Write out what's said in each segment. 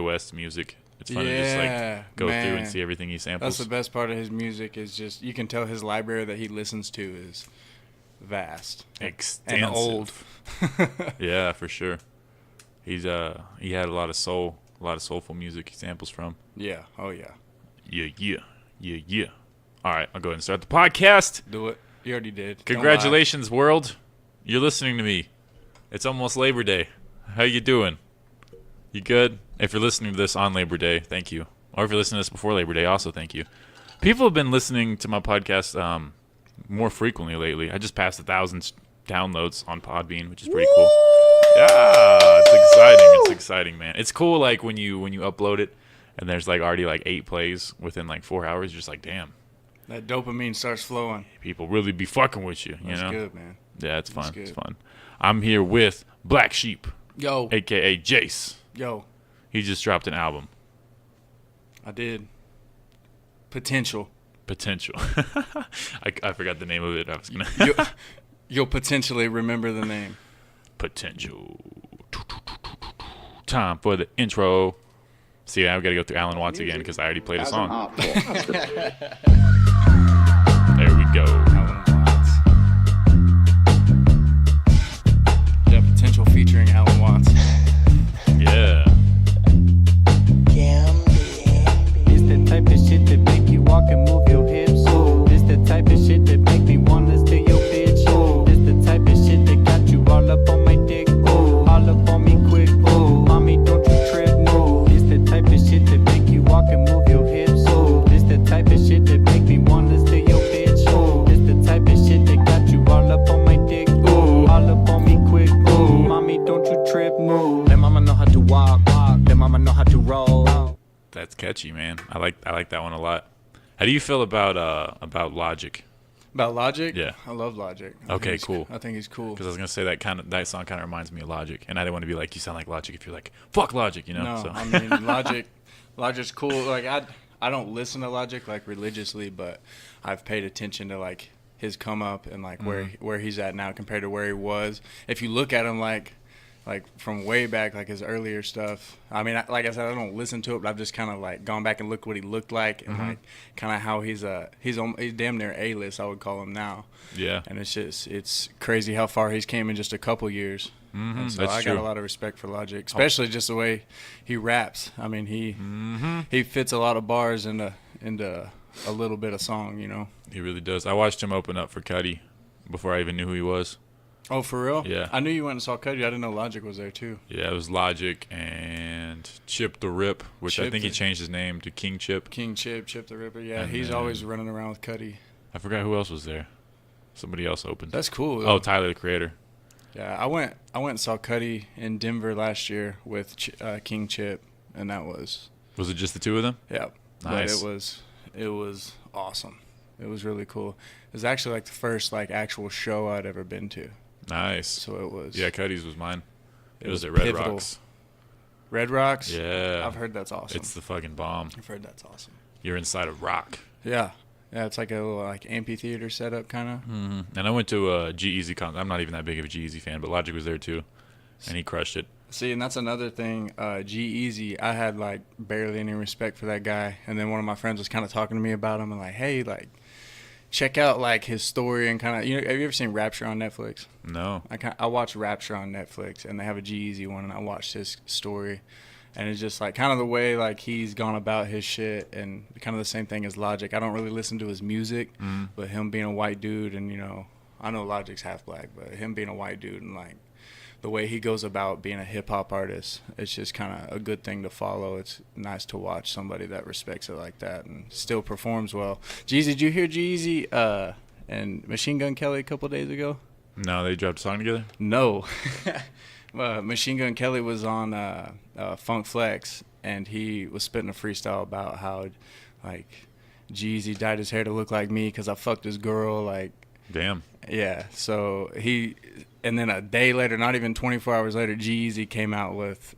West music. It's fun to just like go through and see everything he samples. That's the best part of his music is just you can tell his library that he listens to is vast, extensive, and old. Yeah, for sure. He had a lot of soulful music he samples from. Yeah. Oh yeah. Yeah. All right, I'll go ahead and start the podcast. Do it. You already did. Congratulations, world. You're listening to me. It's almost Labor Day. How you doing? You good? If you're listening to this on Labor Day, thank you. Or if you're listening to this before Labor Day, also thank you. People have been listening to my podcast more frequently lately. I just passed 1,000 downloads on Podbean, which is pretty cool. Yeah, it's exciting. It's exciting, man. It's cool, like when you upload it, and there's like already like 8 plays within like 4 hours. You're just like, damn. That dopamine starts flowing. People really be fucking with you. That's know? Good, man. Yeah, it's fun. It's fun. I'm here with Blacksheep. Yo. A.K.A. Jace. Yo. He just dropped an album. I did. Potential. I forgot the name of it. I was gonna. You'll potentially remember the name. Potential. Time for the intro. See, I've got to go through Alan Watts again because I already played a song. There we go. Alan Watts. Yeah, Potential featuring Alan Watts. Yeah. It's the type of shit that make you walk and move your hips. It's the type of shit that make me wanna steal your bitch. It's the type of shit that got you all up on my dick. All up on me quick. Mommy, don't you trip. It's the type of shit that make you walk and move your hips. It's the type of shit that make me wanna steal your bitch. It's the type of shit that got you all up on my dick. All up on me quick. Mommy, don't you trip. Let mama know how to walk. Let mama know how to roll. That's catchy, man. I like that one a lot. How do you feel about Logic? About Logic? Yeah. I love Logic. Okay, cool. I think he's cool. Because I was gonna say that song kind of reminds me of Logic, and I didn't want to be like, you sound like Logic if you're like, fuck Logic, you know? No, so. I mean Logic's cool. Like I don't listen to Logic like religiously, but I've paid attention to like his come up and like where he's at now compared to where he was. If you look at him like from way back, like his earlier stuff. I mean, like I said, I don't listen to it, but I've just kind of like gone back and looked what he looked like and like kind of how he's damn near A-list, I would call him now. Yeah. And it's crazy how far he's came in just a couple years. And so I got a lot of respect for Logic, especially just the way he raps. I mean, he fits a lot of bars into a little bit of song, you know. He really does. I watched him open up for Cudi before I even knew who he was. Oh, for real? Yeah. I knew you went and saw Cudi. I didn't know Logic was there, too. Yeah, it was Logic and Chip the Rip, which I think he changed his name to King Chip. Chip the Ripper. Yeah, and he's always running around with Cudi. I forgot who else was there. Somebody else opened. That's cool, though. Oh, Tyler, the Creator. Yeah, I went and saw Cudi in Denver last year with King Chip, and that was... Was it just the two of them? Yeah. Nice. But it was awesome. It was really cool. It was actually like the first like actual show I'd ever been to. Nice. So it was. Yeah, Cudi's was mine. It was at pivotal. Red Rocks. Red Rocks? Yeah. I've heard that's awesome. It's the fucking bomb. I've heard that's awesome. You're inside a rock. Yeah. Yeah, it's like a little like amphitheater setup kind of. Mm-hmm. And I went to a G-Eazy concert. I'm not even that big of a G-Eazy fan, but Logic was there too. And he crushed it. See, and that's another thing. G-Eazy, I had like barely any respect for that guy. And then one of my friends was kind of talking to me about him and like, hey, like, check out like his story and kind of, you know, have you ever seen Rapture on Netflix? No. I watched Rapture on Netflix and they have a G-Eazy one and I watched his story and it's just like kind of the way like he's gone about his shit and kind of the same thing as Logic. I don't really listen to his music, but him being a white dude and, you know, I know Logic's half black, but him being a white dude and like the way he goes about being a hip-hop artist, it's just kind of a good thing to follow. It's nice to watch somebody that respects it like that and still performs well. Jeezy, did you hear Jeezy and Machine Gun Kelly a couple days ago? No, they dropped a song together? No. Machine Gun Kelly was on Funk Flex, and he was spitting a freestyle about how, like, Jeezy dyed his hair to look like me because I fucked his girl, like. Damn. Yeah, so and then a day later, not even 24 hours later, G-Eazy came out with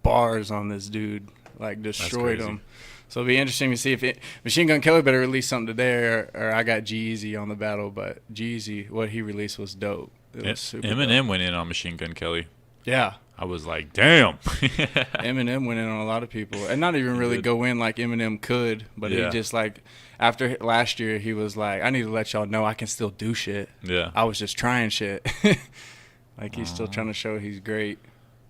bars on this dude, like destroyed him. So it'll be interesting to see if Machine Gun Kelly better release something today, or I got G-Eazy on the battle. But G-Eazy, what he released was dope. It was super Eminem dope. went in on Machine Gun Kelly. Yeah. I was like, damn. Eminem went in on a lot of people, and not even really go in like Eminem could, but he just like after last year he was like, I need to let y'all know I can still do shit. Yeah. I was just trying shit. Like he's still trying to show he's great.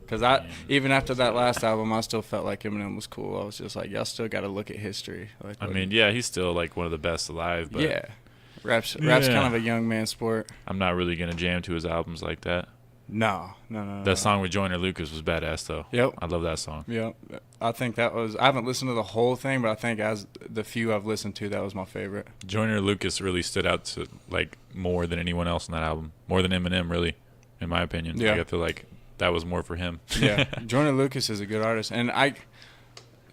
Cause even after that last album, I still felt like Eminem was cool. I was just like, y'all still got to look at history. Like, I mean, yeah, he's still like one of the best alive. But yeah, rap's kind of a young man sport. I'm not really gonna jam to his albums like that. No. That song with Joyner Lucas was badass though. Yep. I love that song. Yep. I think that was. I haven't listened to the whole thing, but I think as the few I've listened to, that was my favorite. Joyner Lucas really stood out to like more than anyone else on that album, more than Eminem, really, in my opinion. Yeah. Like, I feel like that was more for him. Yeah. Joyner Lucas is a good artist, and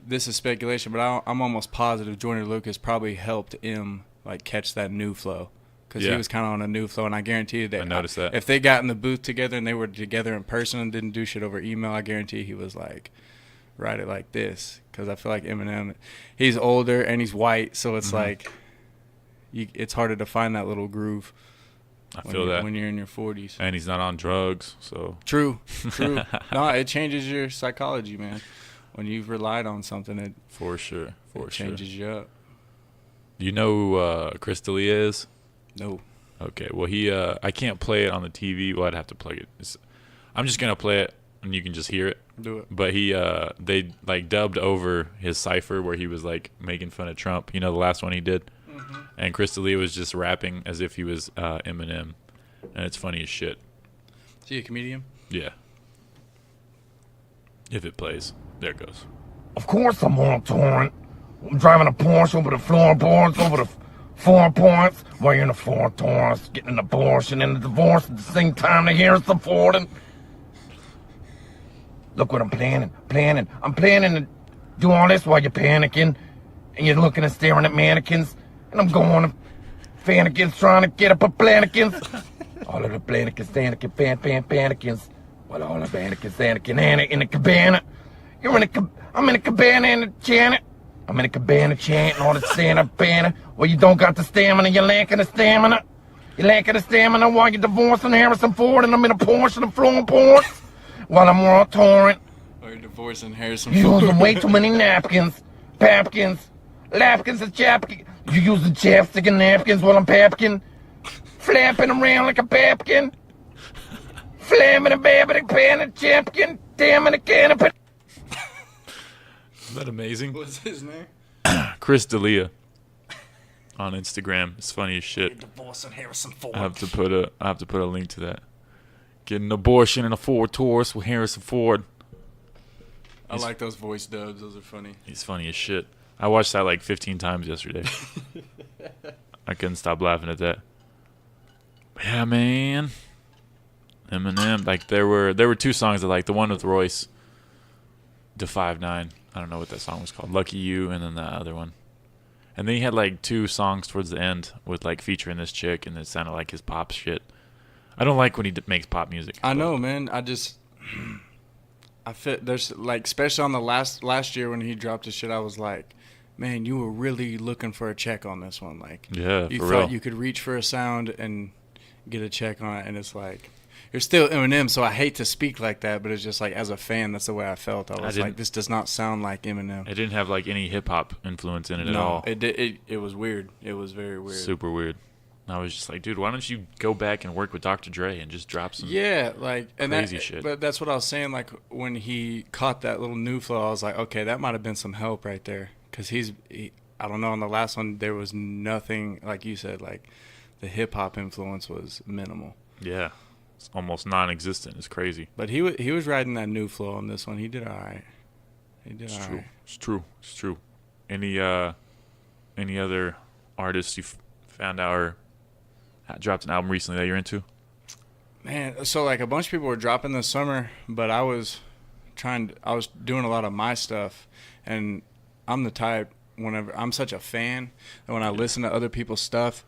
this is speculation, but I'm almost positive Joyner Lucas probably helped him like catch that new flow. Because he was kind of on a new flow, and I guarantee you that I noticed that. If they got in the booth together and they were together in person and didn't do shit over email, I guarantee he was like, write it like this. Because I feel like Eminem, he's older and he's white, so it's like, it's harder to find that little groove. I feel that when you're in your 40s. And he's not on drugs, so True. No, it changes your psychology, man. When you've relied on something, it for sure, changes you up. You know who Chris D'Elia is? No. Okay, well I can't play it on the TV. Well, I'd have to plug it. I'm just gonna play it, and you can just hear it. Do it. But they like dubbed over his cipher where he was like making fun of Trump. You know, the last one he did, and Chris D'Elia was just rapping as if he was Eminem, and it's funny as shit. Is he a comedian? Yeah. If it plays, there it goes. Of course I'm on torrent. I'm driving a Porsche over the floorboards, over the 4 points, wearing a 4 Taurus, getting an abortion and a divorce at the same time to hear us affording. Look what I'm planning. I'm planning to do all this while you're panicking, and you're looking and staring at mannequins, and I'm going to Fannikins trying to get up a Plannikins. All of the Plannikins, Fannikins. Well, all the Fannikins, Anakin, Anna in the cabana. I'm in a cabana in the Janet. I'm in a cabana chanting all the Santa banner. Well, you don't got the stamina, you're lacking the stamina. You're lacking the stamina while you're divorcing Harrison Ford, and I'm in a Porsche and flowing ports while I'm on torrent. Or you're divorcing Harrison You're Ford. using way too many napkins, papkins, lapkins and chapkins. You using chapstick and napkins while I'm papkin, flapping around like a papkin, flamming a babbing pan and chapkin, damn in a canopy. Is that amazing? What's his name? Chris D'Elia on Instagram. It's funny as shit. Divorcing Harrison Ford. I have to put a link to that. Get an abortion in a Ford Taurus with Harrison Ford. I like those voice dubs. Those are funny. He's funny as shit. I watched that like 15 times yesterday. I couldn't stop laughing at that. But yeah, man. Eminem. Like there were 2 songs I liked. The one with Royce, the 5'9". I don't know what that song was called. Lucky You, and then the other one. And then he had like 2 songs towards the end with like featuring this chick, and it sounded like his pop shit. I don't like when he makes pop music. I know, man. There's like, especially on the last year when he dropped his shit, I was like, man, you were really looking for a check on this one. Like, yeah, you for thought real. you could reach for a sound and get a check on it, and it's like, you're still Eminem, so I hate to speak like that, but it's just like, as a fan, that's the way I felt. I was like, this does not sound like Eminem. It didn't have like any hip hop influence in it at No, all. it was weird. It was very weird. Super weird. And I was just like, dude, why don't you go back and work with Dr. Dre and just drop some crazy shit? But that's what I was saying. Like when he caught that little new flow, I was like, okay, that might have been some help right there. Because I don't know, on the last one there was nothing, like you said, like the hip hop influence was minimal. Yeah, it's almost non-existent. It's crazy. But he was riding that new flow on this one. He did all right. It's true. It's true. Any other artists you found out or dropped an album recently that you're into? Man, so like a bunch of people were dropping this summer, but I was doing a lot of my stuff, and I'm the type, whenever I'm such a fan that when I listen to other people's stuff,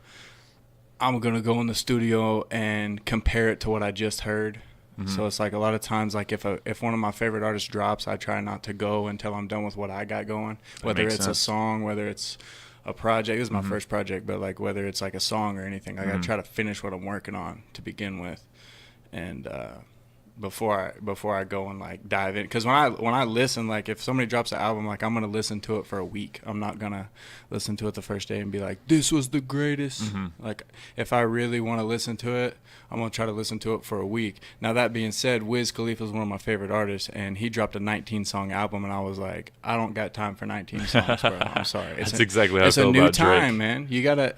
I'm gonna go in the studio and compare it to what I just heard. Mm-hmm. So it's like a lot of times, like if one of my favorite artists drops, I try not to go until I'm done with what I got going, whether it's a song, whether it's a project. This is my first project, but like whether it's like a song or anything, like I try to finish what I'm working on to begin with. And before I go and like dive in, because when I listen, like if somebody drops an album, like I'm gonna listen to it for a week. I'm not gonna listen to it the first day and be like, this was the greatest. Like if I really want to listen to it, I'm gonna try to listen to it for a week. Now that being said, Wiz Khalifa is one of my favorite artists, and he dropped a 19 song album, and I was like, I don't got time for 19 songs, bro. I'm sorry. That's exactly how I it's feel a new about time, Drake. man. You gotta.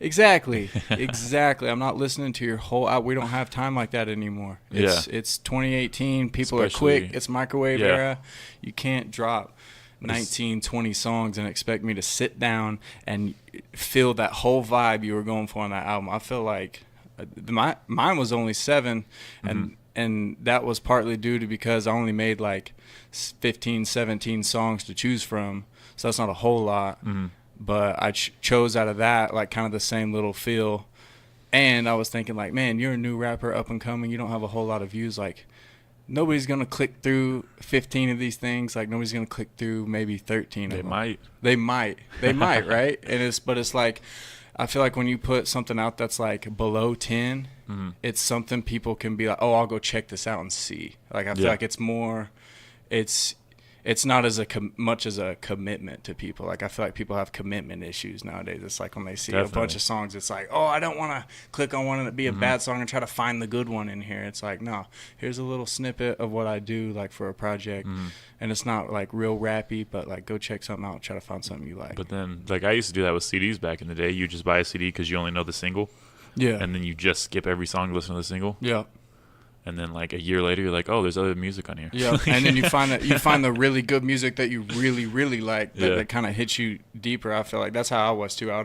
Exactly. I'm not listening to your whole album. We don't have time like that anymore. It's 2018. People are quick. It's microwave era. You can't drop 19, 20 songs and expect me to sit down and feel that whole vibe you were going for on that album. I feel like mine was only 7, and that was partly due to because I only made like 15, 17 songs to choose from. So that's not a whole lot. But I chose out of that like kind of the same little feel, and I was thinking like, man, you're a new rapper, up and coming, you don't have a whole lot of views, like nobody's gonna click through 15 of these things, like nobody's gonna click through maybe 13 of them. They might right? And it's like, I feel like when you put something out that's like below 10, it's something people can be like, oh, I'll go check this out and see. Like I feel like it's more, it's not as much as a commitment to people. Like I feel like people have commitment issues nowadays. It's like when they see a bunch of songs, it's like, oh, I don't want to click on one and it be a bad song and try to find the good one in here. It's like, no, here's a little snippet of what I do like for a project, and it's not like real rappy, but like go check something out, try to find something you like. But then, like I used to do that with CDs back in the day. You just buy a CD because you only know the single, and then you just skip every song to listen to the single. And then like a year later, you're like, oh, there's other music on here. And then you find the really good music that you really, really like that kind of hits you deeper. I feel like that's how I was too. I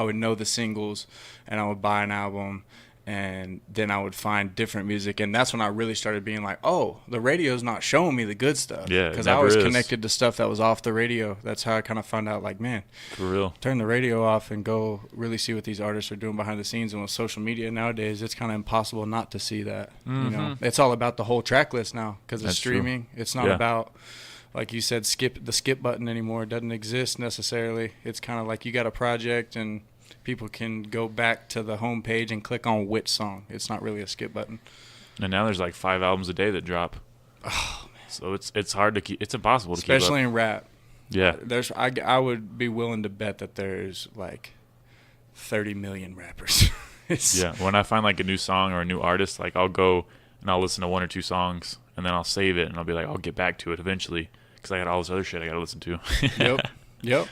would know the singles, and I would buy an album, and then I would find different music, and that's when I really started being like, oh, the radio's not showing me the good stuff. Because I was connected to stuff that was off the radio. That's how I kind of found out, like, man, for real, turn the radio off and go really see what these artists are doing behind the scenes. And with social media nowadays, it's kind of impossible not to see that. You know, it's all about the whole track list now because of streaming. True. It's not about, like you said, the skip button anymore. It doesn't exist necessarily. It's kind of like you got a project and people can go back to the homepage and click on which song. It's not really a skip button. And now there's like 5 albums a day that drop. Oh man! So it's hard to keep. It's impossible to keep up. Especially in rap. Yeah. I would be willing to bet that there's like 30 million rappers. When I find like a new song or a new artist, like I'll go and I'll listen to 1 or 2 songs and then I'll save it and I'll be like, I'll get back to it eventually because I got all this other shit I got to listen to. Yep.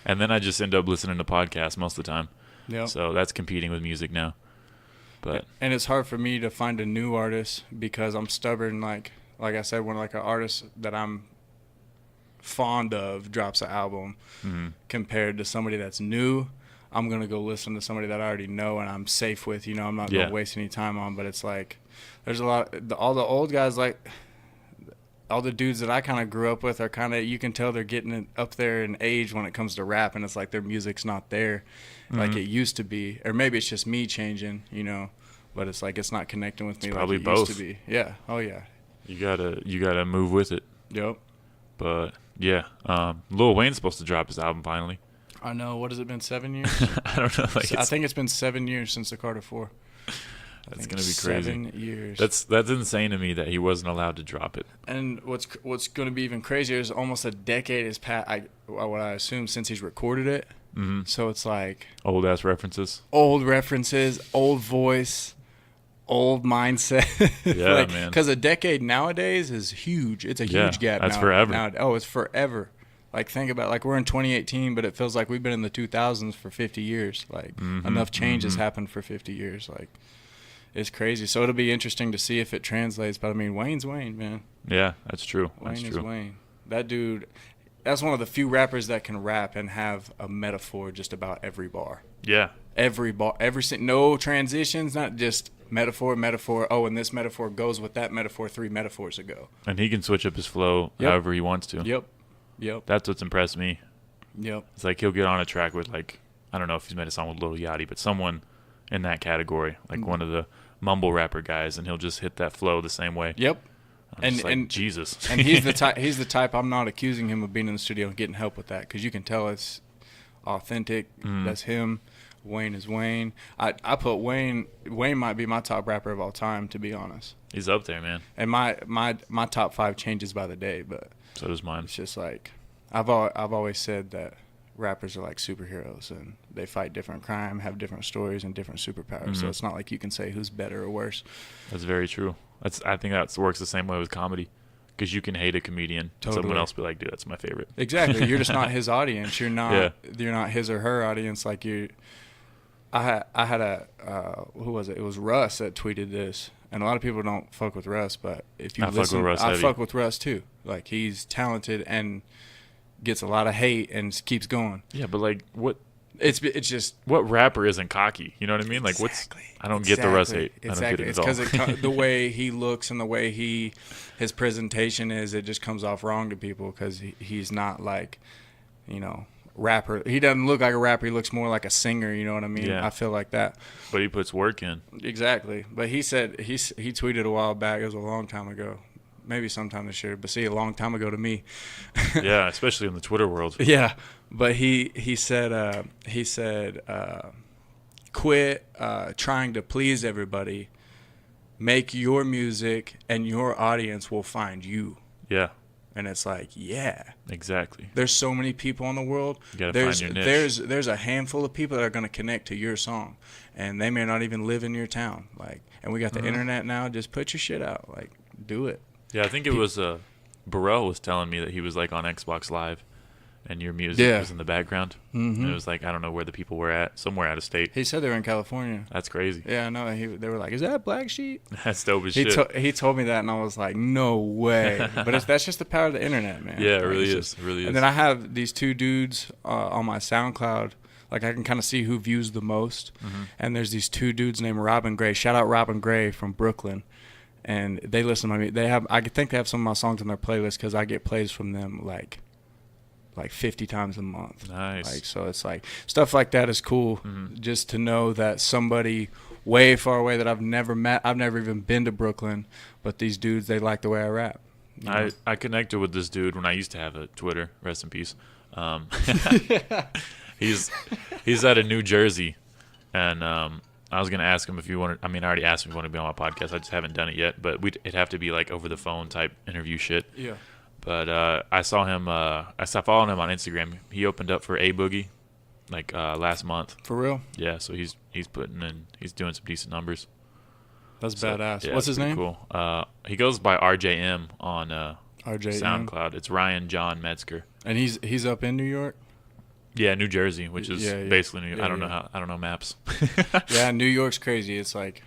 And then I just end up listening to podcasts most of the time. Yep. So that's competing with music now. And it's hard for me to find a new artist because I'm stubborn. Like I said, when like an artist that I'm fond of drops an album compared to somebody that's new, I'm going to go listen to somebody that I already know and I'm safe with. You know, I'm not going to waste any time on. But it's like there's a lot – all the old guys, like – all the dudes that I kind of grew up with are kind of, you can tell they're getting up there in age when it comes to rap, and it's like their music's not there like it used to be. Or maybe it's just me changing, you know, but it's like it's not connecting with me like it used to be. Yeah. Oh, yeah. You gotta move with it. Yep. But, yeah. Lil Wayne's supposed to drop his album finally. I know. What has it been, 7 years? I don't know. I think it's been 7 years since the Carter 4. That's gonna be crazy. 7 years. That's insane to me that he wasn't allowed to drop it. And what's gonna be even crazier is almost a decade has passed. What I assume since he's recorded it. So it's like old references, old voice, old mindset. Yeah, man. Because a decade nowadays is huge. It's a huge gap. That's forever. It's forever. Like think about like we're in 2018, but it feels like we've been in the 2000s for 50 years. Like enough change has happened for 50 years. Like. It's crazy. So it'll be interesting to see if it translates. But, I mean, Wayne's Wayne, man. Yeah, that's true. Wayne is Wayne. That dude, that's one of the few rappers that can rap and have a metaphor just about every bar. Yeah. Every bar. No transitions, not just metaphor. Oh, and this metaphor goes with that metaphor 3 metaphors ago. And he can switch up his flow however he wants to. Yep. That's what's impressed me. Yep. It's like he'll get on a track with, like, I don't know if he's made a song with Lil Yachty, but someone in that category, like one of the mumble rapper guys, and he'll just hit that flow the same way. Yep. And Jesus. And he's the type. He's the type. I'm not accusing him of being in the studio and getting help with that because you can tell it's authentic. That's him. Wayne is Wayne. I put Wayne. Wayne might be my top rapper of all time, to be honest. He's up there, man. And my top 5 changes by the day, but So does mine. it's just like I've always said that rappers are like superheroes and they fight different crime, have different stories and different superpowers. So it's not like you can say who's better or worse. That's very true. I think that works the same way with comedy, because you can hate a comedian, and someone Totally. else be like, dude, that's my favorite. Exactly. You're just not his audience. You're not. Yeah. You're not his or her audience. Like you. I had a who was it? It was Russ that tweeted this, and a lot of people don't fuck with Russ, but if you I fuck listen, with Russ I heavy. fuck with Russ too. Like he's talented and gets a lot of hate and keeps going. Yeah, but like, what It's just rapper isn't cocky? You know what I mean? Like, exactly, I don't get the Russ hate. Exactly. I don't get it It's at all. because the way he looks and the way his presentation is, it just comes off wrong to people because he's not like, rapper. He doesn't look like a rapper. He looks more like a singer. You know what I mean? Yeah. I feel like that. But he puts work in. Exactly. But he said he tweeted a while back. It was a long time ago. Maybe sometime this year. But see, a long time ago to me. Yeah, especially in the Twitter world. Yeah. But he said quit trying to please everybody. Make your music and your audience will find you. Yeah, And it's like, yeah. exactly. There's so many people in the world. You gotta find your niche. There's a handful of people that are going to connect to your song, and they may not even live in your town. Like, and we got the internet now. Just put your shit out. Like, do it. Yeah, I think it was Burrell was telling me that he was like on Xbox Live, and your music was in the background. And it was like, I don't know where the people were at, somewhere out of state. He said they were in California. That's crazy. Yeah, I know. They were like, "Is that Blacksheep?" That's dope as He shit. he told me that, and I was like, "No way!" But that's just the power of the internet, man. Yeah, it Like, really it's is. It really is. And then I have these 2 dudes on my SoundCloud. Like I can kind of see who views the most. And there's these 2 dudes named Robin Gray. Shout out Robin Gray from Brooklyn. And they listen to my music. I think they have some of my songs on their playlist because I get plays from them like 50 times a month. Nice. Like, so it's like stuff like that is cool. Just to know that somebody way far away that I've never met, I've never even been to Brooklyn, but these dudes, they like the way I rap. You know? I connected with this dude when I used to have a Twitter. Rest in peace. He's out of New Jersey, and I was gonna ask him if he wanted. I mean, I already asked him if he wanted to be on my podcast. I just haven't done it yet. But it'd have to be like over the phone type interview shit. Yeah. But I saw him. I stopped following him on Instagram. He opened up for A Boogie, like last month. For real? Yeah, so he's putting in. He's doing some decent numbers. That's So, badass. yeah, What's his it's pretty name? Cool. He goes by RJM on RJ. SoundCloud. It's Ryan John Metzger. And he's up in New York? Yeah, New Jersey, which is Yeah, yeah. basically New York. Yeah, I don't know yeah. I don't know maps. Yeah, New York's crazy. It's like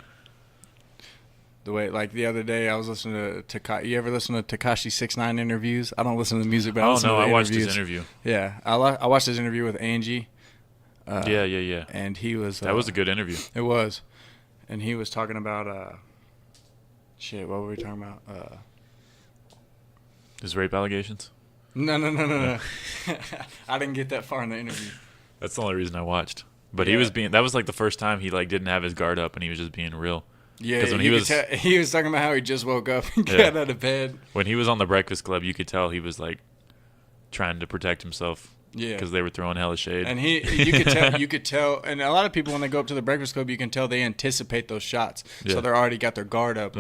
the way, like the other day I was listening to Takashi. You ever listen to Takashi 6ix9ine interviews? I don't listen to the music, but I Oh listen no, to the I watched interviews. his interview. Yeah, I watched his interview with Angie. Yeah. And he was. That was a good interview. It was, and he was talking about shit. What were we talking about? His rape allegations. No. I didn't get that far in the interview. That's the only reason I watched. But Yeah. he was being. That was like the first time he like didn't have his guard up and he was just being real. Yeah, 'Cause when you he could tell, he was talking about how he just woke up and Yeah. got out of bed. When he was on the Breakfast Club, you could tell he was like trying to protect himself. Yeah. Because they were throwing hella shade. And you could tell, and a lot of people when they go up to the Breakfast Club, you can tell they anticipate those shots, Yeah. so they're already got their guard up.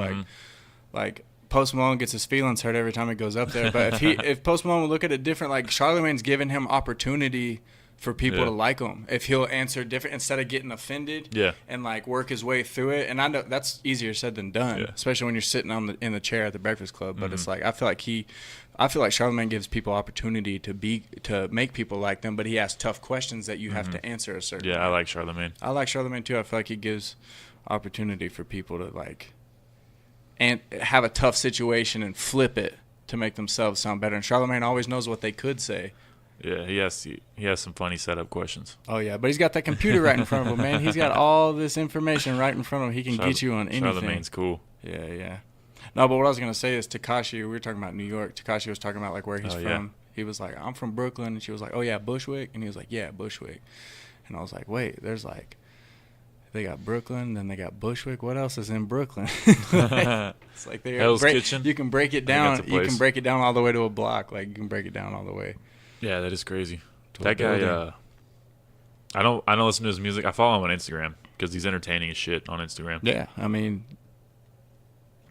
Like Post Malone gets his feelings hurt every time he goes up there. But if Post Malone would look at it different, like Charlamagne's giving him opportunity for people Yeah. to like him. If he'll answer different instead of getting offended, Yeah. and like work his way through it. And I know that's easier said than done, Yeah. especially when you're sitting in the chair at the Breakfast Club. But it's like I feel like Charlamagne gives people opportunity to make people like them, but he asks tough questions that you have to answer a certain. Yeah, way. I like Charlamagne. I like Charlamagne too. I feel like he gives opportunity for people to like and have a tough situation and flip it to make themselves sound better. And Charlamagne always knows what they could say. Yeah, he has some funny setup questions. Oh yeah, but he's got that computer right in front of him, man. He's got all this information right in front of him. He can get you on anything. Charlamagne's cool. Yeah. No, but what I was gonna say is Takashi. We were talking about New York. Takashi was talking about like where he's Oh, from. yeah. He was like, "I'm from Brooklyn," and she was like, "Oh yeah, Bushwick," and he was like, "Yeah, Bushwick," and I was like, "Wait, there's like, they got Brooklyn, then they got Bushwick. What else is in Brooklyn?" It's like they Hell's Kitchen? You can break it I think down. that's a You can place. break it down all the way to a block. Like you can break it down all the way. Yeah, that is crazy. To a That guy, building. I don't listen to his music. I follow him on Instagram because he's entertaining as shit on Instagram. Yeah, I mean,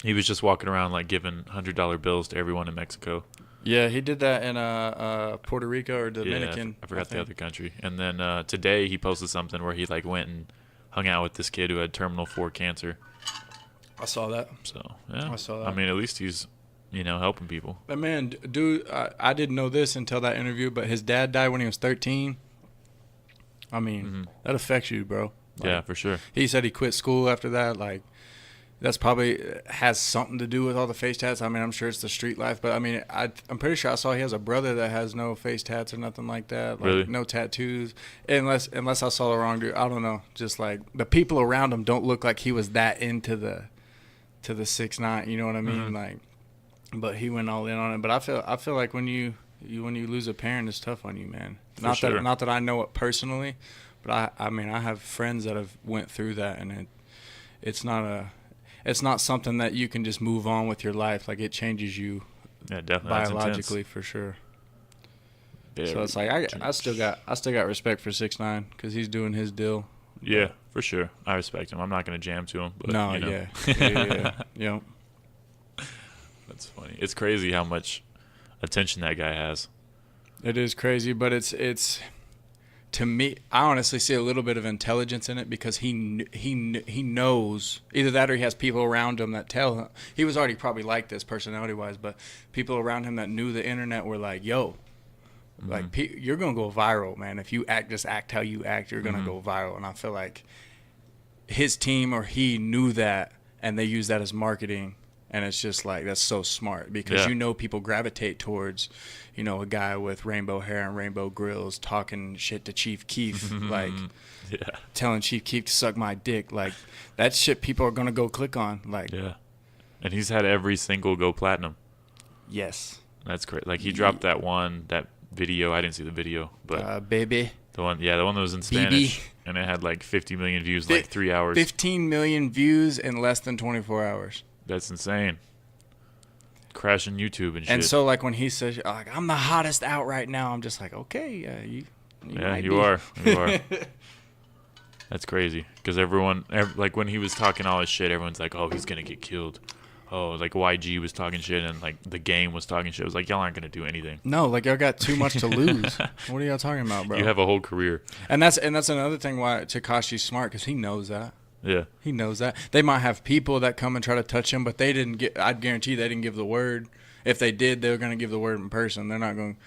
He was just walking around like giving $100 bills to everyone in Mexico. Yeah, he did that in Puerto Rico or Dominican. Yeah, I forgot the think. other country. And then today he posted something where he like went and hung out with this kid who had terminal 4 cancer. I saw that. So yeah, I saw that. I mean, at least he's helping people. But man, dude, I didn't know this until that interview, but his dad died when he was 13. I mean, that affects you, bro. Like, Yeah, for sure. He said he quit school after that. Like, that's probably has something to do with all the face tats. I mean, I'm sure it's the street life, but I mean, I'm pretty sure I saw he has a brother that has no face tats or nothing like that. Like, Really? no tattoos, unless I saw the wrong dude. I don't know. Just like the people around him don't look like he was that into the 6ix9ine. You know what I mean? Like, but he went all in on it. But I feel like when you lose a parent, it's tough on you, man. For sure. Not that I know it personally, but I mean, I have friends that have went through that, and it's not something that you can just move on with your life. Like, it changes you Yeah, definitely. That's biologically intense. for sure. Yeah, So it's like I still got respect for 6ix9ine because he's doing his deal. Yeah, for sure. I respect him. I'm not gonna jam to him. But, No, you know. yeah. That's funny. It's crazy how much attention that guy has. It is crazy, but it's to me, I honestly see a little bit of intelligence in it because he knows either that or he has people around him that tell him. He was already probably like this personality wise, but people around him that knew the internet were like, "Yo, like you're gonna go viral, man. If you act how you act, you're gonna go viral." And I feel like his team or he knew that, and they use that as marketing. And it's just like, that's so smart because people gravitate towards, a guy with rainbow hair and rainbow grills talking shit to Chief Keef, like telling Chief Keef to suck my dick. Like, that shit people are going to go click on. Like, Yeah. And he's had every single go platinum. yes. That's great. Like, he dropped that video. I didn't see the video, but Baby. the one that was in Spanish. And it had like 50 million views in like 3 hours. 15 million views in less than 24 hours. That's insane. Crashing YouTube and shit. And so, like, when he says, like, I'm the hottest out right now, I'm just like, okay, you might you be. are. You are. That's crazy. Because like, when he was talking all his shit, everyone's like, oh, he's going to get killed. Oh, like, YG was talking shit and, like, the game was talking shit. It was like, y'all aren't going to do anything. No, like, y'all got too much to lose. What are y'all talking about, bro? You have a whole career. And that's another thing why Tekashi's smart, because he knows that. Yeah. He knows that. They might have people that come and try to touch him, but they didn't get. I'd guarantee they didn't give the word. If they did, they were going to give the word in person. They're not going.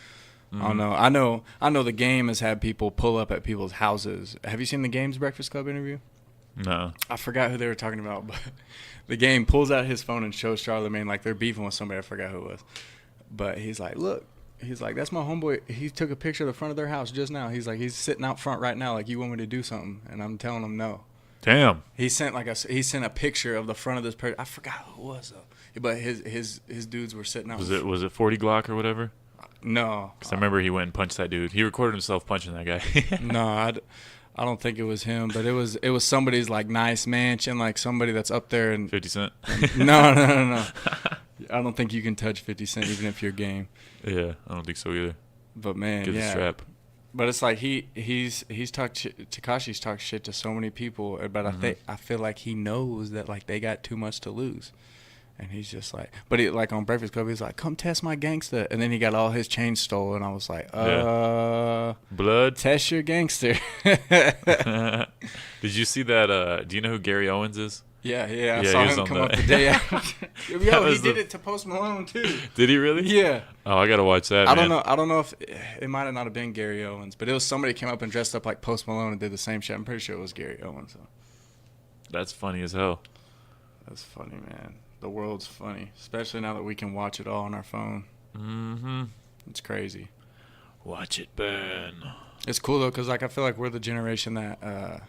I don't know. I know the game has had people pull up at people's houses. Have you seen the Game's Breakfast Club interview? No. I forgot who they were talking about, but the Game pulls out his phone and shows Charlamagne like they're beefing with somebody. I forgot who it was, but he's like, look. He's like, that's my homeboy. He took a picture of the front of their house just now. He's like, he's sitting out front right now. Like, you want me to do something? And I'm telling him no. Damn. He sent a picture of the front of this person. I forgot who it was though. But his dudes were sitting out. Was it 40 Glock or whatever? No. Because I remember he went and punched that dude. He recorded himself punching that guy. No, I don't think it was him, but it was somebody's like nice mansion, like somebody that's up there and 50 Cent. No. I don't think you can touch 50 Cent even if you're game. Yeah, I don't think so either. But man, Get the strap. But it's like Tekashi's talked shit to so many people, but I feel like he knows that like they got too much to lose, and he's just like, but he, like on Breakfast Club, he's like, come test my gangster, and then he got all his chains stolen. I was like, Blood. test your gangster. Did you see that? Do you know who Gary Owens is? Yeah, I Yeah, saw he was him on come that. up the day after. Yo, he was did it to Post Malone too. Did he really? Yeah. Oh, I gotta watch that. I man. don't know if it might have not have been Gary Owens, but it was somebody came up and dressed up like Post Malone and did the same shit. I'm pretty sure it was Gary Owens. So. That's funny as hell. That's funny, man. The world's funny, especially now that we can watch it all on our phone. Mm-hmm. It's crazy. Watch it burn. It's cool though, cause like I feel like we're the generation that,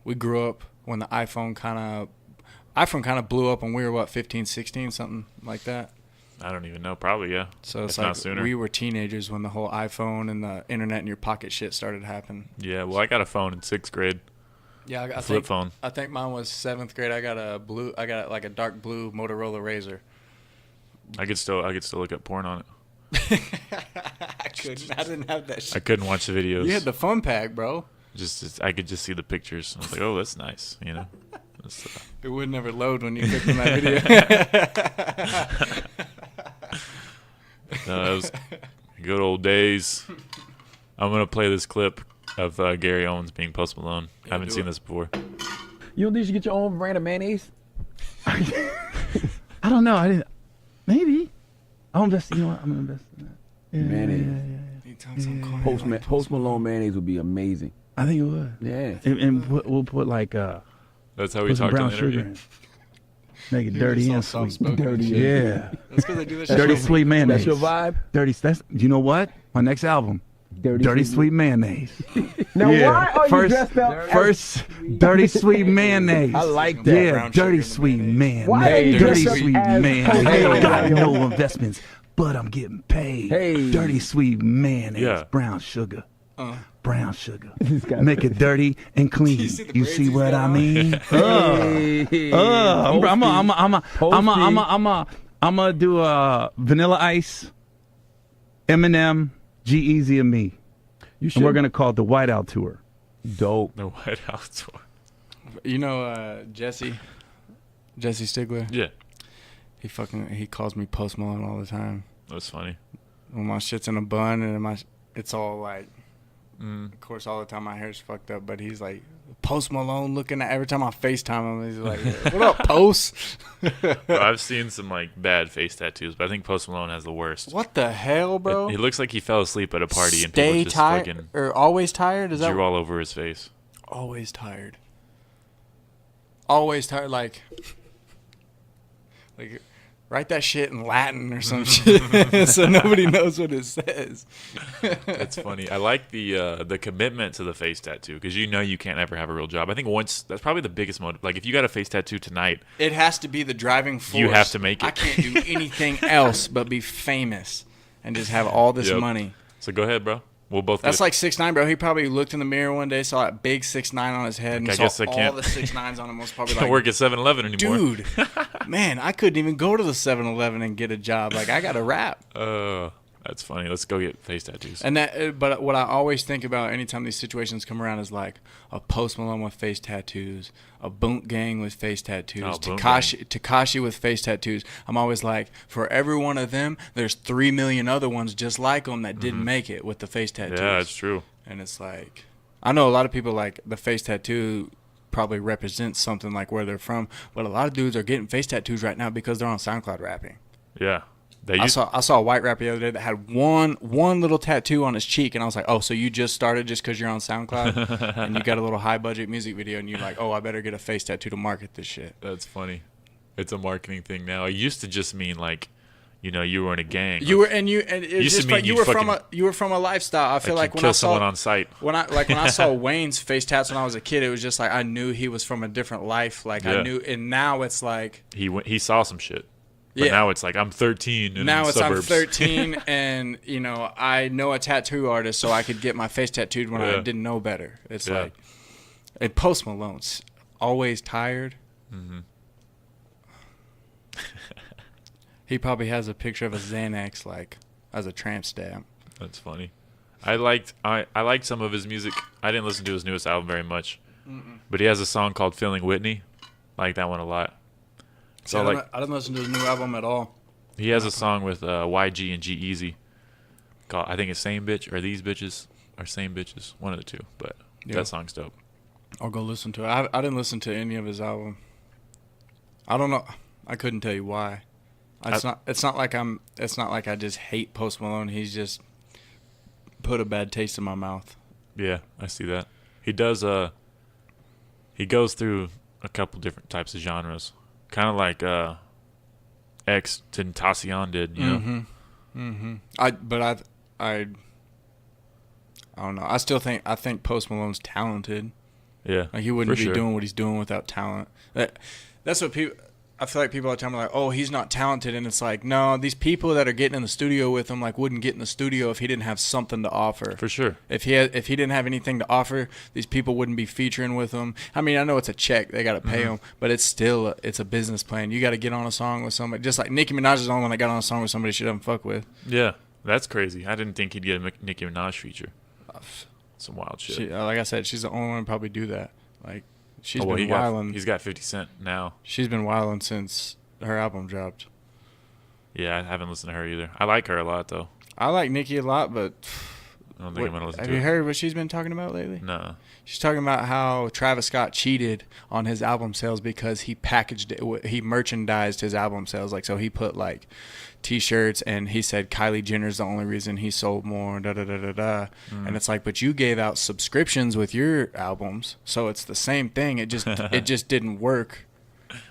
we grew up when the iPhone kind of blew up when we were 15, 16, something like that. I don't even know. Probably, yeah. So it's if not like sooner. we were teenagers when the whole iPhone and the internet in your pocket shit started happening. Yeah, well, I got a phone in 6th grade. Yeah, I Flip think phone. I think mine was 7th grade. I got like a dark blue Motorola Razr. I could still look up porn on it. I couldn't. I didn't have that shit. I couldn't watch the videos. You had the fun pack, bro. Just I could just see the pictures. I was like, oh, that's nice. It would never load when you clicked on that video. No, it was good old days. I'm gonna play this clip of Gary Owens being Post Malone. I haven't seen this before. You don't think you should get your own brand of mayonnaise? I don't know. I didn't. Maybe. I'll invest. You know what? I'm gonna invest in that. Yeah, Mayonnaise. He talks some corny. Post Malone mayonnaise would be amazing. I think it would. Yeah. And we'll put like That's how we put some talked in brown the sugar interview. in it. Make it He dirty was and so sweet. soft-spoken Dirty, and shit. Yeah. That's because they do that shit. Dirty sweet mayonnaise. That's your vibe? That's you know what? My next album. Dirty sweet mayonnaise. Now, Yeah. why are First- you dressed up? First, dirty sweet mayonnaise. I like that. Yeah, Brown sugar dirty in the sweet mayonnaise. mayonnaise. Why are you dirty dressed up sweet as mayonnaise. Post Malone? Got no investments, but I'm getting paid. Hey. Dirty sweet mayonnaise. Yeah. Brown sugar. Brown sugar. guy- Make it dirty and clean. You see the You braids see he's what got I on? mean? I'm gonna do Vanilla Ice, Eminem, G-Eazy, and me. You should. And we're gonna call it the Whiteout Tour. Dope. The White House tour. You know Jesse Stigler? Yeah, He calls me Post Malone all the time. that's funny. When my shit's in a bun and it's all like, of course, all the time my hair's fucked up, but he's like, Post Malone looking at every time I FaceTime him. He's like, what up, Post? Bro, I've seen some like bad face tattoos, but I think Post Malone has the worst. What the hell, bro? He looks like he fell asleep at a party and people Stay just tired fucking or always tired? Is that drew all over his face. always tired? Always tired, like write that shit in Latin or some shit, so nobody knows what it says. That's funny. I like the commitment to the face tattoo because you know you can't ever have a real job. I think that's probably the biggest motive. Like if you got a face tattoo tonight, It has to be the driving force. You have to make it. I can't do anything else but be famous and just have all this Yep. money. so go ahead, bro. We'll both. That's get like 6ix9ine, bro. He probably looked in the mirror one day, saw that big 6ix9ine on his head, and I saw guess I all can't- the 6ix9ines on him. Was probably Can't like, work at 7-Eleven anymore. dude, man, I couldn't even go to the 7-Eleven and get a job. Like, I got to rap. That's funny. Let's go get face tattoos. And but what I always think about anytime these situations come around is like a Post Malone with face tattoos, a Boont Gang with face tattoos, Oh, Boont Tekashi with face tattoos. I'm always like, for every one of them, there's 3 million other ones just like them that didn't make it with the face tattoos. Yeah, it's true. And it's like, I know a lot of people like the face tattoo probably represents something like where they're from, but a lot of dudes are getting face tattoos right now because they're on SoundCloud rapping. Yeah. They I used, saw a white rapper the other day that had one little tattoo on his cheek, and I was like, oh, so you just started just because you're on SoundCloud and you got a little high budget music video, and you're like, oh, I better get a face tattoo to market this shit. That's funny. It's a marketing thing now. It used to just mean like, you know, you were in a gang. You were and it was Used to just mean like you you'd were from fucking- a lifestyle. I feel like you when kill I saw someone on site. when I saw Wayne's face tats when I was a kid, it was just like I knew he was from a different life. Like I Yeah. knew, and now it's like He saw some shit. But Yeah. now it's like I'm 13 and now in it's suburbs. I'm 13 and you know I know a tattoo artist, so I could get my face tattooed when I Yeah. didn't know better. It's Yeah. like, and Post Malone's always tired. Mm-hmm. He probably has a picture of a Xanax like as a tramp stamp. That's funny. I liked some of his music. I didn't listen to his newest album very much, but he has a song called "Feeling Whitney." I like that one a lot. So like I didn't listen to his new album at all. he has a song with YG and G-Eazy called I think it's "Same Bitch" or "These Bitches" or "Same Bitches," one of the two. But Yeah. that song's dope. I'll go listen to it. I didn't listen to any of his album. I don't know. I couldn't tell you why. It's not like I just hate Post Malone. He's just put a bad taste in my mouth. Yeah, I see that. He does. He goes through a couple different types of genres, kind of like X Tentacion did. You know. I don't know. I think Post Malone's talented. Yeah. Like he wouldn't for be sure. doing what he's doing without talent. That's what people. I feel like people all the time are like, "Oh, he's not talented," and it's like, no, these people that are getting in the studio with him like wouldn't get in the studio if he didn't have something to offer. For sure. If he didn't have anything to offer, these people wouldn't be featuring with him. I mean, I know it's a check; they got to pay him, but it's still it's a business plan. You got to get on a song with somebody, just like Nicki Minaj is the only one that got on a song with somebody she doesn't fuck with. Yeah, that's crazy. I didn't think he'd get a Nicki Minaj feature. Some wild shit. Like I said, she's the only one to probably do that. Like she's Oh, well, been wilding. he's got 50 Cent now. She's been wilding since her album dropped. Yeah, I haven't listened to her either. I like her a lot though. I like Nicki a lot, but I don't think I'm gonna listen have to you it. heard what she's been talking about lately? No. She's talking about how Travis Scott cheated on his album sales because he packaged it, he merchandised his album sales. Like, so he put like T-shirts, and he said Kylie Jenner's the only reason he sold more. Da da da da da. And it's like, but you gave out subscriptions with your albums, so it's the same thing. It just didn't work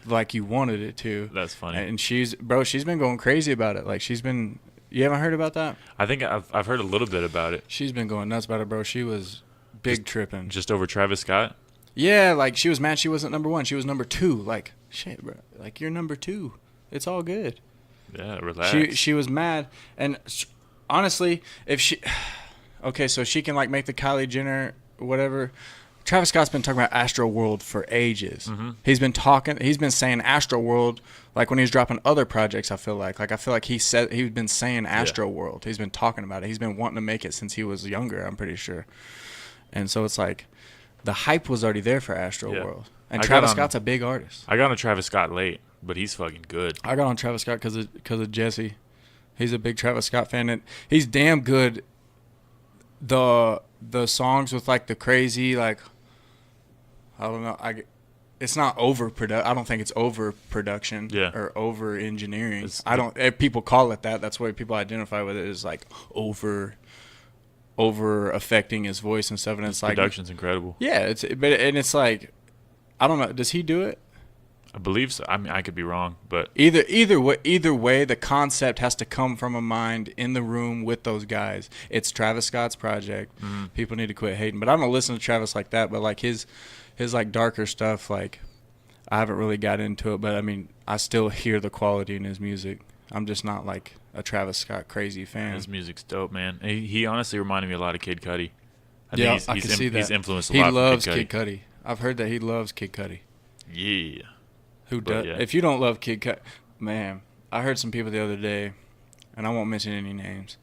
like you wanted it to. That's funny. And she's been going crazy about it. Like, she's been. You haven't heard about that? I think I've heard a little bit about it. She's been going nuts about it, bro. She was big tripping. Just over Travis Scott. Yeah, like, she was mad she wasn't number one. She was number two. Like, shit, bro. Like, you're number two. It's all good. Yeah, relax. She was mad. And honestly, if she... Okay, so she can, like, make the Kylie Jenner, whatever. Travis Scott's been talking about Astro World for ages. Mm-hmm. He's been saying Astro World, like, when he was dropping other projects, I feel like. Like, I feel like he's been saying Astro World. He's been talking about it. He's been wanting to make it since he was younger, I'm pretty sure. And so it's like, the hype was already there for Astro World. And Travis Scott's a big artist. I got on Travis Scott late, but he's fucking good. I got on Travis Scott because of Jesse. He's a big Travis Scott fan, and he's damn good. The songs with, like, the crazy, like, I don't know, it's not I don't think it's overproduction or over engineering. If people call it that, that's what people identify with it, is like over affecting his voice and stuff. And it's like, production's incredible. Yeah, it's like, I don't know, does he do it? I believe so. I mean, I could be wrong, but Either way, the concept has to come from a mind in the room with those guys. It's Travis Scott's project. Mm-hmm. People need to quit hating. But I don't listen to Travis like that. But like his like darker stuff, like, I haven't really got into it. But I mean, I still hear the quality in his music. I'm just not like a Travis Scott crazy fan. his music's dope, man. He honestly reminded me a lot of Kid Cudi. I can see that. He's influenced a He lot. loves from Kid Cudi. I've heard that he loves Kid Cudi. Yeah. Who But, does? yeah. If you don't love Kid Cudi, man, I heard some people the other day, and I won't mention any names,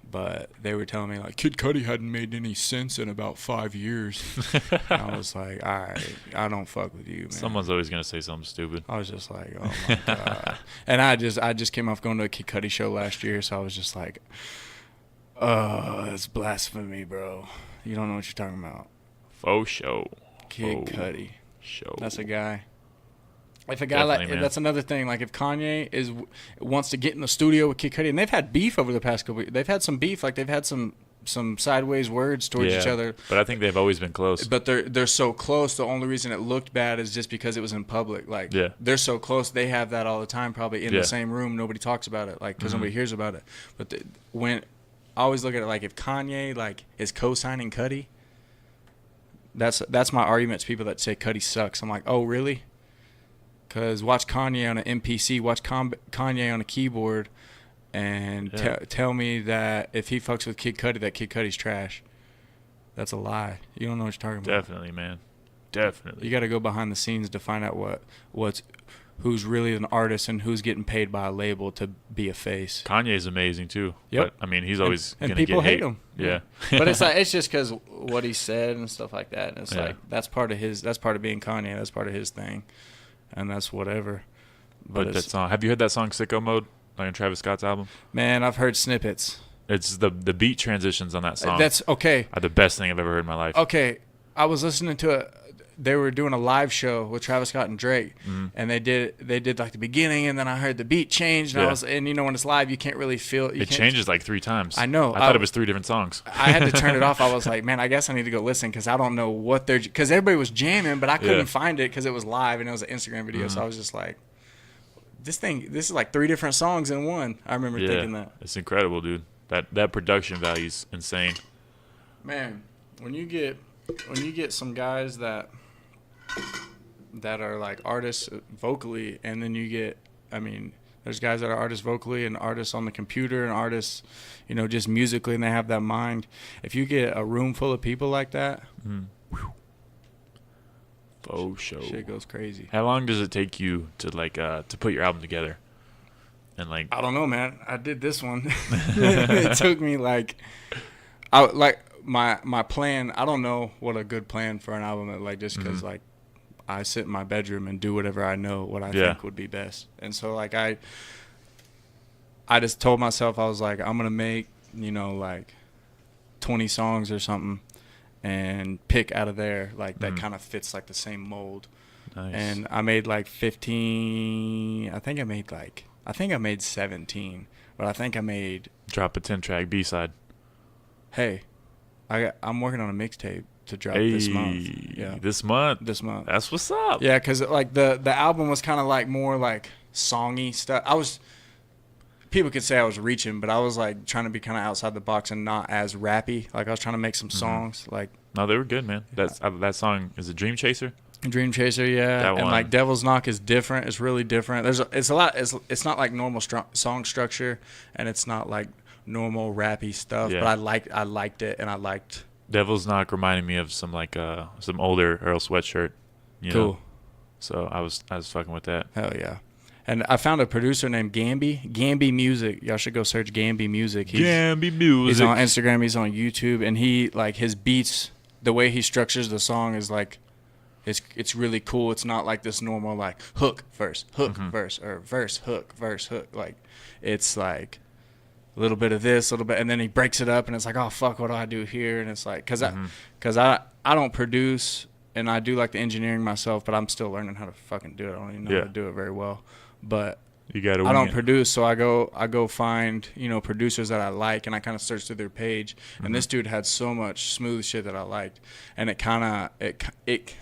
but they were telling me, like, Kid Cudi hadn't made any sense in about 5 years. And I was like, all right, I don't fuck with you, man. Someone's always gonna say something stupid. I was just like, oh my god. And I just came off going to a Kid Cudi show last year, so I was just like, it's blasphemy, bro. You don't know what you're talking about. Faux show. Kid Faux Cudi. show. That's a guy. If a guy Definitely, man. that's another thing. Like, if Kanye wants to get in the studio with Kid Cudi, and they've had beef over the past couple. They've had some beef. Like, they've had some sideways words towards each other. But I think they've always been close. But they're so close. The only reason it looked bad is just because it was in public. Like, they're so close. They have that all the time, probably in the same room. Nobody talks about it, like, because nobody hears about it. But when I always look at it, like, if Kanye, like, is co-signing Cudi, that's my argument to people that say Cudi sucks. I'm like, oh, really? Because watch Kanye on an MPC, watch Kanye on a keyboard, and tell me that if he fucks with Kid Cudi, that Kid Cudi's trash. That's a lie. You don't know what you're talking about. Definitely, man. Definitely. You got to go behind the scenes to find out who's really an artist and who's getting paid by a label to be a face. Kanye's amazing too. Yep. But, I mean, he's always and gonna people get hate him. Yeah. But it's like, it's just because what he said and stuff like that. And it's Yeah. like, that's part of being Kanye. That's part of his thing, and that's whatever. But that song. Have you heard that song "Sicko Mode" like on Travis Scott's album? Man, I've heard snippets. It's the beat transitions on that song. That's okay. Are the best thing I've ever heard in my life. Okay, I was listening to they were doing a live show with Travis Scott and Drake, and they did like the beginning, and then I heard the beat change, and and you know, when it's live, you can't really feel it. Changes like 3 times. I know. I thought it was 3 different songs. I had to turn it off. I was like, man, I guess I need to go listen because I don't know what they're, because everybody was jamming, but I couldn't find it because it was live and it was an Instagram video. So I was just like, this is like 3 different songs in one. I remember thinking that. It's incredible, dude. That production value's insane. Man, when you get some guys that are like artists vocally, and then you get, I mean, there's guys that are artists vocally and artists on the computer and artists, you know, just musically, and they have that mind. If you get a room full of people like that, Faux show. shit goes crazy. How long does it take you to to put your album together? And like, I don't know, man. I did this one. It took me my plan. I don't know what a good plan for an album is, like, just because like I sit in my bedroom and do whatever I know what I think would be best. And so like I just told myself, I was like, I'm gonna make, you know, like 20 songs or something and pick out of there like that kind of fits like the same mold. Nice. And I made like 15. I think I made 17, but I think I made. Drop a 10-track B-side. Hey, I'm working on a mixtape to drop this month. Yeah, This month. That's what's up. Yeah, because like the album was kind of like more like songy stuff. People could say I was reaching, but I was like trying to be kind of outside the box and not as rappy. Like I was trying to make some songs. Like No, they were good, man. That song is a Dream Chaser. Dream Chaser, yeah, That and one. like Devil's Knock is different. It's really different. It's a lot. It's not like normal song structure, and it's not like normal rappy stuff. Yeah. But I liked it, and I liked. Devil's Knock reminded me of some older Earl Sweatshirt. You Cool. know? So I was fucking with that. Hell yeah. And I found a producer named Gamby Music. Y'all should go search Gamby Music. Gamby Music. He's on Instagram. He's on YouTube, and he like his beats. The way he structures the song is like. It's really cool. It's not like this normal like hook verse verse or verse hook. Like it's like a little bit of this, a little bit, and then he breaks it up, and it's like, oh fuck, what do I do here? And it's like, cause I don't produce, and I do like the engineering myself, but I'm still learning how to fucking do it. I don't even know how to do it very well, but. You got to. I don't produce, so I go find, you know, producers that I like, and I kind of search through their page. And this dude had so much smooth shit that I liked, and it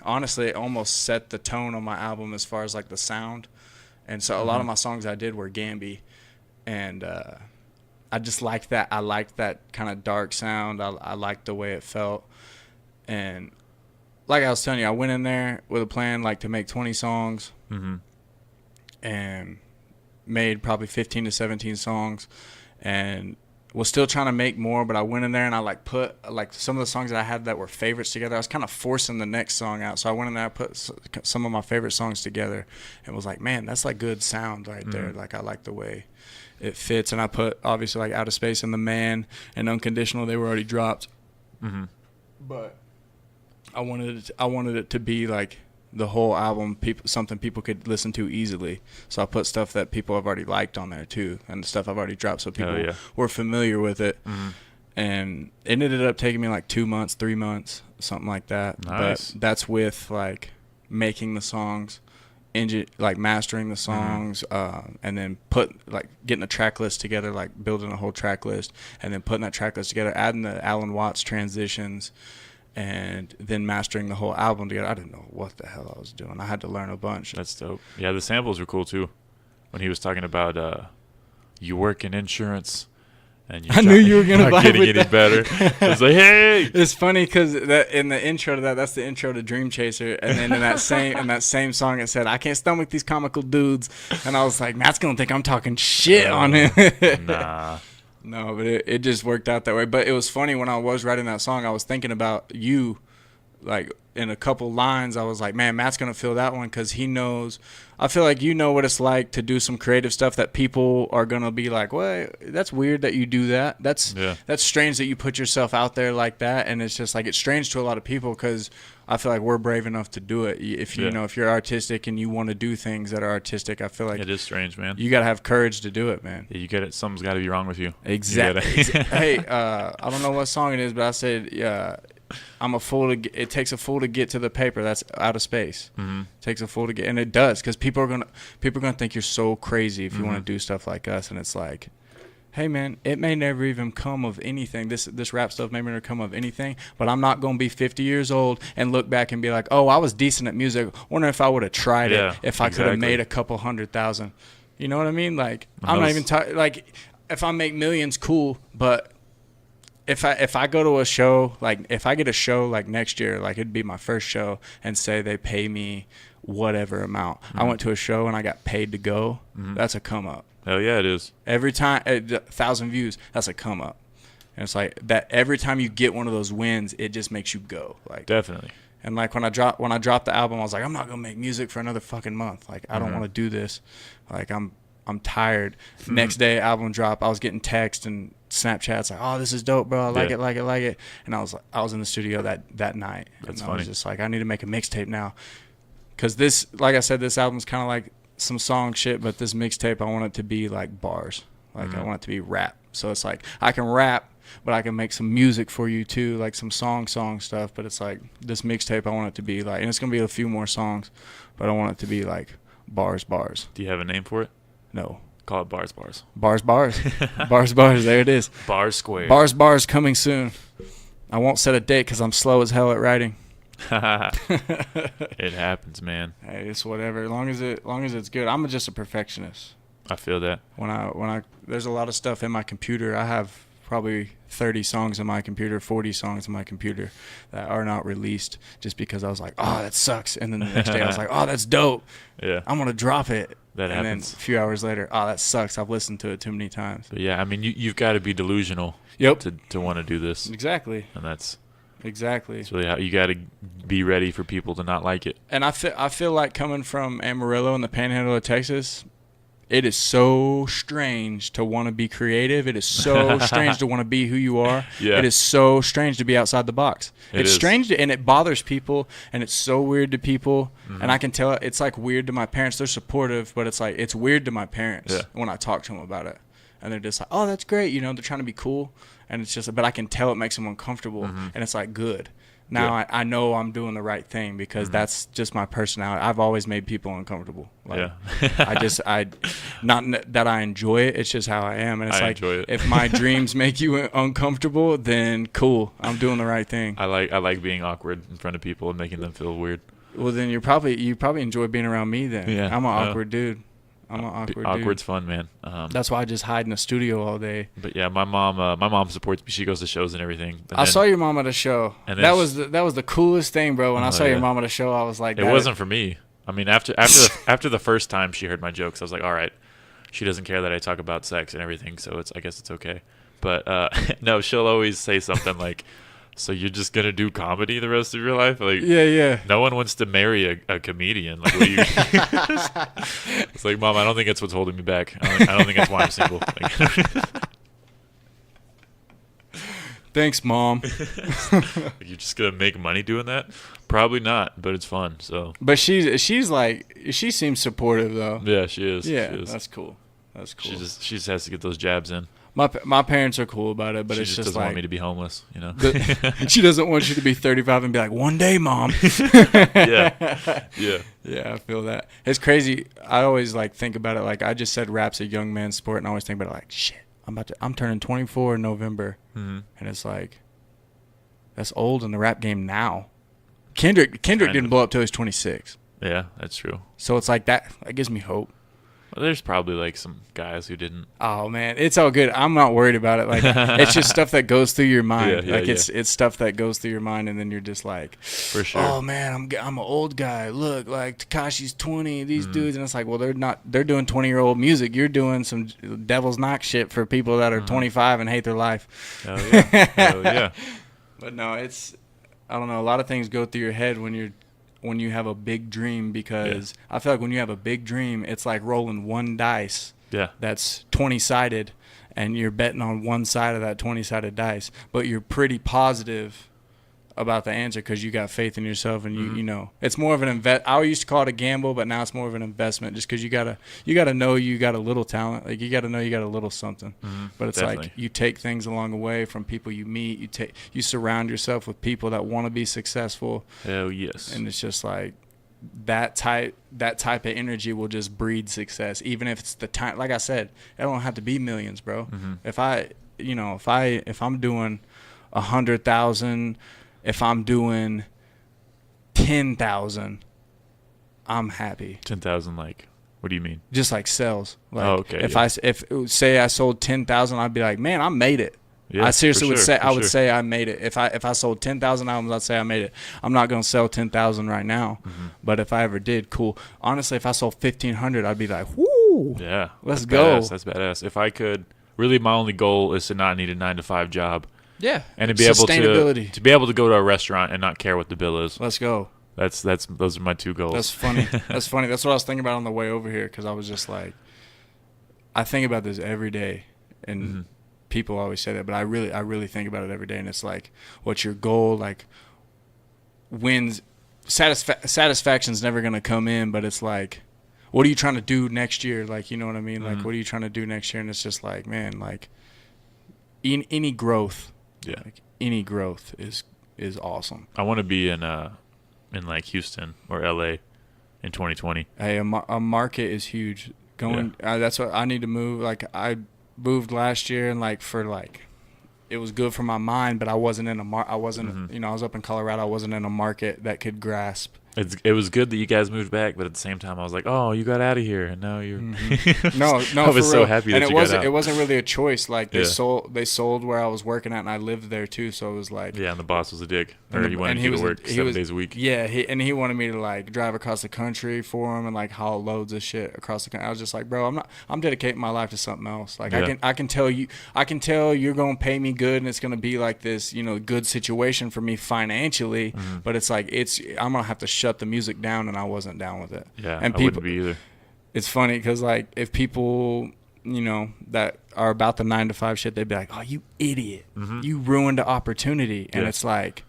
honestly it almost set the tone on my album as far as like the sound. And so a lot of my songs I did were Gamby, and I just liked that. I liked that kind of dark sound. I liked the way it felt, and like I was telling you, I went in there with a plan like to make 20 songs, and made probably 15 to 17 songs, and was still trying to make more, but I went in there and I like put like some of the songs that I had that were favorites together. I was kind of forcing the next song out, so I went in there, I put some of my favorite songs together, and was like, man, that's like good sound right there. Like I like the way it fits, and I put obviously like Out of Space and The Man and Unconditional. They were already dropped, but I wanted it to be like the whole album, something people could listen to easily. So I put stuff that people have already liked on there too, and the stuff I've already dropped, so people were familiar with it. And it ended up taking me like 2 months, 3 months, something like that. Nice. But that's with like making the songs, like mastering the songs, and then getting a track list together, like building a whole track list, and then putting that track list together, adding the Alan Watts transitions, and then mastering the whole album together. I didn't know what the hell I was doing. I had to learn a bunch. That's dope. Yeah, the samples were cool too. When he was talking about you work in insurance, and I knew you were gonna not vibe getting with any that. better. I was like, hey. It's funny because in the intro to that's the intro to Dream Chaser, and then in that same song it said, "I can't stomach these comical dudes," and I was like, Matt's gonna think I'm talking shit on him. Nah. No, but it just worked out that way. But it was funny when I was writing that song, I was thinking about you, like in a couple lines. I was like, man, Matt's gonna feel that one because he knows. I feel like you know what it's like to do some creative stuff that people are gonna be like, well, that's weird that you do that. That's strange that you put yourself out there like that. And it's just like, it's strange to a lot of people because I feel like we're brave enough to do it. If you know, if you're artistic and you want to do things that are artistic, I feel like It is strange, man. you gotta have courage to do it, man. Yeah, you get it. Something's got to be wrong with you. Exactly. Hey, I don't know what song it is, but I said, I'm a fool it takes a fool to get to the paper. That's Out of Space. It takes a fool to get, and it does, because people are gonna think you're so crazy if you want to do stuff like us. And it's like, hey man, it may never even come of anything. This rap stuff may never come of anything. But I'm not gonna be 50 years old and look back and be like, oh, I was decent at music. Wonder if I would have tried it. If I could have made a couple 100,000. You know what I mean? Like, I'm not even like, if I make millions, cool, but if I go to a show, like if I get a show like next year, like it'd be my first show, and say they pay me whatever amount. I went to a show and I got paid to go. That's a come up. Hell yeah, it is. Every time, 1,000 views, that's a come up. And it's like that. Every time you get one of those wins, it just makes you go. Like, Definitely. and like when I dropped the album, I was like, I'm not gonna make music for another fucking month. Like, I don't want to do this. Like, I'm tired. Next day, album drop, I was getting texts and Snapchats like, oh, this is dope, bro. I like it. And I was in the studio that night. That's and funny. I was just like, I need to make a mixtape now. because this, like I said, this album's kind of like some song shit, but this mixtape, I want it to be like bars. Like I want it to be rap. So it's like I can rap, but I can make some music for you too, like some song stuff. But it's like this mixtape, I want it to be like, and it's gonna be a few more songs, but I want it to be like bars. Do you have a name for it? No. Call it Bars. Bars. There it is. Bars Square. Bars coming soon. I won't set a date because I'm slow as hell at writing. It happens, man. Hey, it's whatever. As long as it's good. I'm just a perfectionist. I feel that. When I there's a lot of stuff in my computer. I have probably 30 songs in my computer, 40 songs in my computer that are not released just because I was like, oh, that sucks. And then the next day I was like, oh, that's dope. Yeah. I'm going to drop it. That and happens. then a few hours later, oh, that sucks. I've listened to it too many times. But yeah, I mean, you've got to be delusional Yep. to want to do this. Exactly. And that's Exactly. really how you got to be ready for people to not like it. And I feel like coming from Amarillo in the Panhandle of Texas, it is so strange to want to be creative. It is so strange to want to be who you are. Yeah. It is so strange to be outside the box. It's is. strange and it bothers people, and it's so weird to people. And I can tell it's like weird to my parents. They're supportive, but it's like it's weird to my parents when I talk to them about it. And they're just like, oh, that's great. You know, they're trying to be cool. And it's just, but I can tell it makes them uncomfortable. And it's like, good. Now I know I'm doing the right thing because that's just my personality. I've always made people uncomfortable. Like, I not that I enjoy it. It's just how I am. And it's I like, enjoy it. if my dreams make you uncomfortable, then cool. I'm doing the right thing. I like being awkward in front of people and making them feel weird. Well, then you probably enjoy being around me then. Yeah. I'm an awkward dude. Awkward's fun, man. That's why I just hide in the studio all day. But yeah, my mom supports me. She goes to shows and everything. But I then- saw your mom at a show. And then That was the coolest thing, bro. When I saw your yeah. mom at a show, I was like, It wasn't for me. I mean, after the first time she heard my jokes, I was like, all right, she doesn't care that I talk about sex and everything, so I guess it's okay. But no, she'll always say something like, "So you're just gonna do comedy the rest of your life?" Like, Yeah. no one wants to marry a comedian. Like, what are you? It's like, Mom, I don't think it's what's holding me back. I don't think that's why I'm single. Like, Thanks, Mom. you're just gonna make money doing that? Probably not, but it's fun. So But she's like, she seems supportive though. yeah, she is. Yeah, she is. that's cool. That's cool. She just has to get those jabs in. My parents are cool about it, but She it's just just doesn't like want me to be homeless, you know. she doesn't want you to be 35 and be like, one day, Mom. yeah. Yeah, I feel that. It's crazy. I always like think about it. Like I just said, rap's a young man's sport, and I always think about it like, shit. I'm turning 24 in November, and it's like, that's old in the rap game now. Kendrick didn't blow up till he was 26, Yeah, that's true. so it's like that gives me hope. Well, there's probably like some guys who didn't. Oh man, it's all good. I'm not worried about it. Like it's just stuff that goes through your mind. Yeah, It's stuff that goes through your mind, and then you're just like, For sure. oh man, I'm an old guy. Look, like Tekashi's 20. These dudes, and it's like, well, they're not. They're doing 20-year-old music. You're doing some Devil's Knock shit for people that are 25 and hate their life. Hell yeah. Hell yeah. But no, I don't know. A lot of things go through your head when you have a big dream, because I feel like when you have a big dream, it's like rolling one dice. Yeah. That's 20-sided, and you're betting on one side of that 20-sided dice, but you're pretty positive about the answer because you got faith in yourself, and you know it's more of an I used to call it a gamble, but now it's more of an investment, just because you gotta know you got a little talent, like you gotta know you got a little something. But it's Definitely. like you take things along the way from people you meet. You surround yourself with people that want to be successful, Hell yes. and it's just like that type of energy will just breed success, even if it's the time. Like I said, it don't have to be millions, bro. If I'm doing 100,000, if I'm doing 10,000, I'm happy. 10,000, like, what do you mean? Just like sales. Like okay, if say I sold 10,000, I'd be like, man, I made it. Yeah, I seriously for would sure, say for I would sure. say I made it. If I sold 10,000 albums, I'd say I made it. I'm not gonna sell 10,000 right now, but if I ever did, cool. Honestly, if I sold 1,500, I'd be like, whoo. Yeah. Let's that's go. Badass. That's badass. If I could, really, my only goal is to not need a 9-to-5 job. Yeah. And to be able Sustainability. to be able to go to a restaurant and not care what the bill is. Let's go. Those are my two goals. That's funny. That's funny. That's what I was thinking about on the way over here, because I was just like, I think about this every day, and people always say that, but I really think about it every day, and it's like, what's your goal? Like, when's satisfaction's never gonna come in, but it's like, what are you trying to do next year? Like, you know what I mean? Like, what are you trying to do next year? And it's just like, man, like, any growth, like, any growth is awesome. I want to be in like Houston or LA in 2020. Hey, a market is huge. That's what I need to move. Like, I moved last year, and like it was good for my mind, but I wasn't in I wasn't, I was up in Colorado. I wasn't in a market that could grasp. It was good that you guys moved back, but at the same time, I was like, "Oh, you got out of here, and now you're." No, I was so happy that and you got out. It wasn't really a choice. Like, they sold where I was working at, and I lived there too. So it was like, yeah, and the boss was a dick, or he wanted you to work 7 days a week. Yeah, he wanted me to like drive across the country for him and like haul loads of shit across the country. I was just like, bro, I'm dedicating my life to something else. Like, I can tell you're gonna pay me good, and it's gonna be like this, good situation for me financially. But it's like I'm gonna have to shut the music down. And I wasn't down with it. Yeah, and I wouldn't be either. It's funny because, like, if people, that are about the 9-to-5 shit, they'd be like, "Oh, you idiot! You ruined the opportunity." And it's like,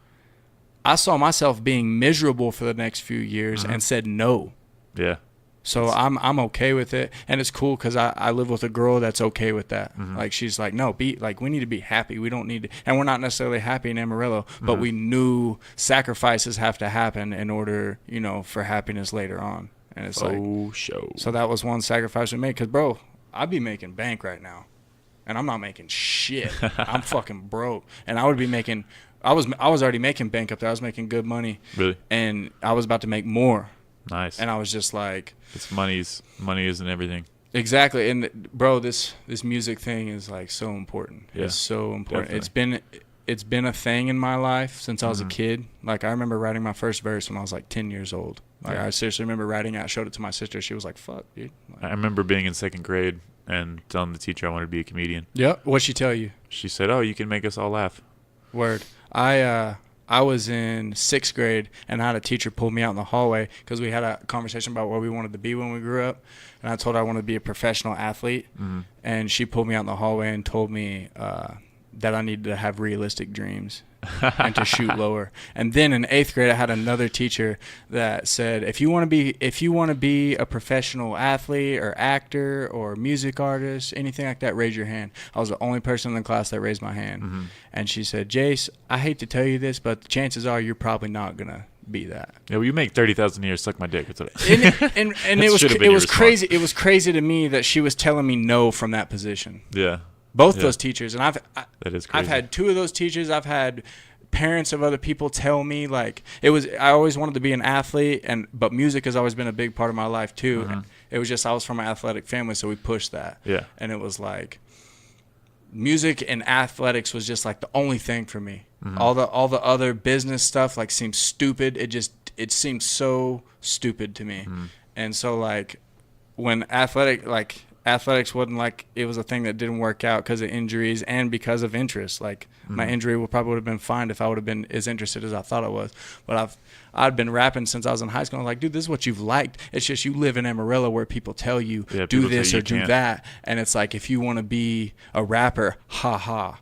I saw myself being miserable for the next few years and said no. Yeah. So I'm okay with it, and it's cool because I live with a girl that's okay with that. Like, she's like, no, we need to be happy. We don't need to, and we're not necessarily happy in Amarillo, but we knew sacrifices have to happen in order, for happiness later on. And it's so that was one sacrifice we made. Because, bro, I'd be making bank right now, and I'm not making shit. I'm fucking broke, and I would be making. I was already making bank up there. I was making good money. Really? And I was about to make more. Nice. And I was just like, it's money isn't everything. Exactly. And bro, this music thing is like so important. Yeah, it's so important. definitely. It's been a thing in my life since I was a kid. Like, I remember writing my first verse when I was like 10 years old. Like, I seriously remember writing it. I showed it to my sister. She was like, fuck, dude. Like, I remember being in 2nd grade and telling the teacher I wanted to be a comedian. Yeah. What'd she tell you? She said, "Oh, you can make us all laugh." Word. I was in 6th grade, and I had a teacher pull me out in the hallway because we had a conversation about what we wanted to be when we grew up. And I told her I wanted to be a professional athlete. And she pulled me out in the hallway and told me that I needed to have realistic dreams and to shoot lower. And then in 8th grade, I had another teacher that said, if you want to be a professional athlete or actor or music artist, anything like that, raise your hand. I was the only person in the class that raised my hand. And she said, Jace, I hate to tell you this, but the chances are you're probably not going to be that. Yeah, well, you make 30,000 a year, suck my dick. And it was crazy. It was crazy to me that she was telling me no from that position. Yeah. Both those teachers, and that is crazy. I've had 2 of those teachers. I've had parents of other people tell me, like, I always wanted to be an athlete, but music has always been a big part of my life too. It was just I was from an athletic family, so we pushed that. Yeah. And it was like music and athletics was just like the only thing for me. All the other business stuff like seemed stupid. It seemed so stupid to me. And so like when athletics wasn't like it was a thing that didn't work out because of injuries and because of interest. Like my injury probably would have been fine if I would have been as interested as I thought I was. But I'd been rapping since I was in high school. I was like, dude, this is what you've liked. It's just you live in Amarillo where people tell you do this or do that. And it's like, if you want to be a rapper, ha ha.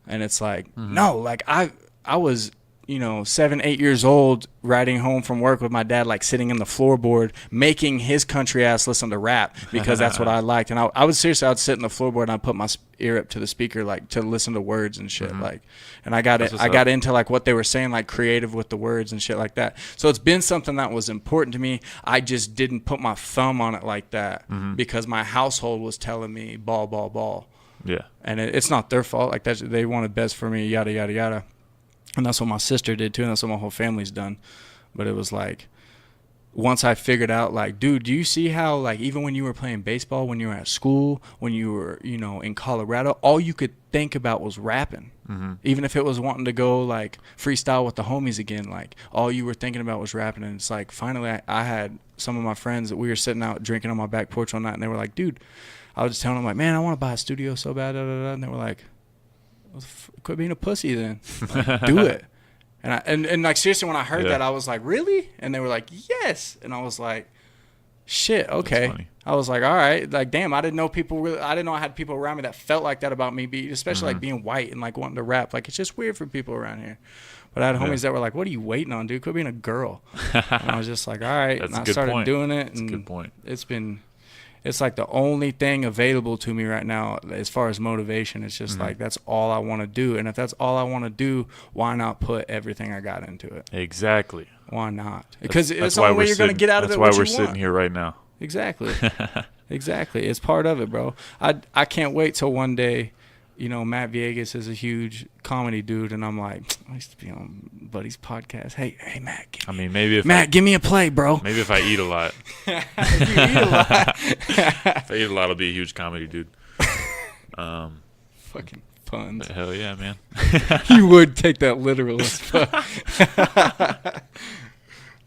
And it's like, no, like I was 7, 8 years old, riding home from work with my dad, like sitting in the floorboard, making his country ass listen to rap because that's what I liked. And I'd sit in the floorboard and I'd put my ear up to the speaker, like to listen to words and shit. Like, and I got into like what they were saying, like creative with the words and shit like that. So it's been something that was important to me. I just didn't put my thumb on it like that because my household was telling me ball, ball, ball. Yeah. And it's not their fault. Like they wanted best for me, yada, yada, yada. And that's what my sister did too, and that's what my whole family's done. But it was like, once I figured out, like, dude, do you see how, like, even when you were playing baseball, when you were at school, when you were, in Colorado, all you could think about was rapping. Even if it was wanting to go, like, freestyle with the homies again, like, all you were thinking about was rapping. And it's like, finally, I had some of my friends that we were sitting out drinking on my back porch one night, and they were like, dude, I was just telling them, like, man, I want to buy a studio so bad, and they were like, well, quit being a pussy then. Like, do it. And like seriously, when I heard that, I was like, really? And they were like, yes. And I was like, shit, okay. funny. I was like, all right, like, damn, I didn't know I had people around me that felt like that about me, especially like being white and like wanting to rap. Like, it's just weird for people around here. But I had homies that were like, what are you waiting on, dude? Quit being a girl. And I was just like, all right. That's and a I good started point. doing it. That's a good point. It's like the only thing available to me right now as far as motivation. It's just like, that's all I want to do. And if that's all I want to do, why not put everything I got into it? Exactly. Why not? Because it's That's the why only way we're you're going to sitting- get out of That's it why what we're you sitting want. here right now. Exactly. Exactly. It's part of it, bro. I can't wait till one day, Matt Viegas is a huge comedy dude, and I'm like, I used to be on Buddy's podcast. Hey, Matt. I mean, maybe if Matt, give me a play, bro. maybe if I eat a lot, You eat a lot. if I eat a lot, I'll be a huge comedy dude. Fucking puns. Hell yeah, man. You would take that literal as fuck.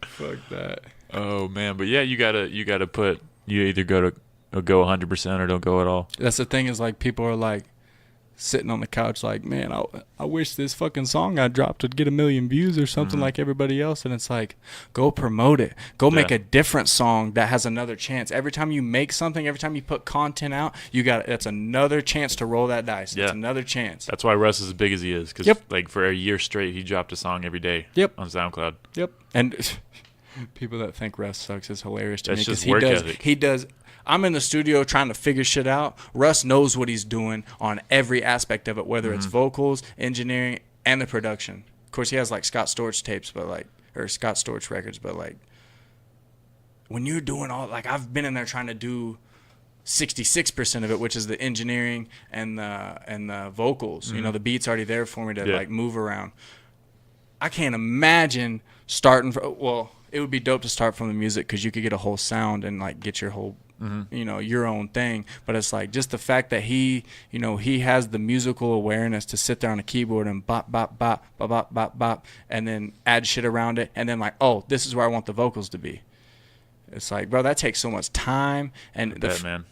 Fuck that. Oh man, but yeah, you gotta you either go 100% or don't go at all. That's the thing is like people are like sitting on the couch like, man, I wish this fucking song I dropped would get 1 million views or something like everybody else. And it's like, go promote it. Go make a different song that has another chance. Every time you make something, every time you put content out, that's another chance to roll that dice. Yeah. It's another chance. That's why Russ is as big as he is, because like for a year straight, he dropped a song every day. On SoundCloud. Yep. And people that think Russ sucks is hilarious to me. That's 'cause just work ethic. He does. I'm in the studio trying to figure shit out. Russ knows what he's doing on every aspect of it, whether it's vocals, engineering, and the production. Of course, he has like Scott Storch tapes, or Scott Storch records, but like when you're doing all, like I've been in there trying to do 66% of it, which is the engineering and the vocals. The beat's already there for me to like move around. I can't imagine starting it would be dope to start from the music because you could get a whole sound and like get your whole your own thing. But it's like just the fact that he has the musical awareness to sit there on a keyboard and bop bop bop bop bop bop bop and then add shit around it and then like, oh, this is where I want the vocals to be. It's like, bro, that takes so much time and Man,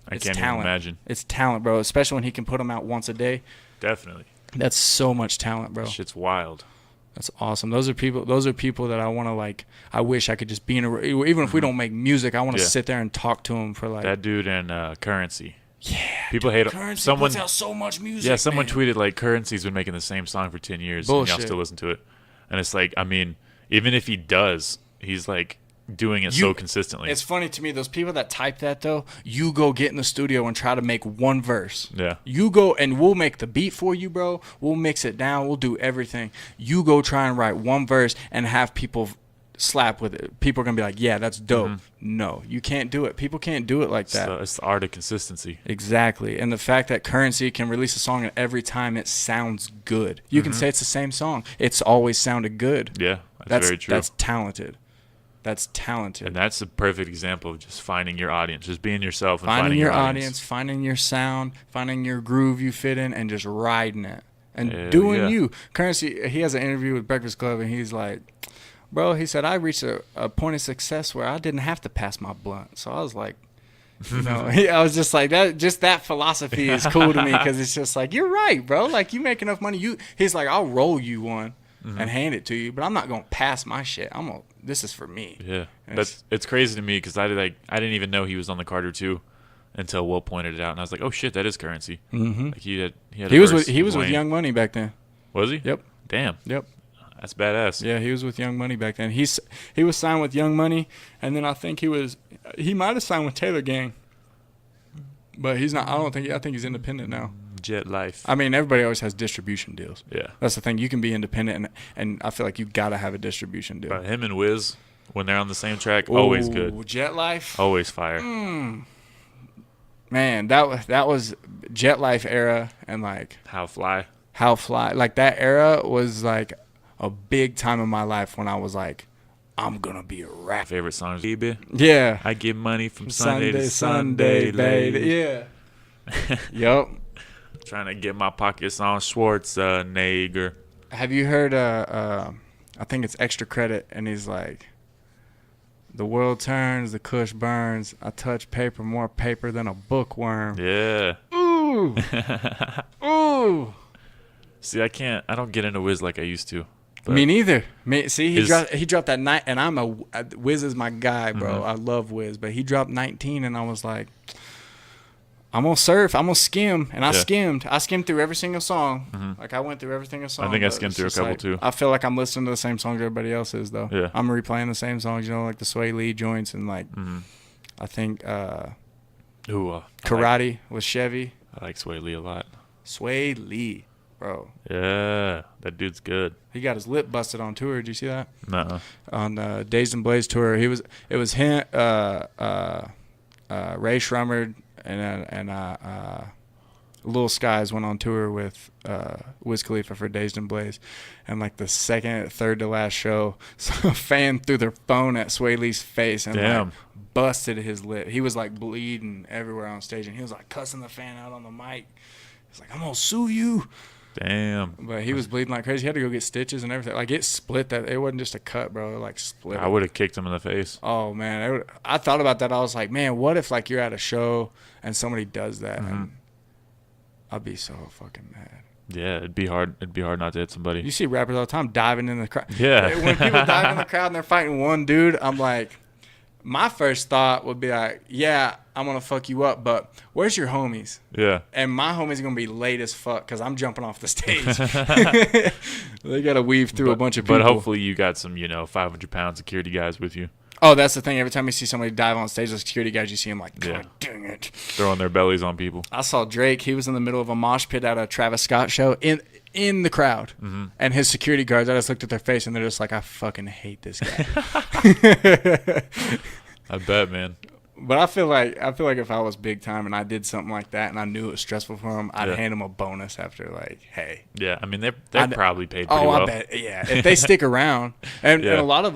I it's can't talent. even imagine. It's talent, bro, especially when he can put them out once a day. Definitely. That's so much talent, bro. That shit's wild. That's awesome. Those are people that I want to like. I wish I could just be in even if we don't make music, I want to sit there and talk to him for like that dude and Currency. Yeah, people hate Currency someone puts out so much music. Yeah, someone man. tweeted like Currency's been making the same song for 10 years Bullshit. and y'all still listen to it. And it's like, I mean, even if he does, he's like doing it so consistently. It's funny to me, those people that type that though, you go get in the studio and try to make one verse. Yeah. You go and we'll make the beat for you, bro. We'll mix it down. We'll do everything. You go try and write one verse and have people slap with it. People are going to be like, yeah, that's dope. No, you can't do it. People can't do it like that. So it's the art of consistency. Exactly. And the fact that Currency can release a song and every time it sounds good. You can say it's the same song. It's always sounded good. Yeah, that's very true. That's talented. That's talented. And that's a perfect example of just finding your audience, just being yourself and finding your audience, finding your sound, finding your groove you fit in, and just riding it and doing you. Currency, he has an interview with Breakfast Club, and he's like, bro, he said, I reached a point of success where I didn't have to pass my blunt. So I was like, I was just like, that philosophy is cool to me because it's just like, you're right, bro. Like, you make enough money. He's like, I'll roll you one and hand it to you, but I'm not going to pass my shit. This is for me. Yeah, it's crazy to me because I didn't even know he was on the Carter 2 until Will pointed it out, and I was like, oh shit, that is Currency. Mm-hmm. Like he was with Young Money back then. Was he? Yep. Damn. Yep. That's badass. Yeah, he was with Young Money back then. He was signed with Young Money, and then I think he might have signed with Taylor Gang, but he's not. I think he's independent now. Jet Life. I mean, everybody always has distribution deals. Yeah. That's the thing. You can be independent, and I feel like you got to have a distribution deal. But him and Wiz, when they're on the same track, always good. Jet Life? Always fire. Man, that was Jet Life era, and like How Fly. Like that era was like a big time in my life when I was like, I'm gonna be a rapper. Favorite songs, baby. Yeah. I get money from Sunday to Sunday, baby. lady. Yeah. Yup. Trying to get my pockets on Schwarzenegger. Have you heard? I think it's Extra Credit, and he's like, "The world turns, the kush burns. I touch paper, more paper than a bookworm." Yeah. Ooh. Ooh. See, I don't get into Wiz like I used to. But Me neither. See, His- he dropped that night, and Wiz is my guy, bro. Mhm. I love Wiz, but he dropped 19, and I was like, I'm gonna surf, I'm gonna skim, and I skimmed. I skimmed through every single song. Mhm. Like I went through every single song. I think I but skimmed it's through a just couple like, too. I feel like I'm listening to the same songs everybody else is, though. Yeah. I'm replaying the same songs, you know, like the Sway Lee joints, and like Mhm. I think Ooh, Karate with Chevy. I like Sway Lee a lot. Sway Lee, bro. Yeah, that dude's good. He got his lip busted on tour. Did you see that? Nuh-uh. On the Dazed and Blaze tour, it was him, Ray Shrummer, and Lil Skies went on tour with Wiz Khalifa for Dazed and Blaze, and like the third to last show, a fan threw their phone at Sway Lee's face and Damn. like busted his lip. He was like bleeding everywhere on stage, and he was like cussing the fan out on the mic. He's like, "I'm gonna sue you." Damn. But he was bleeding like crazy. He had to go get stitches and everything. Like it split that. It wasn't just a cut, bro. It like split. I would have kicked him in the face. Oh man, I thought about that. I was like, man, what if like you're at a show and somebody does that? Mhm. And I'd be so fucking mad. Yeah, it'd be hard. It'd be hard not to hit somebody. You see rappers all the time diving in the crowd. Yeah. When people dive in the crowd and they're fighting one dude, I'm like, my first thought would be like, yeah, I'm gonna fuck you up, but where's your homies? Yeah. And my homies are gonna be late as fuck because I'm jumping off the stage. They gotta weave through a bunch of people. But hopefully you got some, 500-pound security guys with you, Oh, that's the thing. Every time you see somebody dive on stage, the security guys, you see them like, God Yeah. dang it. throwing their bellies on people. I saw Drake. He was in the middle of a mosh pit at a Travis Scott show in the crowd. Mm-hmm. And his security guards, I just looked at their face, and they're just like, I fucking hate this guy. I bet, man. But I feel like if I was big time and I did something like that and I knew it was stressful for him, I'd Yeah. hand him a bonus after, like, hey. Yeah, I mean they're probably paid pretty Oh, well. I bet. Yeah. If they stick around. And Yeah. a lot of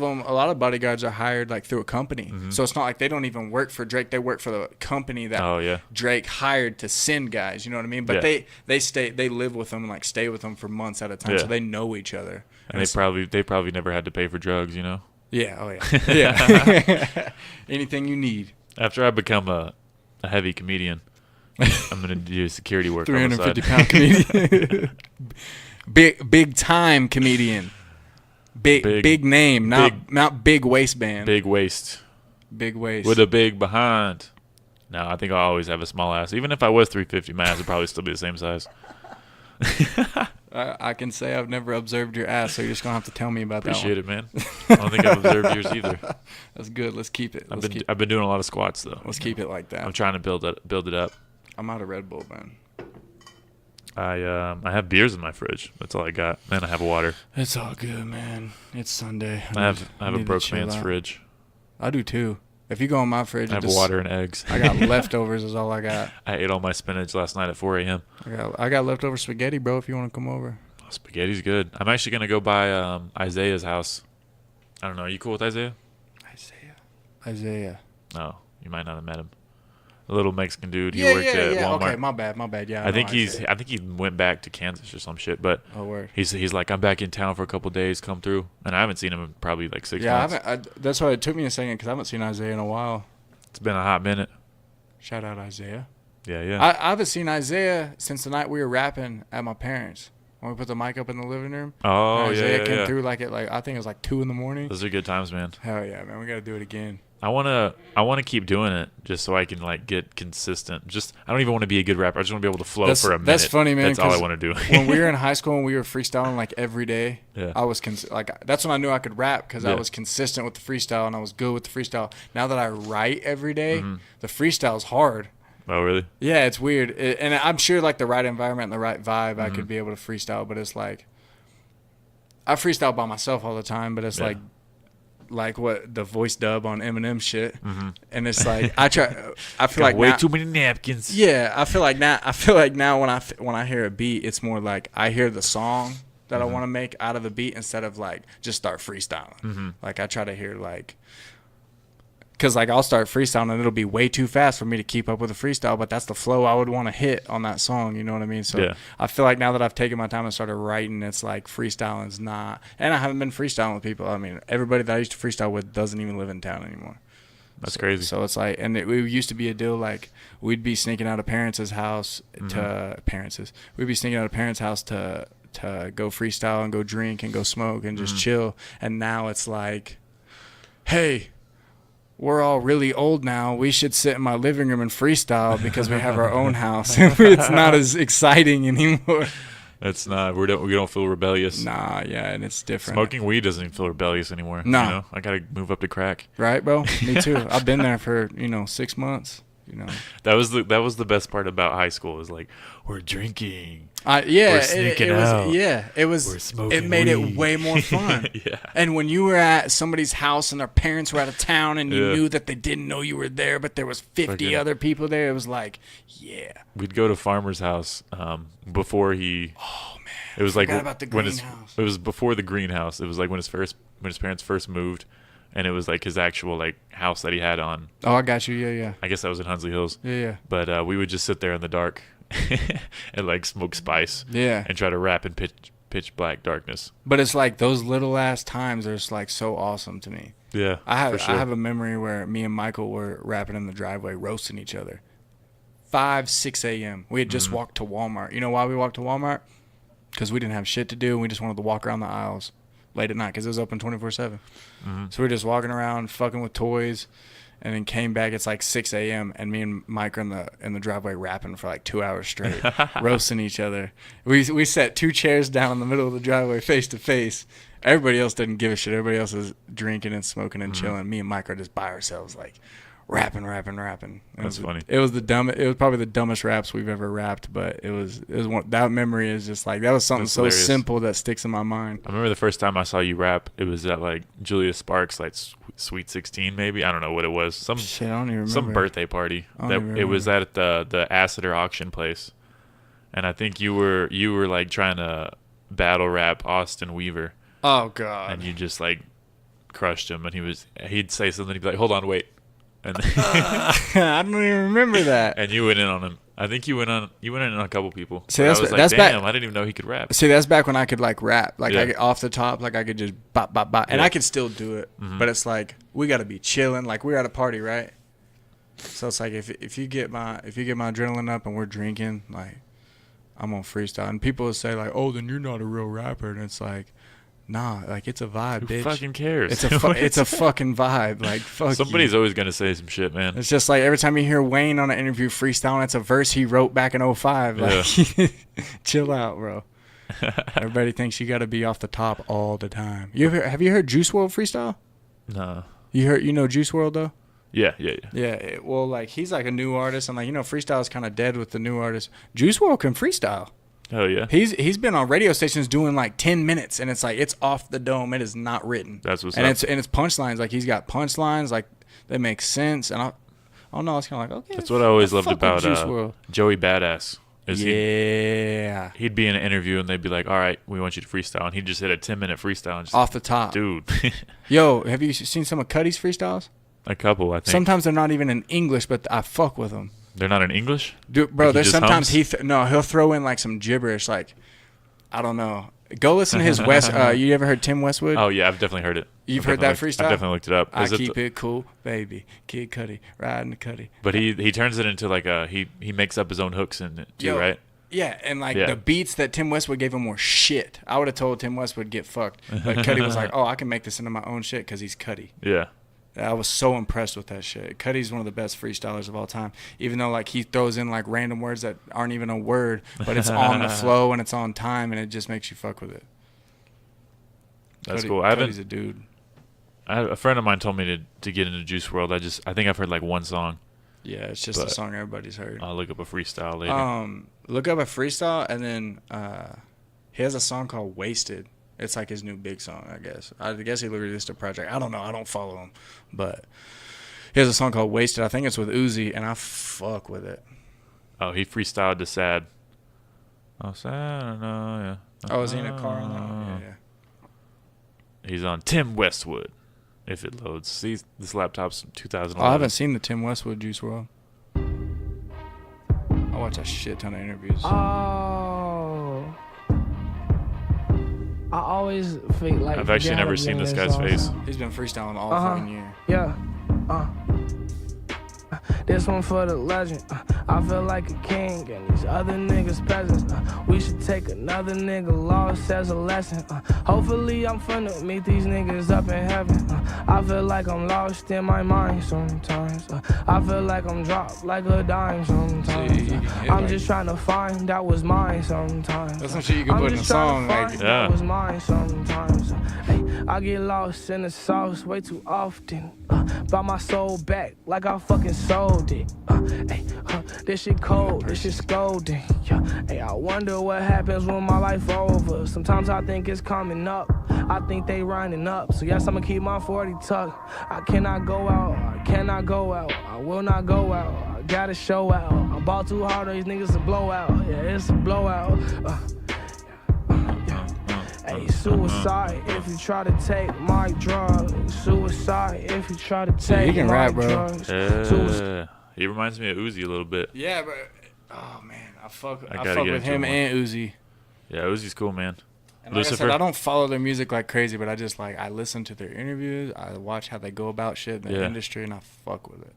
bodyguards are hired, like, through a company. Mm-hmm. So it's not like they don't even work for Drake. They work for the company that Oh yeah. Drake hired to send guys, you know what I mean? But Yeah. they live with them and like stay with them for months at a time, Yeah. so they know each other. And they probably never had to pay for drugs, Yeah, oh yeah, yeah. Anything you need. After I become a heavy comedian, I'm gonna do security work on the side. 350-pound comedian, big time comedian, big name, not big waistband, Big waist big waist. with a big behind. No, I think I'll always have a small ass. Even if I was 350, my ass would probably still be the same size. I can say I've never observed your ass, so you're just gonna have to tell me about Appreciate that one. it, man. I don't think I've observed yours either. That's good. Let's keep it. I've been doing a lot of squats though. Let's keep it like that. I'm trying to build it up. I'm out of Red Bull, man. I have beers in my fridge. That's all I got. And I have water. It's all good, man. It's Sunday. I have a need to broke chill man's out. fridge. I do too. If you go in my fridge, I have just, water and eggs. I got leftovers. Is all I got. I ate all my spinach last night at 4 a.m. I got leftover spaghetti, bro. If you want to come over. Oh, spaghetti's good. I'm actually gonna go by Isaiah's house. I don't know. Are you cool with Isaiah? Isaiah. No, you might not have met him. A little Mexican dude. He worked at Walmart. Okay, my bad. Yeah. I think Isaiah. I think he went back to Kansas or some shit. But Oh, word. he's like, I'm back in town for a couple days. Come through. And I haven't seen him in probably like 6 Yeah, months. that's why it took me a second because I haven't seen Isaiah in a while. It's been a hot minute. Shout out Isaiah. Yeah. I haven't seen Isaiah since the night we were rapping at my parents. When we put the mic up in the living room. Oh, and yeah, Isaiah yeah, came yeah. through I think it was like 2 a.m. Those are good times, man. Hell yeah, man. We got to do it again. I wanna keep doing it just so I can like get consistent. Just I don't even want to be a good rapper. I just want to be able to flow for a minute. That's funny, man. That's all I 'cause want to do. When we were in high school and we were freestyling like every day, Yeah. I was that's when I knew I could rap because I Yeah. was consistent with the freestyle and I was good with the freestyle. Now that I write every day, Mm-hmm. the freestyle's hard. Oh, really? Yeah, it's weird, and I'm sure like the right environment and the right vibe, I Mm-hmm. could be able to freestyle. But it's like I freestyle by myself all the time, but it's Yeah. like what the voice dub on Eminem shit, Mm-hmm. and it's like I feel Got like way now, too many napkins. yeah, I feel like now when I hear a beat, it's more like I hear the song that I want to make out of the beat instead of like just start freestyling. Like I try to hear like, cause like I'll start freestyling and it'll be way too fast for me to keep up with the freestyle, but that's the flow I would want to hit on that song. You know what I mean? So Yeah. I feel like now that I've taken my time and started writing, it's like freestyling's not, and I haven't been freestyling with people. I mean, everybody that I used to freestyle with doesn't even live in town anymore. That's crazy. So it's like, and it used to be a deal like we'd be sneaking out of parents' house to parents'. We'd be sneaking out of parents' house to to go freestyle and go drink and go smoke and just chill. And now it's like, hey, we're all really old now. We should sit in my living room and freestyle because we have our own house. It's not as exciting anymore. It's not. We don't feel rebellious. Nah, yeah, and it's different. Smoking weed doesn't even feel rebellious anymore. No. You know? I gotta move up to crack. Right, bro? Me too. I've been there for 6 months. That was the best part about high school is like we're drinking. We're sneaking it was, out. Yeah, it was. We're smoking It made weed. it way more fun. Yeah. And when you were at somebody's house and their parents were out of town and you Yeah. knew that they didn't know you were there, but there was 50 Fucking- other people there, it was like, yeah. We'd go to Farmer's house before he. Oh man. It was like forgot about the when his. greenhouse. It was before the greenhouse. It was like when his parents first moved, and it was like his actual like house that he had on. Oh, I got you. Yeah. I guess that was in Hunsley Hills. Yeah. But we would just sit there in the dark and like smoke spice Yeah. and try to rap in pitch black darkness. But it's like those little ass times are just like so awesome to me. Yeah, I for sure. have a memory where me and Michael were rapping in the driveway, roasting each other. 5-6 a.m. We had just walked to Walmart. You know why we walked to Walmart? Because we didn't have shit to do, and we just wanted to walk around the aisles late at night because it was open 24/7. So we were just walking around, fucking with toys, and then came back. It's like 6 a.m. and me and Mike are in the driveway rapping for like 2 hours straight, roasting each other. We set 2 chairs down in the middle of the driveway, face to face. Everybody else didn't give a shit. Everybody else is drinking and smoking and chilling. Me and Mike are just by ourselves, like rapping. That's funny. It was probably the dumbest raps we've ever rapped, but it was one, that memory is just like that was something That's so hilarious. simple that sticks in my mind. I remember the first time I saw you rap. It was at like Julia Sparks, like Sweet 16, maybe. I don't know what it was. Shit, I don't even remember. Some birthday party. I don't even It was at the Assiter auction place, and I think you were like trying to battle rap Austin Weaver, Oh god. and you just like crushed him. And he'd say something. He'd be like, "Hold on, wait," and I don't even remember that. and you went in on him. I think you went in on a couple people. See, But that's- I was like, that's back- damn, I didn't even know he could rap. See, that's back when I could like rap, like Yeah. I could, off the top, like I could just bop bop bop, and Yeah. I could still do it. But it's like we got to be chilling, like we're at a party, right? So it's like if you get my adrenaline up and we're drinking, like I'm on freestyle, and people will say like, "Oh, then you're not a real rapper," and it's like, nah, like it's a vibe, Who bitch. fucking cares? It's a fucking vibe, like fuck. Somebody's you. always gonna say some shit, man. It's just like every time you hear Wayne on an interview freestyling, it's a verse he wrote back in 05. Like, chill out, bro. Everybody thinks you got to be off the top all the time. Have you heard Juice WRLD freestyle? Nah. You know Juice WRLD though? Yeah. Yeah. Well, like he's like a new artist, and like freestyle is kind of dead with the new artists. Juice WRLD can freestyle. Oh yeah. He's been on radio stations doing like 10 minutes, and it's like it's off the dome. It is not written. That's what's and up. it's punchlines. Like he's got punchlines like that make sense. And I don't know. It's kind of like okay. That's what I always loved fuck with about Juice WRLD. Joey Badass. Is Yeah. he'd be in an interview and they'd be like, "All right, we want you to freestyle," and he'd just hit a 10-minute freestyle. And just, Off the top. dude, Yo, have you seen some of Cuddy's freestyles? a couple. I think Sometimes they're not even in English, but I fuck with them. they're not in English. Dude, bro, Like he there's just sometimes hums? he'll throw in like some gibberish, like I don't know. Go listen to his West. You ever heard Tim Westwood? Oh yeah, I've definitely heard it. You've I've heard that definitely freestyle? I've definitely looked it up. I Is it keep the- it cool, baby. Kid Cudi, riding the Cudi. But he turns it into like he makes up his own hooks in it too, Yo, right? Yeah, and like Yeah. the beats that Tim Westwood gave him were shit. I would have told Tim Westwood get fucked, but Cudi was like, "Oh, I can make this into my own shit because he's Cudi." Yeah. I was so impressed with that shit. Cudi's one of the best freestylers of all time. Even though like he throws in like random words that aren't even a word, but it's on the flow and it's on time, and it just makes you fuck with it. That's Cudi- cool. Cudi's a dude. A friend of mine told me to get into Juice WRLD. I think I've heard like one song. Yeah, it's just a But song everybody's heard. I'll look up a freestyle later. Look up a freestyle, and then he has a song called "Wasted." It's like his new big song, I guess. I guess he released a project. I don't know. I don't follow him, but he has a song called "Wasted." I think it's with Uzi, and I fuck with it. Oh, he freestyled to Sad. Oh, Sad, no, yeah. Oh, is he in a car on that one? Yeah. He's on Tim Westwood. If it loads. See, this laptop's from 2011. Oh, I haven't seen the Tim Westwood Juice WRLD. I watch a shit ton of interviews. Oh. I always feel like I've actually never seen this guy's face. He's been freestyling all Uh-huh. fucking year. Yeah. This one for the legend. I feel like a king and these other niggas peasants. We should take another nigga lost as a lesson. Hopefully I'm finna meet these niggas up in heaven. I feel like I'm lost in my mind sometimes. I feel like I'm dropped like a dime sometimes. I'm just trying to find that was mine sometimes. That's some shit you can put in a song. Like, That Yeah. was mine sometimes. Hey, I get lost in the sauce way too often. Buy my soul back like I fucking sold it. This shit cold, this shit scolding. Yeah. Hey, I wonder what happens when my life over. Sometimes I think it's coming up. I think they running up. So yes, I'ma keep my 40 tucked. I cannot go out. I cannot go out. I will not go out. I gotta show out. I'm ball too hard on these niggas to blow out. Yeah, it's a blowout. Hey, suicide if you try to take my drugs. Suicide if you try to take he can my rap, bro. drugs. Yeah. He reminds me of Uzi a little bit. yeah, but oh man, I fuck gotta with get into him him and Uzi. Yeah, Uzi's cool, man. And like I Lucifer? said, I don't follow their music like crazy, but I just like I listen to their interviews. I watch how they go about shit in the Yeah. industry, and I fuck with it.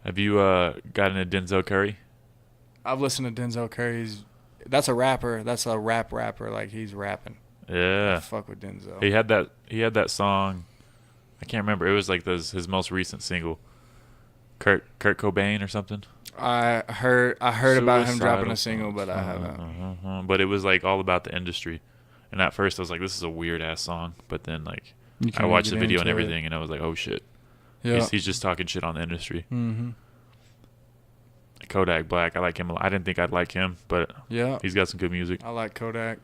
Have you gotten a Denzel Curry? I've listened to Denzel Curry's. That's a rapper. That's a rapper. Like he's rapping. I Yeah. fuck with Denzel. He had that song. I can't remember. It was like his most recent single. Kurt Cobain or something. I heard about him dropping Suicidal a single, but I haven't. But it was like all about the industry. And at first I was like, this is a weird ass song. But then like You I can't watched the get video and into it. everything, and I was like, oh shit. Yeah. He's just talking shit on the industry. Mm-hmm. Kodak Black, I like him a lot. I didn't think I'd like him, but Yeah. he's got some good music. I like Kodak.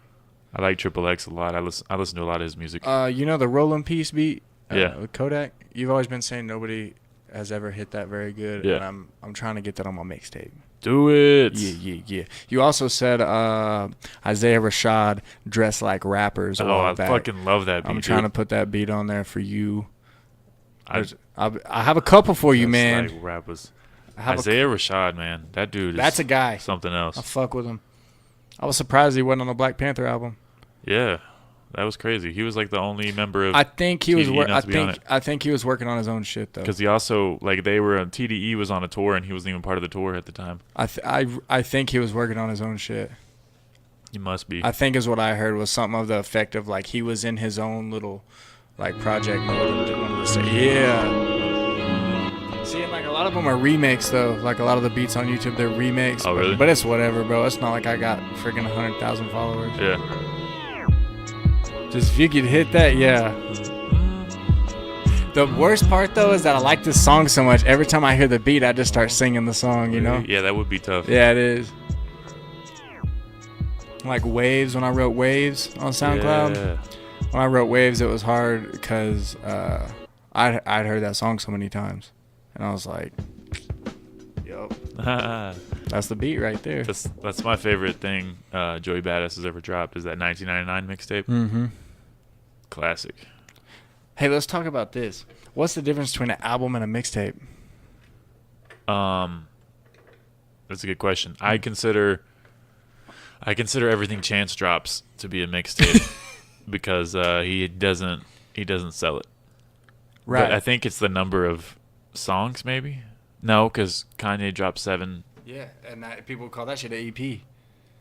I like Triple X a lot. I listen to a lot of his music. You know the Rollin' Peace beat? Yeah. With Kodak? You've always been saying nobody has ever hit that very good. Yeah. And I'm trying to get that on my mixtape. Do it. Yeah. You also said Isaiah Rashad dressed like rappers. a Oh, while I back. fucking love that beat. I'm trying to put that beat on there for you. I I have a couple for you, man. Like rappers. I have Isaiah Rashad, man, that dude is That's a guy. something I else. fuck with him. I was surprised he wasn't on the Black Panther album. Yeah, that was crazy. He was like the only member of I think he was. TDE not to be on it. I think he was working on his own shit though. because he also like they were TDE was on a tour and he wasn't even part of the tour at the time. I think he was working on his own shit. He must be. I think is what I heard was something of the effect of like he was in his own little like project mode and just wanted to say yeah. See, and like a lot of them are remakes though. Like a lot of the beats on YouTube, they're remakes. Oh, really? But it's whatever, bro. It's not like I got freaking 100,000 followers. Yeah. Just if you could hit that, yeah. The worst part though is that I like this song so much. Every time I hear the beat, I just start singing the song. You know? Yeah, that would be tough. Yeah, it is. Like Waves, when I wrote Waves on SoundCloud. Yeah. When I wrote Waves, it was hard because I'd heard that song so many times. And I was like, yup, that's the beat right there. That's my favorite thing Joey Badass has ever dropped is that 1999 mixtape. Mm-hmm. Classic. Hey, let's talk about this. What's the difference between an album and a mixtape? That's a good question. I consider everything Chance drops to be a mixtape because he doesn't sell it. Right. But I think it's the number of songs, maybe. No, because Kanye dropped 7. Yeah, and people call that shit an EP.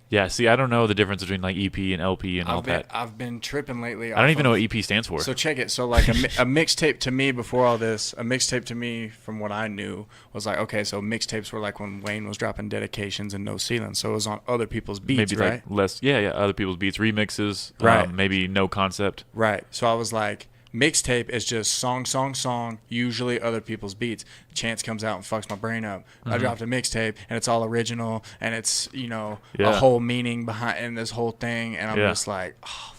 Yeah, see, I don't know the difference between like EP and LP and all that. I've been tripping lately. I don't even know what EP stands for. So check it. So like a mixtape to me before all this, a mixtape to me from what I knew was like, okay, so mixtapes were like when Wayne was dropping Dedications and No Ceiling. So it was on other people's beats, maybe right? like less, yeah, other people's beats, remixes, Right. Maybe no concept. Right. So I was like, mixtape is just song, usually other people's beats. Chance comes out and fucks my brain up. I dropped a mixtape and it's all original and it's, a whole meaning behind in this whole thing. And I'm just like, oh,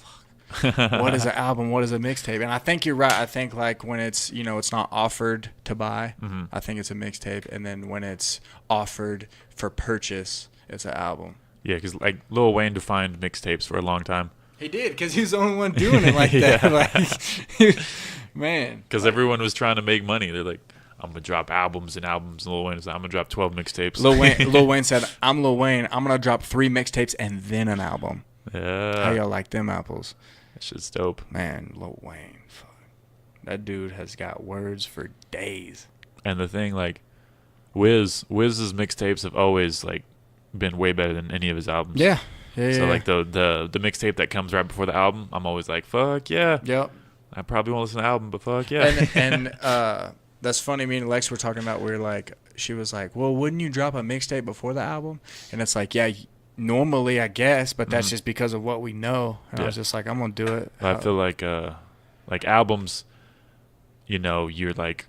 fuck. What is an album? What is a mixtape? And I think you're right. I think like when it's, it's not offered to buy, I think it's a mixtape. And then when it's offered for purchase, it's an album. Yeah, because like Lil Wayne defined mixtapes for a long time. He did, because he was the only one doing it like that. Yeah. Man. Because everyone was trying to make money. They're like, I'm going to drop albums and albums. And Lil Wayne was like, I'm going to drop 12 mixtapes. Lil Wayne said, I'm Lil Wayne. I'm going to drop 3 mixtapes and then an album. How Yeah. y'all like them apples? That shit's dope. Man, Lil Wayne. Fuck. That dude has got words for days. And the thing, like, Wiz's mixtapes have always like been way better than any of his albums. Yeah. So like the mixtape that comes right before the album, I'm always like, fuck yeah. Yep. I probably won't listen to the album, but fuck yeah. And that's funny. Me and Lex were talking about where like she was like, well, wouldn't you drop a mixtape before the album? And it's like, yeah, normally I guess, but that's just because of what we know. And I was just like, I'm gonna do it. I feel like albums, you know, you're like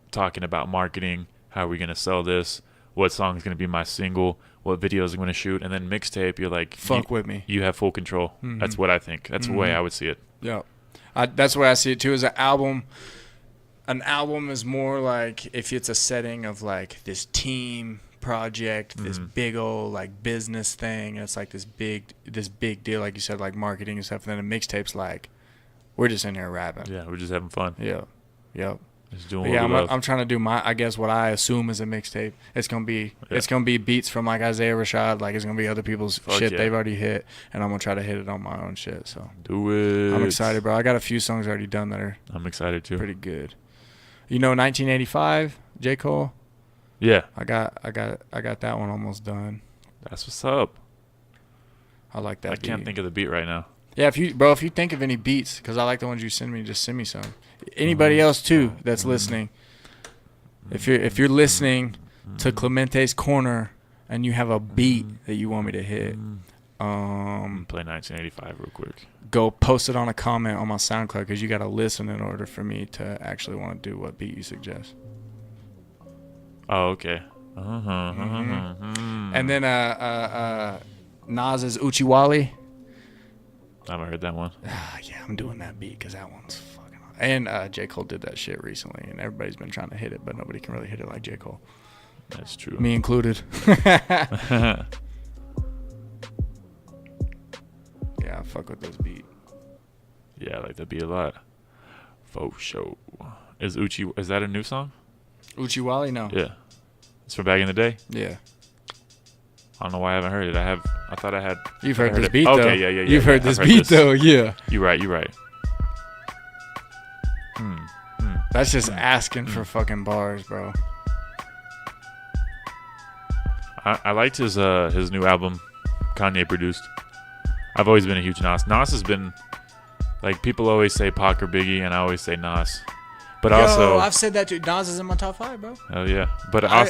talking about marketing. How are we gonna sell this? What song is gonna be my single? What videos I'm gonna shoot? And then mixtape, you're like, fuck with me. You have full control. That's what I think. That's the way I would see it. Yeah. That's the way I see it too. As an album is more like if it's a setting of like this team project, this big old like business thing. And it's like this big deal, like you said, like marketing and stuff. And then a mixtape's like, we're just in here rapping. Yeah, we're just having fun. Yeah. Yep. Just doing I'm trying to do I guess what I assume is a mixtape. It's gonna be beats from like Isaiah Rashad, like it's gonna be other people's shit they've already hit, and I'm gonna try to hit it on my own shit. So do it. I'm excited, bro. I got a few songs already done that are I'm excited too. Pretty good. You know 1985, J. Cole? Yeah. I got that one almost done. That's what's up. I like that. I can't think of the beat right now. Yeah, if you think of any beats, because I like the ones you send me, just send me some. Anybody else too that's listening, if you're listening to Clemente's Corner and you have a beat that you want me to hit, play 1985 real quick. Go post it on a comment on my SoundCloud, because you got to listen in order for me to actually want to do what beat you suggest. Oh, okay. And then Nas's Uchiwali. I haven't heard that one. Yeah, I'm doing that beat because that one's fucking awesome. And J. Cole did that shit recently, and everybody's been trying to hit it, but nobody can really hit it like J. Cole. That's true. Me included. Yeah, I fuck with this beat. Yeah, I like that beat a lot. Faux show. Is that a new song? Uchiwali? No. Yeah. It's from back in the day? Yeah. I don't know why I haven't heard it. I thought I had. You've heard this beat, though. Okay, yeah. You've heard this beat, though, yeah. You're right. That's just asking for fucking bars, bro. I liked his new album, Kanye produced. I've always been a huge Nas. Nas has been, like, people always say Pac or Biggie, and I always say Nas. But also, I've said that too. Nas is in my top 5, bro. Oh yeah, but I'm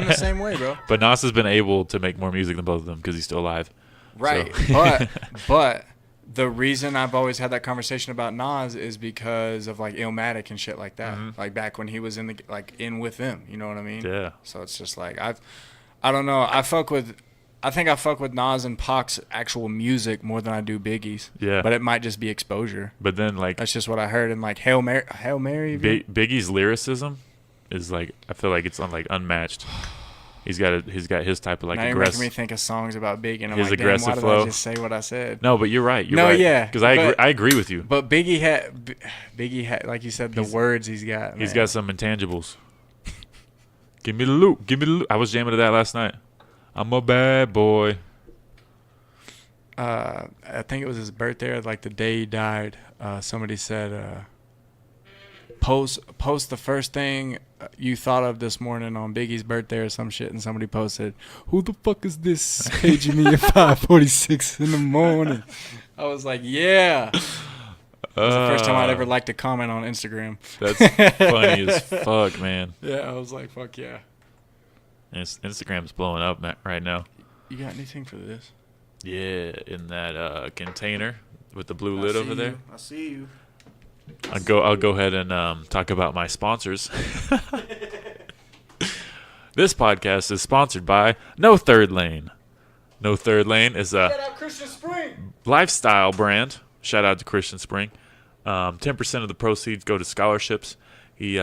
the same way, bro. But Nas has been able to make more music than both of them because he's still alive. Right, So. but the reason I've always had that conversation about Nas is because of like Illmatic and shit like that. Like back when he was in with them, you know what I mean? Yeah. So it's just like I don't know. I think I fuck with Nas and Pac's actual music more than I do Biggie's. Yeah. But it might just be exposure. But then like that's just what I heard. And like Hail Mary. Biggie's lyricism is like, I feel like it's unmatched. He's got his type of like now you're making me think of songs about Biggie, and I'm his like, aggressive damn, why flow. did I just say what I said? No, but you're right. Right. Because I agree with you. But Biggie had, like you said, the words he's got. He's got some intangibles. Give me the loot. I was jamming to that last night. I'm a bad boy. I think it was his birthday, or like the day he died. Somebody said, post the first thing you thought of this morning on Biggie's birthday or some shit, and somebody posted, "Who the fuck is this paging me at 5:46 in the morning?" I was like, yeah. It was the first time I'd ever liked a comment on Instagram. That's funny as fuck, man. Yeah, I was like, fuck yeah. Instagram's blowing up right now. You got anything for this? Yeah, in that container with the blue lid over there. I see you. I'll go ahead and talk about my sponsors. This podcast is sponsored by No Third Lane. No Third Lane is a Christian Spring lifestyle brand. Shout out to Christian Spring. 10% of the proceeds go to scholarships. He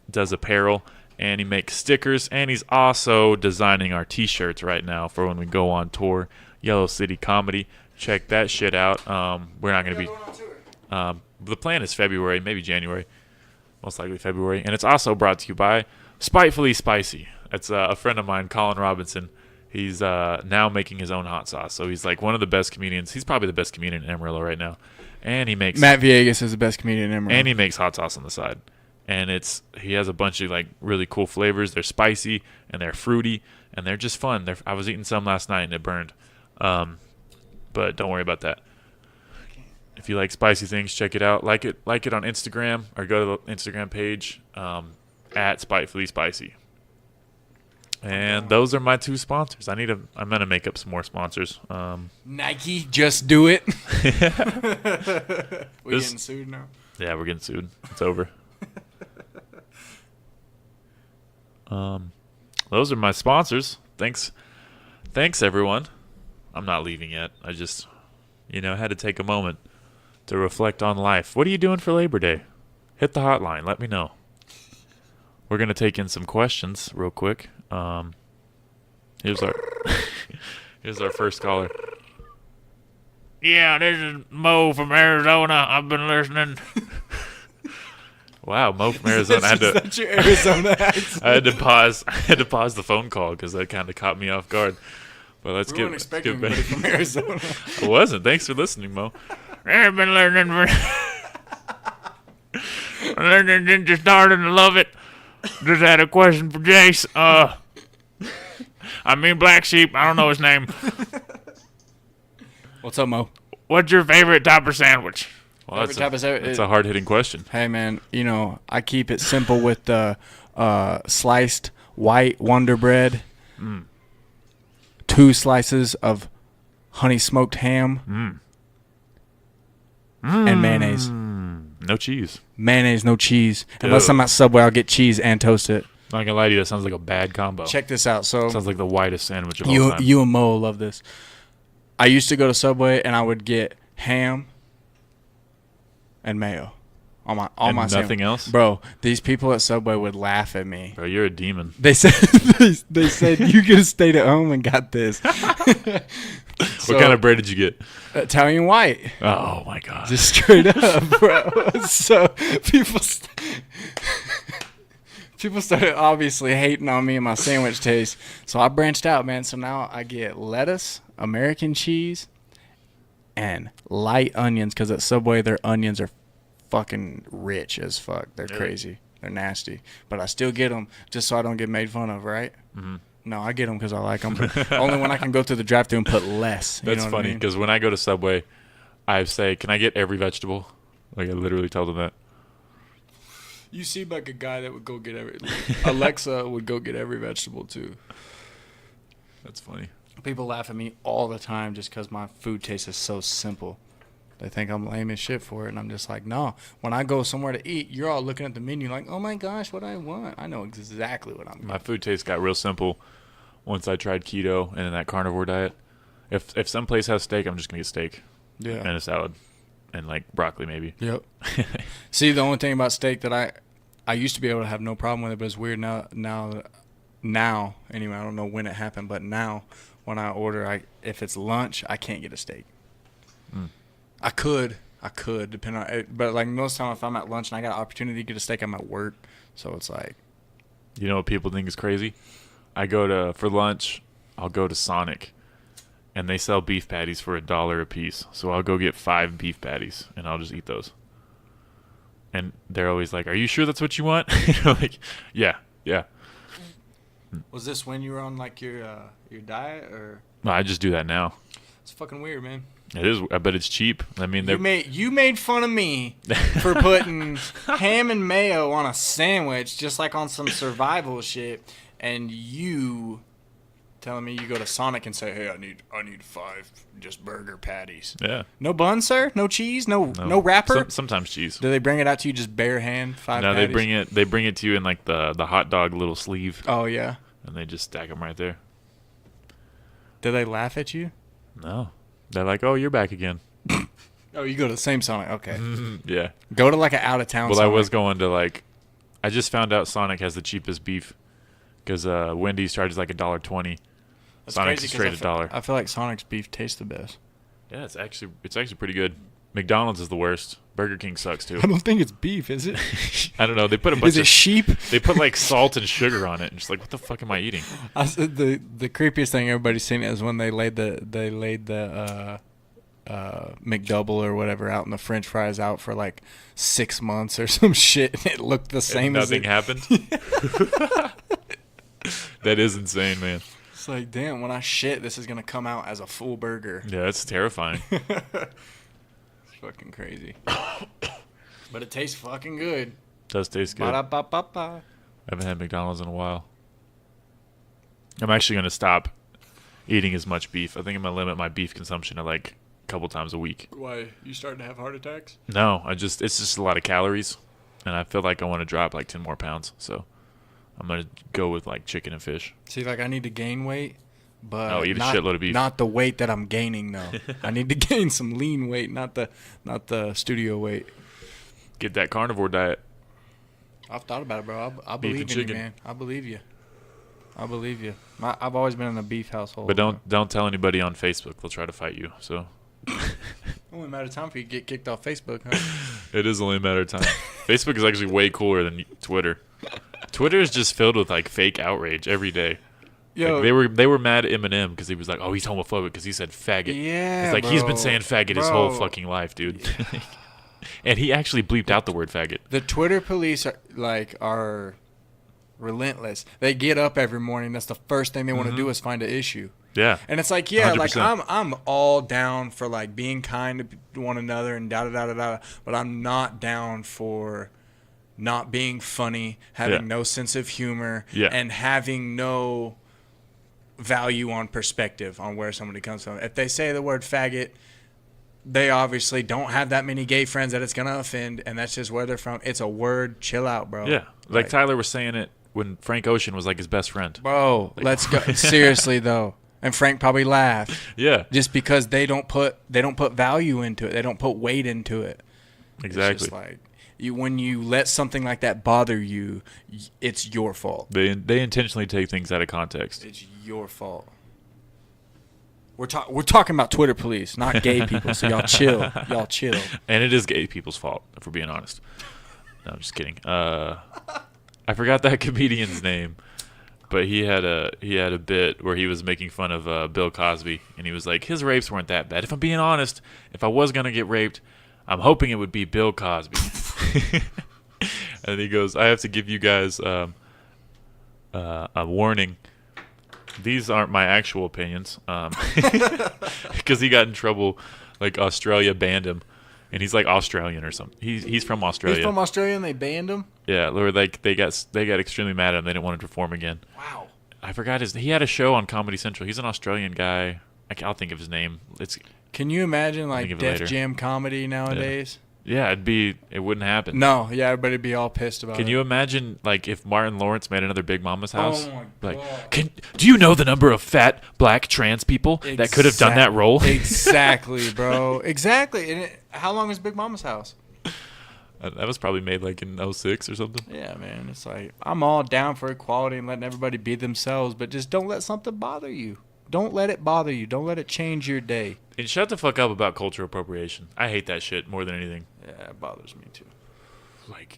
does apparel, and he makes stickers, and he's also designing our T-shirts right now for when we go on tour. Yellow City Comedy. Check that shit out. We're not going to be... the plan is February, maybe January. Most likely February. And it's also brought to you by Spitefully Spicy. That's a friend of mine, Colin Robinson. He's now making his own hot sauce. So he's like one of the best comedians. He's probably the best comedian in Amarillo right now. And he makes... Matt Viegas is the best comedian in Amarillo. And he makes hot sauce on the side. and he has a bunch of like really cool flavors. They're spicy and they're fruity and they're just fun. I was eating some last night and it burned, but don't worry about that. If you like spicy things, check it out. Like it on Instagram, or go to the Instagram page at Spitefully Spicy. And those are my 2 sponsors. I'm gonna make up some more sponsors. Nike, just do it. We getting sued now? Yeah, we're getting sued. It's over. Those are my sponsors. Thanks everyone. I'm not leaving yet. I just, had to take a moment to reflect on life. What are you doing for Labor Day? Hit the hotline. Let me know. We're going to take in some questions real quick. Here's our first caller. Yeah, this is Mo from Arizona. I've been listening. Wow, Mo from Arizona. That's your Arizona accent. I had to pause the phone call because that kind of caught me off guard. But let's We weren't expecting anybody from Arizona. I wasn't. Thanks for listening, Mo. I've been learning just starting to love it. Just had a question for Jace. Blacksheep. I don't know his name. What's up, Mo? What's your favorite type of sandwich? Well, It's a hard-hitting question. Hey, man, I keep it simple with the sliced white Wonder Bread, 2 slices of honey smoked ham, and mayonnaise. No cheese. Mayonnaise, no cheese. Unless I'm at Subway, I'll get cheese and toast it. Not gonna lie to you, that sounds like a bad combo. Check this out. So Sounds like the whitest sandwich of all time. you and Mo will love this. I used to go to Subway and I would get ham and mayo on my nothing sandwich. else? Bro, these people at Subway would laugh at me. Bro, you're a demon. They said they said you could have stayed at home and got this. What kind of bread did you get? Italian white. Oh my god. Just straight up, bro. So people started obviously hating on me and my sandwich taste. So I branched out, man. So now I get lettuce, American cheese, and light onions, because at Subway their onions are fucking rich as fuck. They're crazy. They're nasty. But I still get them just so I don't get made fun of, right? Mm-hmm. No, I get them because I like them. But only when I can go through the drive-thru and put less. That's funny, because when I go to Subway, I say, can I get every vegetable? Like, I literally tell them that. You seem like a guy that would go get every... Alexa would go get every vegetable, too. That's funny. People laugh at me all the time just because my food taste is so simple. They think I'm lame as shit for it, and I'm just like, no. When I go somewhere to eat, you're all looking at the menu like, oh my gosh, what do I want? I know exactly what I'm getting. My food taste got real simple once I tried keto and in that carnivore diet. If some place has steak, I'm just gonna get steak. Yeah. And a salad. And like broccoli maybe. Yep. See, the only thing about steak that I used to be able to have no problem with it, but it's weird now anyway, I don't know when it happened, but now when I order, if it's lunch, I can't get a steak. I could depend on it, but like most time if I'm at lunch and I got an opportunity to get a steak, I'm at work, so it's like. You know what people think is crazy? For lunch, I'll go to Sonic, and they sell beef patties for $1 a piece. So I'll go get 5 beef patties, and I'll just eat those. And they're always like, "Are you sure that's what you want?" Like, yeah. Was this when you were on like your diet, or? No, I just do that now. It's fucking weird, man. It is. I bet it's cheap. I mean, you made fun of me for putting ham and mayo on a sandwich, just like on some survival shit, and you telling me you go to Sonic and say, "Hey, I need 5 just burger patties." Yeah. No bun, sir. No cheese. No wrapper. Sometimes cheese. Do they bring it out to you just bare hand? 5 No, patties? they bring it to you in like the hot dog little sleeve. Oh yeah. And they just stack them right there. Do they laugh at you? No. They're like, "Oh, you're back again." Oh, you go to the same Sonic. Okay. Yeah. Go to like an out of town. Well, Sonic. I was going to I just found out Sonic has the cheapest beef, because Wendy's charges like $1.20. That's Sonic's crazy, straight $1. I feel like Sonic's beef tastes the best. Yeah, it's actually pretty good. McDonald's is the worst. Burger King sucks too. I don't think it's beef, is it? I don't know. They put a bunch Is it sheep? They put like salt and sugar on it, and just like, what the fuck am I eating? I said the creepiest thing everybody's seen is when they laid the McDouble or whatever out and the French fries out for like 6 months or some shit, and it looked the same And as nothing it. happened. That is insane, man. It's like, damn, when I shit, this is gonna come out as a full burger. Yeah, it's terrifying. It's fucking crazy. But it tastes fucking good. Does taste good. I Ba-da-ba-ba-ba. haven't had McDonald's in a while. I'm actually gonna stop eating as much beef. I think I'm gonna limit my beef consumption to like a couple times a week. Why? You starting to have heart attacks? No, it's just a lot of calories, and I feel like I want to drop like 10 more pounds. So I'm gonna go with like chicken and fish. See, like I need to gain weight, but Eat a not, shitload of beef. Not the weight that I'm gaining though. I need to gain some lean weight, not the studio weight. Get that carnivore diet. I've thought about it, bro. I Beef believe and in you, chicken. man. I believe you. I believe you. I've always been in a beef household. But don't tell anybody on Facebook. They'll try to fight you. So Only a matter of time for you to get kicked off Facebook, huh? it is only a matter of time. Facebook is actually way cooler than Twitter. Twitter is just filled with like fake outrage every day. Yo, Like, they were mad at Eminem because he was like, oh, he's homophobic because he said faggot. yeah, It's like he's been bro. saying faggot his whole Bro. fucking life, dude. And he actually bleeped out the word faggot. The Twitter police are relentless. They get up every morning. That's the first thing they want to do is find an issue. Yeah. And it's like, yeah, like 100%. I'm all down for like being kind to one another and da da da da da, but I'm not down for not being funny, having Yeah. no sense of humor, Yeah. and having no value on perspective on where somebody comes from. If they say the word faggot, they obviously don't have that many gay friends that it's gonna offend, and that's just where they're from. It's a word. Chill out, bro. Yeah. Like Tyler was saying it when Frank Ocean was like his best friend. Bro, let's go. Seriously though. And Frank probably laughed. Yeah. Just because they don't put value into it. They don't put weight into it. Exactly. It's just like when you let something like that bother you, it's your fault. They intentionally take things out of context. It's your fault. We're talking about Twitter police, not gay people. So y'all chill. Y'all chill. And it is gay people's fault, if we're being honest. No, I'm just kidding. I forgot that comedian's name, but he had a bit where he was making fun of Bill Cosby, and he was like, his rapes weren't that bad. If I'm being honest, if I was gonna get raped, I'm hoping it would be Bill Cosby. And he goes, I have to give you guys a warning. These aren't my actual opinions, because he got in trouble. Like Australia banned him, and he's like Australian or something. He's from Australia. He's from Australia and they banned him? Yeah, or like they got extremely mad at him. They didn't want him to perform again. Wow. I forgot he had a show on Comedy Central. He's an Australian guy. I'll think of his name. Can you imagine Think like of it Def later. Jam comedy nowadays? Yeah, it wouldn't happen. No, yeah, everybody'd be all pissed about it. Can you imagine like if Martin Lawrence made another Big Mama's House? Oh my Like, God. do you know the number of fat black trans people that could have done that role? Exactly, bro. Exactly. And how long is Big Mama's House? That was probably made like in 06 or something. Yeah, man. It's like I'm all down for equality and letting everybody be themselves, but just don't let something bother you. Don't let it bother you. Don't let it change your day. And shut the fuck up about cultural appropriation. I hate that shit more than anything. Yeah, it bothers me too. Like,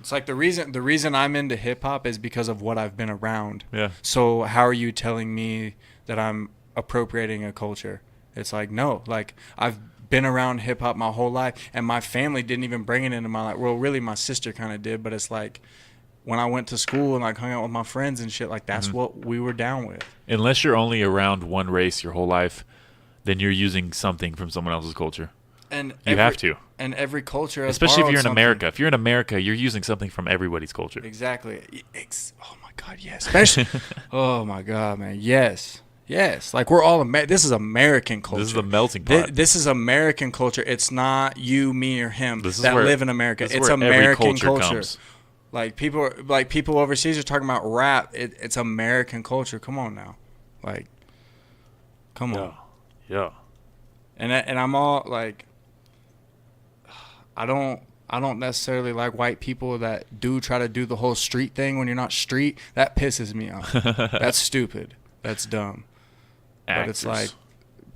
It's like the reason I'm into hip hop is because of what I've been around. yeah. So how are you telling me that I'm appropriating a culture? It's like, no, like I've been around hip hop my whole life and my family didn't even bring it into my life. Well, really my sister kind of did, but it's like when I went to school and like hung out with my friends and shit, like that's what we were down with. Unless you're only around one race your whole life, then you're using something from someone else's culture. And You have to. And every culture has Especially if borrowed you're in something. America. If you're in America, you're using something from everybody's culture. Exactly. Oh my God, yes. Especially, oh my God, man, yes. Yes, like we're all this is American culture. This is a melting pot. This is American culture. It's not you, me, or him This is that where- live in America. this is It's where every American culture culture. comes. Like people overseas are talking about rap. It's American culture. Come on now, like, come on. Yeah. And I'm all like, I don't necessarily like white people that do try to do the whole street thing when you're not street. That pisses me off. That's stupid. That's dumb. But it's like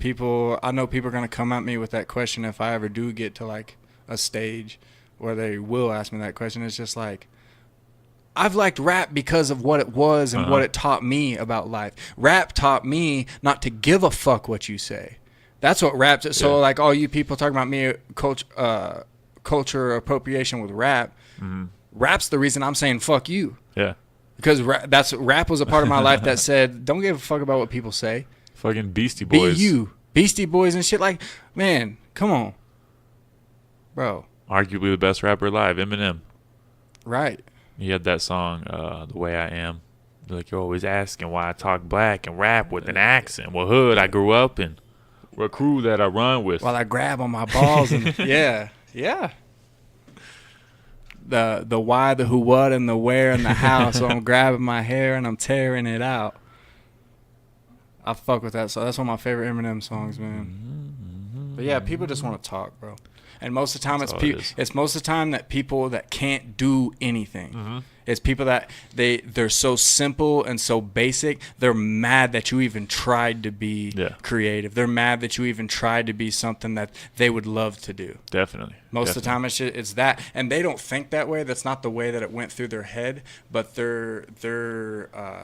I know people are going to come at me with that question if I ever do get to like a stage where they will ask me that question. It's just like, I've liked rap because of what it was and what it taught me about life. Rap taught me not to give a fuck what you say. That's what rap. So Yeah. like all you people talking about me culture appropriation with rap. Rap's the reason I'm saying fuck you. Yeah. Because rap was a part of my life that said, don't give a fuck about what people say. Fucking Beastie Be Boys. you. Beastie Boys and shit. Like, man, come on. Bro. Arguably the best rapper alive, Eminem. Right. He had that song, The Way I Am. Like, you're always asking why I talk black and rap with an accent. What hood I grew up in. What crew that I run with. While I grab on my balls and yeah. Yeah. The why, the who, what, and the where, and the how. So I'm grabbing my hair and I'm tearing it out. I fuck with that. So that's one of my favorite Eminem songs, man. But yeah, people just want to talk, bro. And most of the time, That's all it is. it's most of the time that people that can't do anything. It's people that they're so simple and so basic. They're mad that you even tried to be creative. They're mad that you even tried to be something that they would love to do. Definitely. Most of the time, it's that, and they don't think that way. That's not the way that it went through their head, but their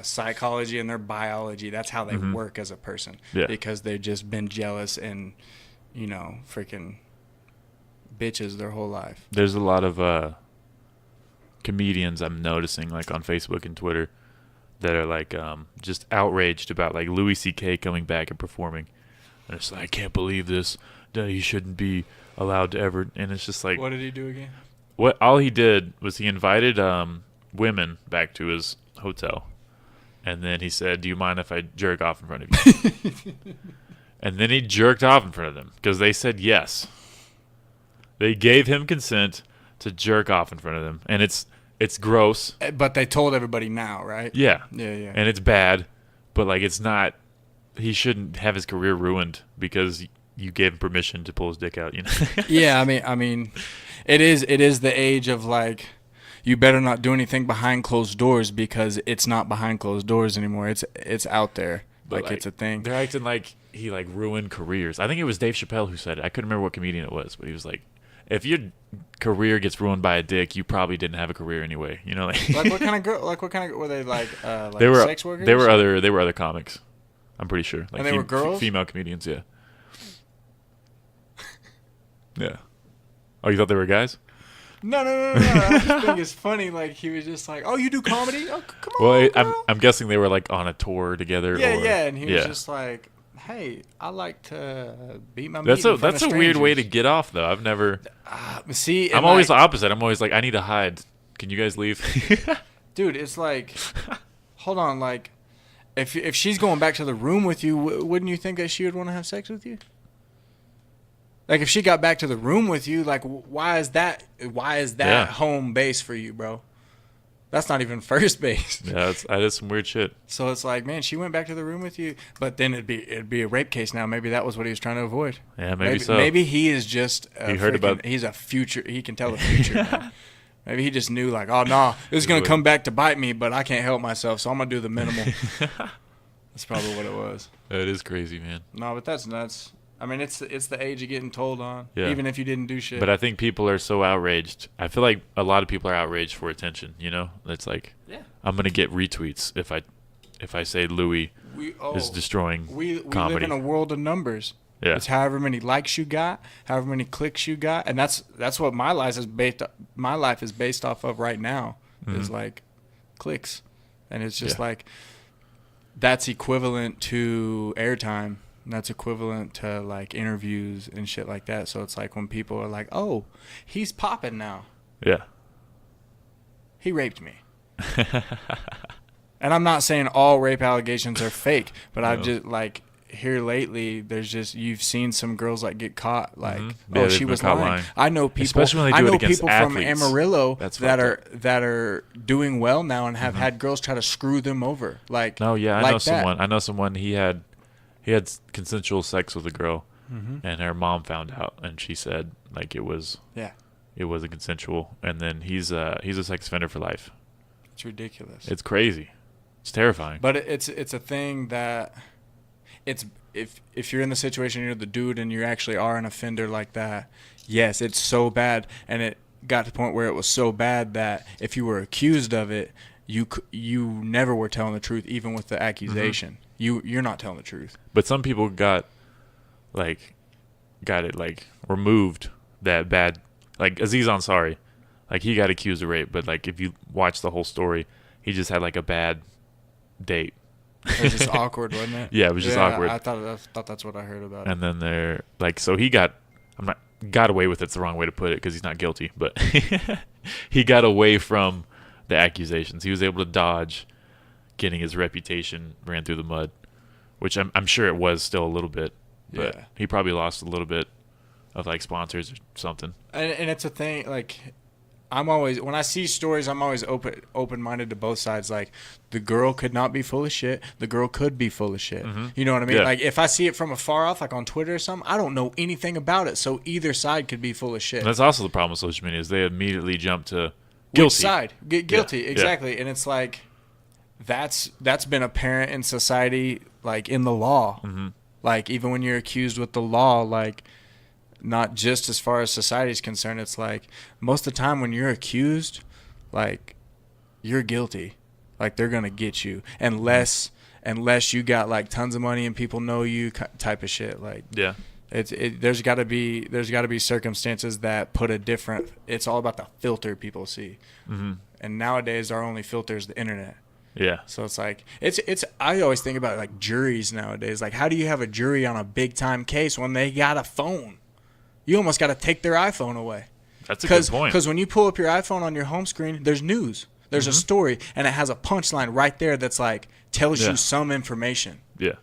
psychology and their biology. That's how they work as a person. Yeah. Because they've just been jealous and, freaking bitches their whole life. There's a lot of comedians I'm noticing, like on Facebook and Twitter, that are like just outraged about like Louis C.K. coming back and performing. And it's like, I can't believe this. No, he shouldn't be allowed to ever. And it's just like, What did he do again? what? All he did was he invited women back to his hotel, and then he said, "Do you mind if I jerk off in front of you?" And then he jerked off in front of them because they said yes. They gave him consent to jerk off in front of them, and it's gross. But they told everybody now, right? Yeah, Yeah. and it's bad, but like it's not. He shouldn't have his career ruined because you gave him permission to pull his dick out. Yeah, I mean, it is the age of like, you better not do anything behind closed doors because it's not behind closed doors anymore. It's out there. But Like it's a thing. They're acting like he like ruined careers. I think it was Dave Chappelle who said it. I couldn't remember what comedian it was, but he was like, if your career gets ruined by a dick, you probabably didn't have a career anyway. Like Like what kind of were they like they were sex workers? They were other comics. I'm pretty sure. Like And they were girls? female comedians, yeah. Yeah. Oh, you thought they were guys? No. I just think it's funny. Like he was just like, "Oh, you do comedy? Oh, come on." Well, girl." I'm guessing they were like on a tour together. Yeah, or, and he was yeah. just like, "Hey, I like to beat my meat That's in front a of weird way to strangers." get off though. I've never. See. I'm and, always the like, opposite. I'm always like, I need to hide. Can you guys leave? dude. It's like, hold on, like, if she's going back to the room with you, wouldn't you think that she would want to have sex with you? Like if she got back to the room with you, like why is that Yeah. home base for you, bro? That's not even first base. Yeah, that is some weird shit. So it's like, man, she went back to the room with you, but then it'd be a rape case now. Maybe that was what he was trying to avoid. Yeah, maybe so. Maybe he is just He heard about- he's a future. He can tell the future. Man. Maybe he just knew like, oh no, this is gonna come back to bite me, but I can't help myself, so I'm gonna do the minimal. That's probably what it was. That is crazy, man. No, but that's nuts. I mean, it's the age of getting told on, Yeah. even if you didn't do shit. But I think people are so outraged. I feel like a lot of people are outraged for attention. It's like, Yeah. I'm gonna get retweets if I say Louis is destroying we comedy. live in a world of numbers. Yeah. It's however many likes you got, however many clicks you got, and that's what my life is based off of right now. Is like clicks, and it's just Yeah. like that's equivalent to airtime. And that's equivalent to like interviews and shit like that. So it's like when people are like, "Oh, he's popping now. Yeah. He raped me." And I'm not saying all rape allegations are fake, but I've just like here lately, there's just you've seen some girls like get caught like, Yeah, oh, they've she been was caught lying. lying. I know people. Especially when they I do it know against people athletes. from Amarillo That's that fucked are doing well now and have had girls try to screw them over. Like, No, yeah, I like know that. someone. I know someone. He had consensual sex with a girl, and her mom found out, and she said like it wasn't consensual, and then he's a sex offender for life. It's ridiculous. It's crazy. It's terrifying. But it's a thing that it's if you're in the situation, you're the dude, and you actually are an offender like that. Yes, it's so bad, and it got to the point where it was so bad that if you were accused of it, you never were telling the truth, even with the accusation. You're not telling the truth. But some people got like got it like removed that bad. Like Aziz Ansari, like he got accused of rape, but like if you watch the whole story, he just had like a bad date. It was just awkward, wasn't it? Yeah, it was just awkward. I thought that's what I heard about it. And then they're like, so he got, got away with it's the wrong way to put it because he's not guilty, but he got away from the accusations. He was able to dodge getting his reputation ran through the mud, which I'm sure it was still a little bit, but he probably lost a little bit of like sponsors or something. And it's a thing, like, when I see stories, I'm always open-minded to both sides. Like, the girl could not be full of shit. The girl could be full of shit. Mm-hmm. You know what I mean? Yeah. Like, if I see it from afar off, like on Twitter or something, I don't know anything about it. So either side could be full of shit. And that's also the problem with social media is they immediately jump to guilty. Which side? Guilty, Yeah. exactly. Yeah. And it's like, that's been apparent in society, like in the law. Mm-hmm. Like, even when you're accused with the law, like, not just as far as society is concerned, it's like most of the time when you're accused, like, you're guilty. Like, they're gonna get you unless you got like tons of money and people know you type of shit. Like, Yeah. there's got to be circumstances that put a different. It's all about the filter people see, and nowadays our only filter is the internet. Yeah. So it's like it's. I always think about like juries nowadays. Like, how do you have a jury on a big time case when they got a phone? You almost got to take their iPhone away. That's a good point. Because when you pull up your iPhone on your home screen, there's news. There's a story, and it has a punchline right there that's like tells you some information. Yeah.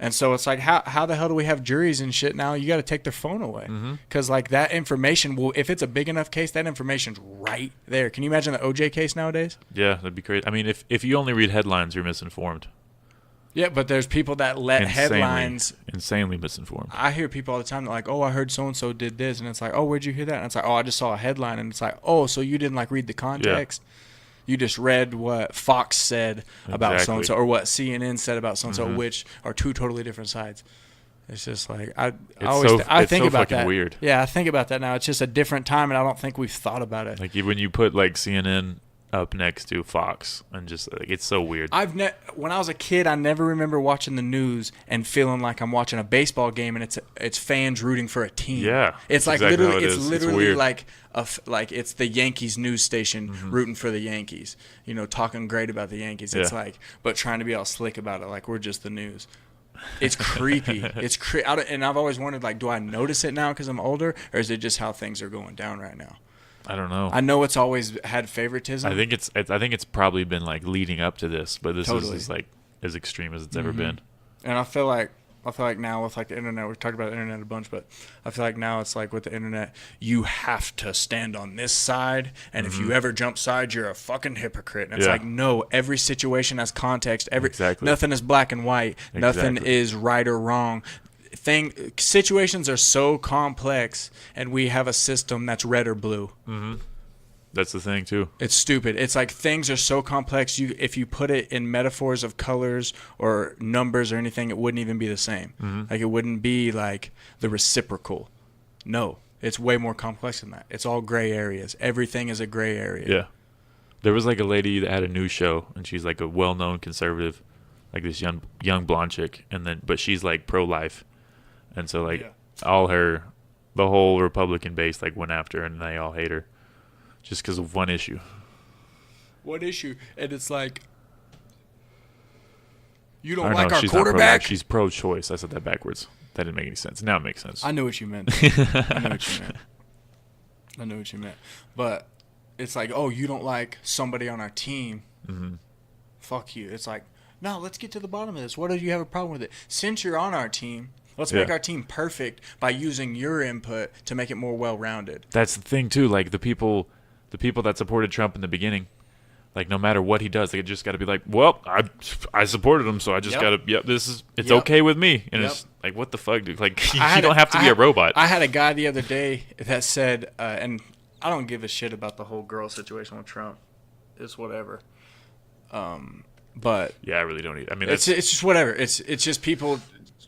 And so it's like, how the hell do we have juries and shit now? You got to take their phone away. Because, like, that information will, if it's a big enough case, that information's right there. Can you imagine the OJ case nowadays? Yeah, that'd be great. I mean, if you only read headlines, you're misinformed. Yeah, but there's people that let headlines. Insanely misinformed. I hear people all the time, they're like, oh, I heard so-and-so did this. And it's like, oh, where'd you hear that? And it's like, oh, I just saw a headline. And it's like, oh, so you didn't, like, read the context? You just read what Fox said about so-and-so or what CNN said about so-and-so, which are two totally different sides. It's just like, I think about that. Weird. Yeah, I think about that now. It's just a different time, and I don't think we've thought about it. Like, when you put, like, CNN up next to Fox, and just, like, it's so weird. When I was a kid, I never remember watching the news and feeling like I'm watching a baseball game and it's fans rooting for a team. Yeah, it's like exactly literally, how it it's is. literally It's weird. like it's the Yankees news station rooting for the Yankees. You know, talking great about the Yankees. It's like, but trying to be all slick about it, like we're just the news. It's creepy. And I've always wondered, like, do I notice it now because I'm older, or is it just how things are going down right now? I don't know. I know it's always had favoritism. I think it's probably been like leading up to this, but this Totally. is like as extreme as it's ever been. And I feel like now with like the internet, we've talked about the internet a bunch, but I feel like now it's like with the internet, you have to stand on this side, and if you ever jump sides, you're a fucking hypocrite. And it's like, no, every situation has context. Nothing is black and white. Nothing is right or wrong. Situations are so complex, and we have a system that's red or blue. That's the thing too. It's stupid. It's like things are so complex. If you put it in metaphors of colors or numbers or anything, it wouldn't even be the same. Like, it wouldn't be like the reciprocal. No, it's way more complex than that. It's all gray areas. Everything is a gray area. Yeah. There was like a lady that had a news show, and she's like a well-known conservative, like this young blonde chick, but she's like pro-life, and so like the whole Republican base like went after her, and they all hate her. Just because of one issue. What issue? And it's like, you don't Or like no, our she's not quarterback? She's pro-choice. I said that backwards. That didn't make any sense. Now it makes sense. I knew what you meant. I knew what you meant. But it's like, oh, you don't like somebody on our team. Fuck you. It's like, no, let's get to the bottom of this. What do you have a problem with it? Since you're on our team, let's make our team perfect by using your input to make it more well-rounded. That's the thing too. Like the people that supported Trump in the beginning, like no matter what he does, they just got to be like, well, I supported him, so I just got to. It's okay with me. And it's like, what the fuck, dude? Like you don't have to be a robot. I had a guy the other day that said, and I don't give a shit about the whole girl situation with Trump. It's whatever. But yeah, I really don't either. I mean, it's just whatever. It's just people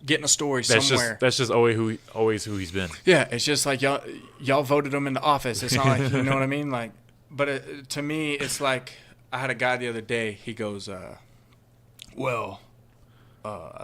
getting a story somewhere. That's just always who he's been. Yeah, it's just like y'all voted him into office. It's not like, you know what I mean? Like, but to me, it's like, I had a guy the other day. He goes, I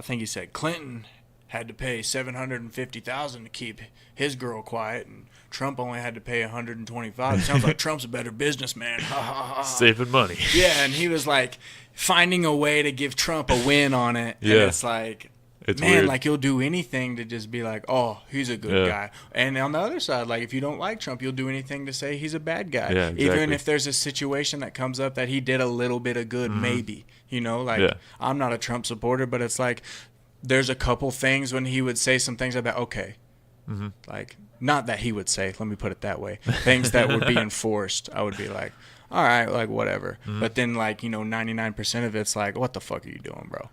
think he said Clinton had to pay $750,000 to keep his girl quiet, and Trump only had to pay $125. Sounds like Trump's a better businessman. Ha ha ha. Saving money. Yeah, and he was like finding a way to give Trump a win on it. Yeah. And it's like, It's man, weird. like you'll do anything to just be like, oh, he's a good guy. And on the other side, like if you don't like Trump, you'll do anything to say he's a bad guy. Yeah, exactly. Even if there's a situation that comes up that he did a little bit of good, maybe. You know, like I'm not a Trump supporter, but it's like there's a couple things when he would say some things about, okay, like not that he would say, let me put it that way, things that would be enforced, I would be like, all right, like whatever. But then like, you know, 99% of it's like, what the fuck are you doing, bro?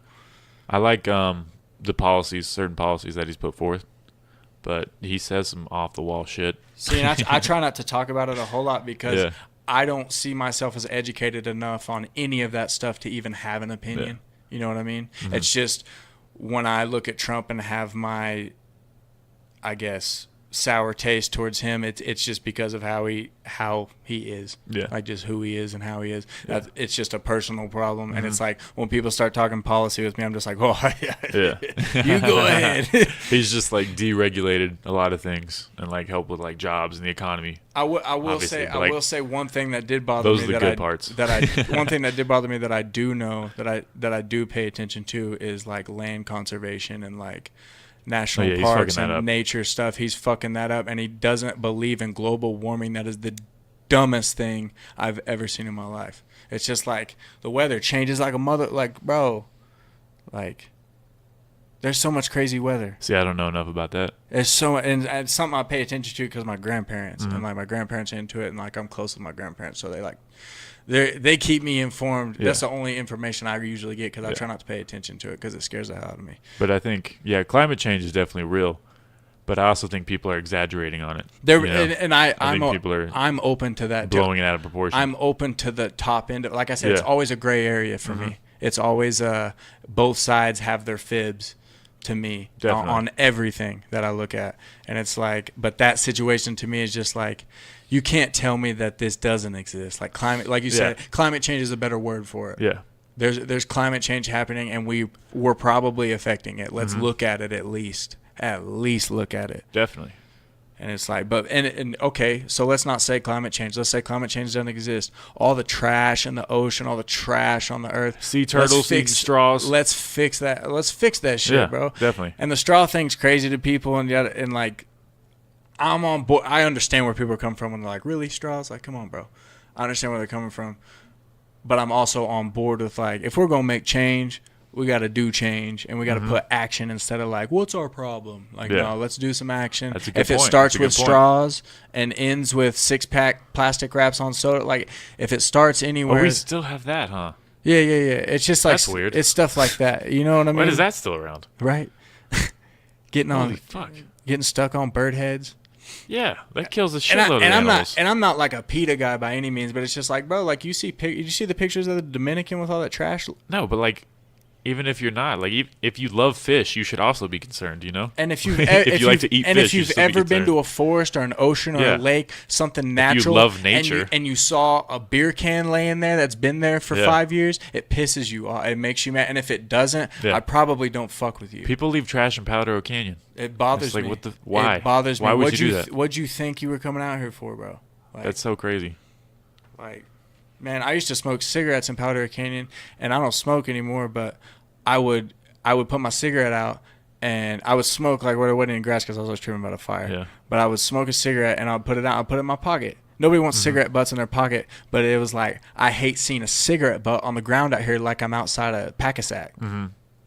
I like the policies, certain policies that he's put forth, but he says some off the wall shit. See, and I try not to talk about it a whole lot because Yeah. I don't see myself as educated enough on any of that stuff to even have an opinion. You know what I mean? It's just when I look at Trump and have my, I guess, sour taste towards him, it's just because of how he is. Yeah. Like just who he is and how he is. It's just a personal problem. And it's like when people start talking policy with me, I'm just like, oh, Yeah. you go ahead. He's just like deregulated a lot of things and like helped with like jobs and the economy. I will Obviously, say but, like, will say one thing that did bother those me are the that good I parts. one thing that did bother me that I do know that I do pay attention to is like land conservation and like national he's parks fucking that and up. nature stuff. He's fucking that up, and he doesn't believe in global warming. That is the dumbest thing I've ever seen in my life. It's just like the weather changes like a mother, like bro, like there's so much crazy weather. See, I don't know enough about that. It's so, and it's something I pay attention to because my grandparents and like my grandparents are into it, and like I'm close with my grandparents, so they keep me informed. Yeah. That's the only information I usually get because I try not to pay attention to it because it scares the hell out of me. But I think, climate change is definitely real. But I also think people are exaggerating on it. There, you know? and I think people are I'm open to that too. blowing it out of proportion. I'm open to the top end. Like I said, it's Yeah. always a gray area for me. It's always both sides have their fibs to me Definitely. on everything that I look at. And it's like, but that situation to me is just like, you can't tell me that this doesn't exist. Like climate, like you said, climate change is a better word for it. Yeah. There's climate change happening, and we're probably affecting it. Let's look at it at least. At least look at it. Definitely. And it's like, but and okay, so let's not say climate change. Let's say climate change doesn't exist. All the trash in the ocean, all the trash on the earth. Sea turtles eating straws. Let's fix that. Let's fix that shit, Yeah, bro. definitely. And the straw thing's crazy to people, and like, I'm on board. I understand where people are coming from when they're like, really, straws? Like, come on, bro. I understand where they're coming from, but I'm also on board with like, if we're gonna make change, we got to do change, and we got to put action instead of like, what's our problem? Like, no, let's do some action. That's a good If it point. starts That's a good with point. straws and ends with 6-pack plastic wraps on soda, like if it starts Oh, anywhere, we still have that, huh? yeah. It's just like That's weird. It's stuff like that. You know what I mean? Why is that still around? Right? Getting Holy fuck. getting stuck on bird heads. Yeah, that kills a And, shitload of animals. I'm not like a PETA guy by any means, but it's just like, bro, like you see the pictures of the Dominican with all that trash. No, but like, even if you're not, like, if you love fish, you should also be concerned, you know? And if you've If you like to eat and fish, if you you've should still be ever been concerned. to a forest or an ocean or Yeah. a lake, something natural, love and nature. and you saw a beer can laying there that's been there for 5 years, it pisses you off. It makes you mad. And if it doesn't, Yeah. I probably don't fuck with you. People leave trash in Powder Canyon. It bothers It's like, me. what the- why? It bothers me. Why would What'd you do that? What'd you think you were coming out here for, bro? Like, That's so crazy. like, man, I used to smoke cigarettes in Powder Canyon, and I don't smoke anymore, but I would put my cigarette out, and I would smoke like where it wasn't in grass because I was always tripping about a fire. Yeah. But I would smoke a cigarette, and I'd put it out. I'd put it in my pocket. Nobody wants cigarette butts in their pocket, but it was like, I hate seeing a cigarette butt on the ground out here like I'm outside a pack-a-sack.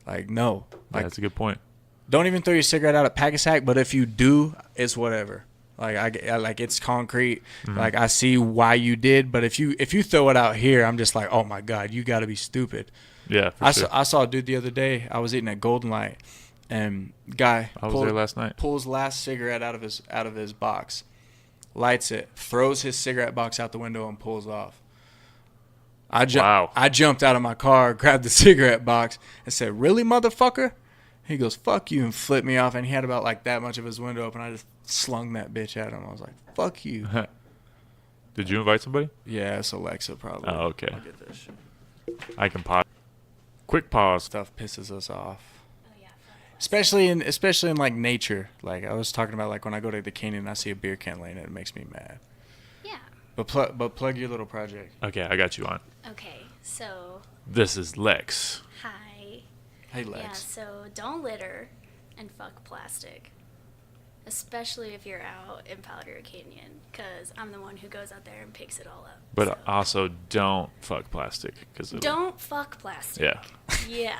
Like, no. Yeah, Like, that's a good point. don't even throw your cigarette out at pack-a-sack, but if you do, it's whatever. Like I like it's concrete. Like I see why you did, but if you throw it out here, I'm just like, oh my god, you got to be stupid. Yeah, for I sure. saw a dude the other day. I was eating at Golden Light, and guy I was there last night. pulls last cigarette out of his box, lights it, throws his cigarette box out the window, and pulls off. Wow. I jumped out of my car, grabbed the cigarette box, and said, "Really, motherfucker?" He goes, "Fuck you," and flipped me off. And he had about like that much of his window open. I just slung that bitch at him. I was like, "Fuck you." Did you invite somebody? Yeah, it's Alexa probably. Oh, okay. I'll get this shit. I can pause. Quick pause. Stuff pisses us off. especially in like nature. Like I was talking about, like when I go to the canyon and I see a beer can laying, it makes me mad. Yeah. But plug your little project. Okay, I got you on. Okay, so This is Lex. hi. Hey Yeah, Lex. so don't litter and fuck plastic. Especially if you're out in Powder Canyon, because I'm the one who goes out there and picks it all up. But so. also don't fuck plastic. Don't fuck plastic. Yeah. Yeah.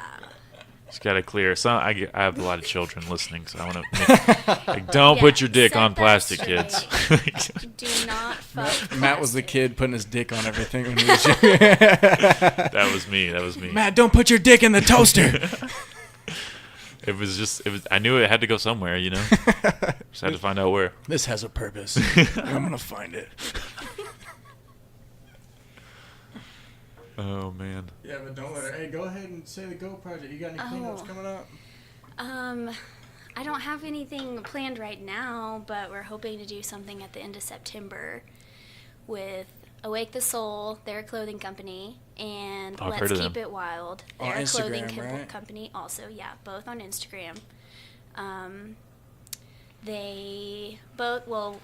Just gotta clear. I have a lot of children listening, so I want to. Like, don't put your dick set on that plastic, straight. kids. Do not fuck Matt was the plastic. kid putting his dick on everything when he was young. That was me. Matt, don't put your dick in the toaster. It was. I knew it had to go somewhere, you know. Just had to find out where. This has a purpose. I'm gonna find it. Oh man. Yeah, but don't let her. Hey, go ahead and say the Go project. You got any cleanups coming up? I don't have anything planned right now, but we're hoping to do something at the end of September with Awake the Soul, their clothing company, and I've Let's heard of Keep them. It Wild, On their clothing Instagram, right? company also. Yeah, both on Instagram. They both, well,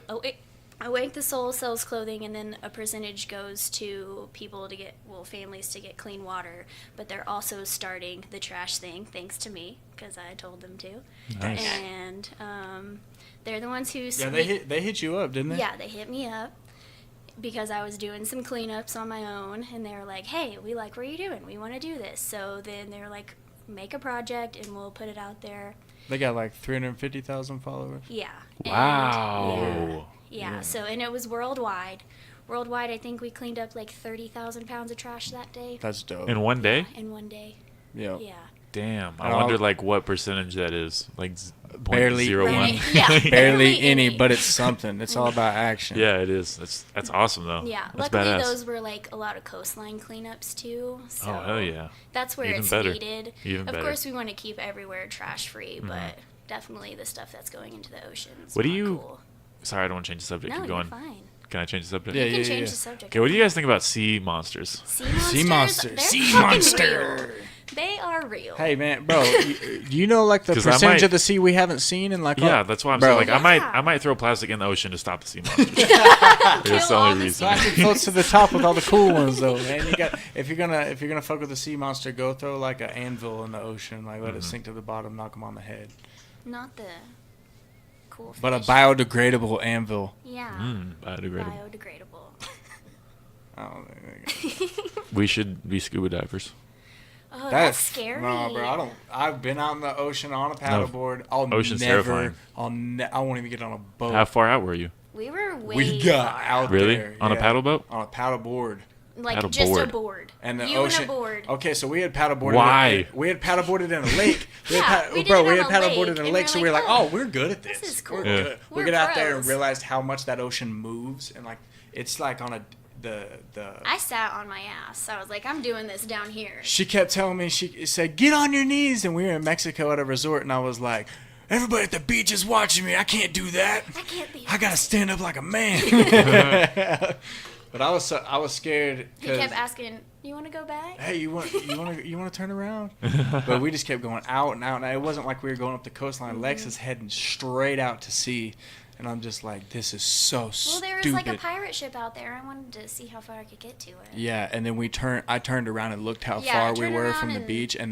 Awake the Soul sells clothing, and then a percentage goes to people to get, well, families to get clean water. But they're also starting the trash thing, thanks to me, because I told them to. Nice. And they're the ones who. Yeah, they hit you up, didn't they? Yeah, they hit me up because I was doing some cleanups on my own, and they were like, "Hey, we like what you're doing. We want to do this." So then they were like, "Make a project, and we'll put it out there." They got like 350,000 followers. Yeah. Wow. Yeah. So, and it was worldwide. Worldwide, I think we cleaned up like 30,000 pounds of trash that day. That's dope. In one day? In one day. Yeah. Yeah. Damn. I And wonder I'll- like what percentage that is. Like Barely 0.01. any. Yeah. Barely any, but it's something. It's all about action. Yeah, it is. That's awesome though. Yeah. That's Luckily, badass. those were like a lot of coastline cleanups too. So Oh hell yeah. That's where Even it's better. needed. Even Of better. course, we want to keep everywhere trash free, but definitely the stuff that's going into the oceans. What do not you- Cool. Sorry, I don't want to change the subject. No, Keep you're going. fine. Can I change the subject? Yeah, You can yeah, change yeah. the subject. Okay, what do you guys think about sea monsters? Sea monsters. Sea monsters. They're Sea fucking monster. real. They are real. Hey man, bro, you know like the 'Cause I percentage might- of the sea we haven't seen and like Yeah, that's why I'm bro. saying. Like, Yeah. I might throw plastic in the ocean to stop the sea monsters. That's the all only the reason. Plastic floats to the top with all the cool ones though, man. You got if you're gonna fuck with the sea monster, go throw like an anvil in the ocean, like let it sink to the bottom, knock them on the head. Not the cool. But a fish. biodegradable anvil. Yeah. Biodegradable. Biodegradable. I don't think We should be scuba divers. Oh, that's scary. No, bro, I don't. I've been out in the ocean on a paddleboard. I'll Ocean's never. terrifying. I won't even get on a boat. How far out were you? We were way we got far out Really? there On a yeah. paddle boat? On a paddleboard. Like Paddle just board. a board. And the you ocean. and a board. Okay, so we had paddleboarded. Why? We had paddleboarded in a lake. Yeah, we did bro, it we on had a paddleboarded lake, in a and lake, we're so like, we were like, oh, oh, we're good at this. this is cool. We're Yeah. good. We We're get out there and pros. realized how much that ocean moves, and like it's like on the. I sat on my ass. I was like, I'm doing this down here. She kept telling me, she said, get on your knees, and we were in Mexico at a resort, and I was like, everybody at the beach is watching me. I can't do that. I can't be. I gotta stand up like a man. But I was scared. He 'cause, kept asking, "You want to go back?" hey, you want to turn around? But we just kept going out and out, and it wasn't like we were going up the coastline. Lex is heading straight out to sea, and I'm just like, this is so Well, stupid. there was like a pirate ship out there. I wanted to see how far I could get to it. Yeah, and then I turned around and looked how Yeah, far I we turned were around from the and- beach, and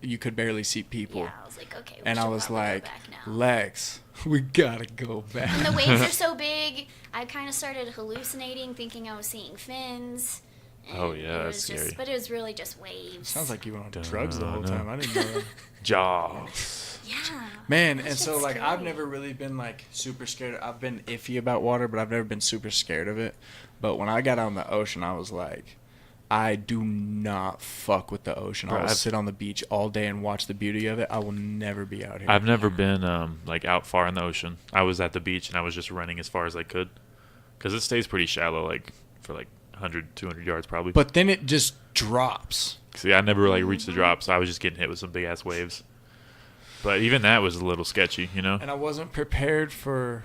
you could barely see people. Yeah, I was like, okay. We And I should was probably like, go back now. Lex, we gotta go back. And the waves are so big. I kind of started hallucinating, thinking I was seeing fins. and Oh, yeah, it that's was scary. But it was really just waves. Sounds like you were on drugs the whole time. I didn't know that. Jaws. Yeah. Man, That and so shit's like I've scary. never really been like super scared. I've been iffy about water, but I've never been super scared of it. But when I got out in the ocean, I was like, I do not fuck with the ocean. Bro, I will I've- sit on the beach all day and watch the beauty of it. I will never be out here. I've never been like out far in the ocean. I was at the beach and I was just running as far as I could, because it stays pretty shallow, like for like 100, 200 yards probably. But then it just drops. See, I never like reached the drop, so I was just getting hit with some big ass waves. But even that was a little sketchy, you know. And I wasn't prepared for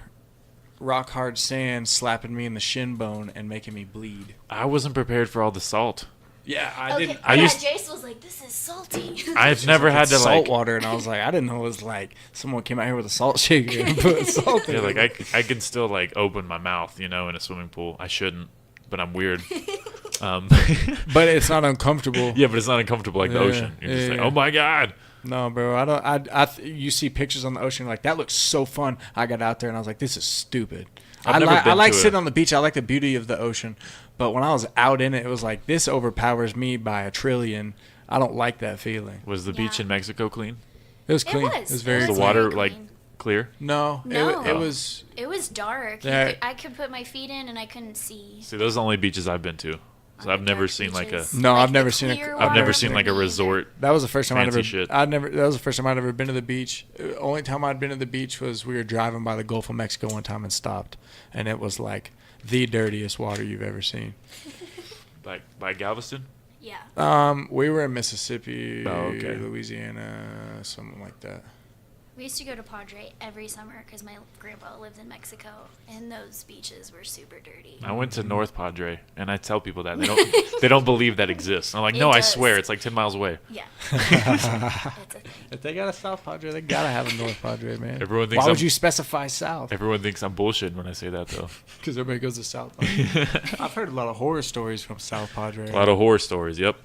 rock hard sand slapping me in the shin bone and making me bleed. I wasn't prepared for all the salt. Yeah, I Okay, didn't. I yeah, used- Jace was like, "This is salty." I've never had to salt like. water, and I was like, I didn't know it was like someone came out here with a salt shaker and put salt in Yeah, it. like I can still like open my mouth, in a swimming pool. I shouldn't, but I'm weird. But it's not uncomfortable. Yeah, but it's not uncomfortable like the Yeah, ocean. You're just yeah, like, yeah. oh my god. No, bro. I don't. You see pictures on the ocean, like that looks so fun. I got out there and I was like, this is stupid. I've never I been like to sitting it. on the beach. I like the beauty of the ocean. But when I was out in it, it was like this overpowers me by a trillion. I don't like that feeling. Was the beach Yeah. in Mexico clean? It was It clean. was. It was very It The was clean. water very like clean. clear? No, No. It was. It was dark. Yeah. I could put my feet in and I couldn't see. See, those are the only beaches I've been to. So I've never seen like a. No, I've the never seen a- clear I've I've never water seen for like a me either. resort. That was the first time Fancy I'd ever. shit. That was the first time I'd ever been to the beach. Only time I'd been to the beach was we were driving by the Gulf of Mexico one time and stopped, and it was like the dirtiest water you've ever seen. Like by Galveston? Yeah. We were in Mississippi, Oh, okay. Louisiana, something like that. We used to go to Padre every summer because my grandpa lived in Mexico, and those beaches were super dirty. I went to North Padre, and I tell people that they don't believe that exists. I'm like, It no, I does. swear, it's like 10 miles away. Yeah. It's a thing. If they got a South Padre, they gotta have a North Padre, man. Everyone thinks Why would I'm- you specify South? Everyone thinks I'm bullshitting when I say that, though. Because everybody goes to South Padre. I've heard a lot of horror stories from South Padre. A lot of horror stories. Yep,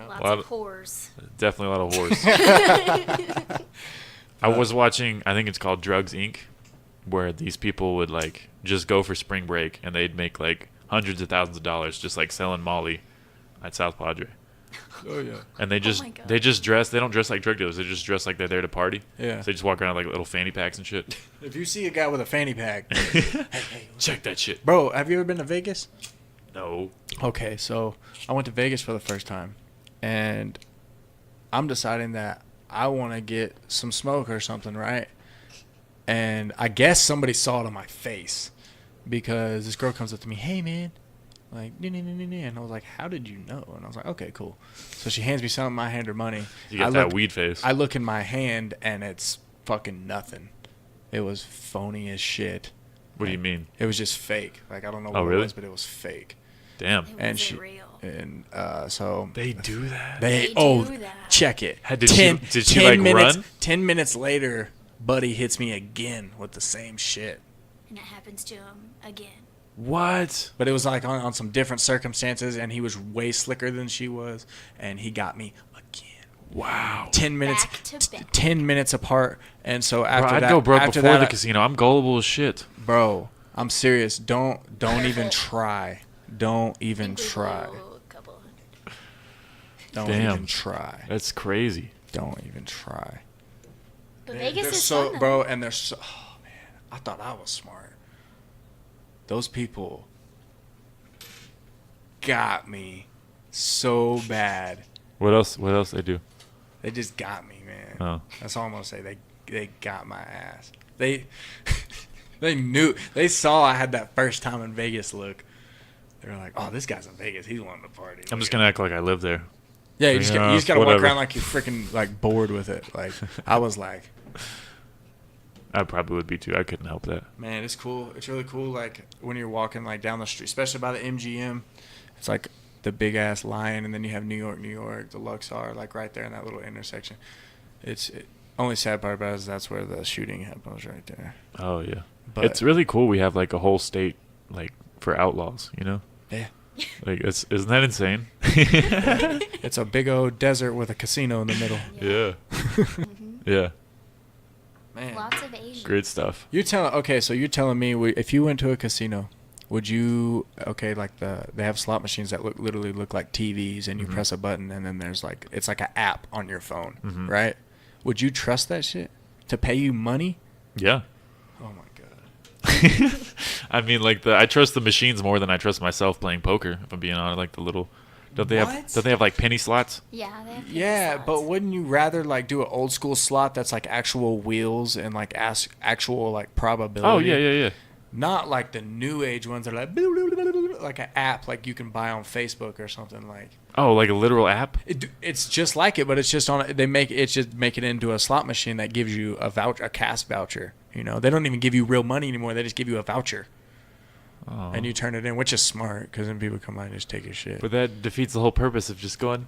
Lots lot of whores. definitely a lot of horrors. I was watching. I think it's called Drugs Inc., where these people would like just go for spring break and they'd make like hundreds of thousands of dollars just like selling Molly at South Padre. Oh yeah. And they my God. just dress. They don't dress like drug dealers. They just dress like they're there to party. Yeah. So they just walk around with, like little fanny packs and shit. If you see a guy with a fanny pack, hey, Check that shit. bro, have you ever been to Vegas? No. Okay, so I went to Vegas for the first time, and I'm deciding that I want to get some smoke or something, right? And I guess somebody saw it on my face because this girl comes up to me, hey, man, like, and I was like, how did you know? And I was like, okay, cool. So she hands me something, I hand her money. You got I that look- weed face. I look in my hand, and it's fucking nothing. It was phony as shit. What do you mean? It was just fake. Like, I don't know Oh, what it really? was, but it was fake. Damn. It And wasn't she- real. And so They do that. they do that. check it. Did she, like, minutes, run? 10 minutes later, buddy hits me again with the same shit. And it happens to him again. What? But it was like on some different circumstances, and he was way slicker than she was, and he got me again. Wow. 10 minutes, Back to back. 10 minutes apart, and so Bro, after I'd that, go broke after before that, the casino. I'm gullible as shit. bro, I'm serious. Don't even try. Don't I even think we try. blew a couple hundred. Don't Damn. even try. That's crazy. Don't even try. But Vegas They're is so, fun, though. bro, and they're so. Oh man, I thought I was smart. Those people got me so bad. What else? What else they do? They just got me, man. Oh. That's all I'm gonna say. They got my ass. They they knew. They saw I had that first time in Vegas look. They were like, "Oh, this guy's in Vegas. He's wanting to party." I'm just gonna act like I live there. Yeah, you just gotta walk whatever. around like you're freaking like bored with it. Like I was like, I probably would be too. I couldn't help that. man, it's cool. It's really cool. Like when you're walking like down the street, especially by the MGM, it's like the big ass Lion, and then you have New York, the Luxor, like right there in that little intersection. Only sad part about it is that's where the shooting happened, was right there. Oh yeah. But It's really cool. We have like a whole state like for outlaws. You know. yeah, Like isn't that insane? it's a big old desert with a casino in the middle. Yeah. Yeah. Man, Lots of Asians. Great stuff. you're telling me if you went to a casino, would you like they have slot machines that literally look like TVs, and you Mhm. press a button and then there's like it's like an app on your phone, Mhm. right? Would you trust that shit to pay you money? Yeah. Oh my god. I mean, like I trust the machines more than I trust myself playing poker. If I'm being honest, like the little, don't they have like penny slots? Yeah, they have Yeah, slots. but wouldn't you rather like do an old school slot that's like actual wheels and like actual like probability? Oh yeah. Not like the new age ones that are like an app like you can buy on Facebook or something like. Oh, like a literal app? It's just like it, but it's just on. They make it into a slot machine that gives you a cash voucher. You know, they don't even give you real money anymore. They just give you a voucher. Oh. and you turn it in, which is smart because then people come by and just take your shit. But that defeats the whole purpose of just going.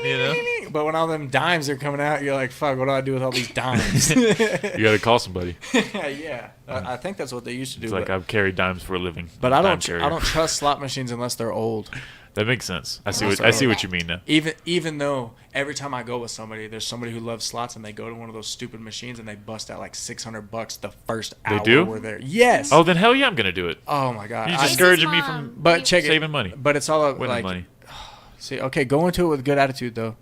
You know, But when all them dimes are coming out, you're like, fuck, what do I do with all these dimes? you gotta call somebody. Yeah, I think that's what they used to do. It's like but I've carried dimes for a living. but I Dime don't carrier. trust slot machines unless they're old. That makes sense. I see Also- what you mean now. Even though every time I go with somebody, there's somebody who loves slots and they go to one of those stupid machines and they bust out like $600 the first hour do? we're there. Yes. Oh, then hell yeah, I'm gonna do it. Oh my god. You're I- discouraging me Mom. from but check it. saving money, But it's all winning like money. see. Okay, go into it with good attitude though,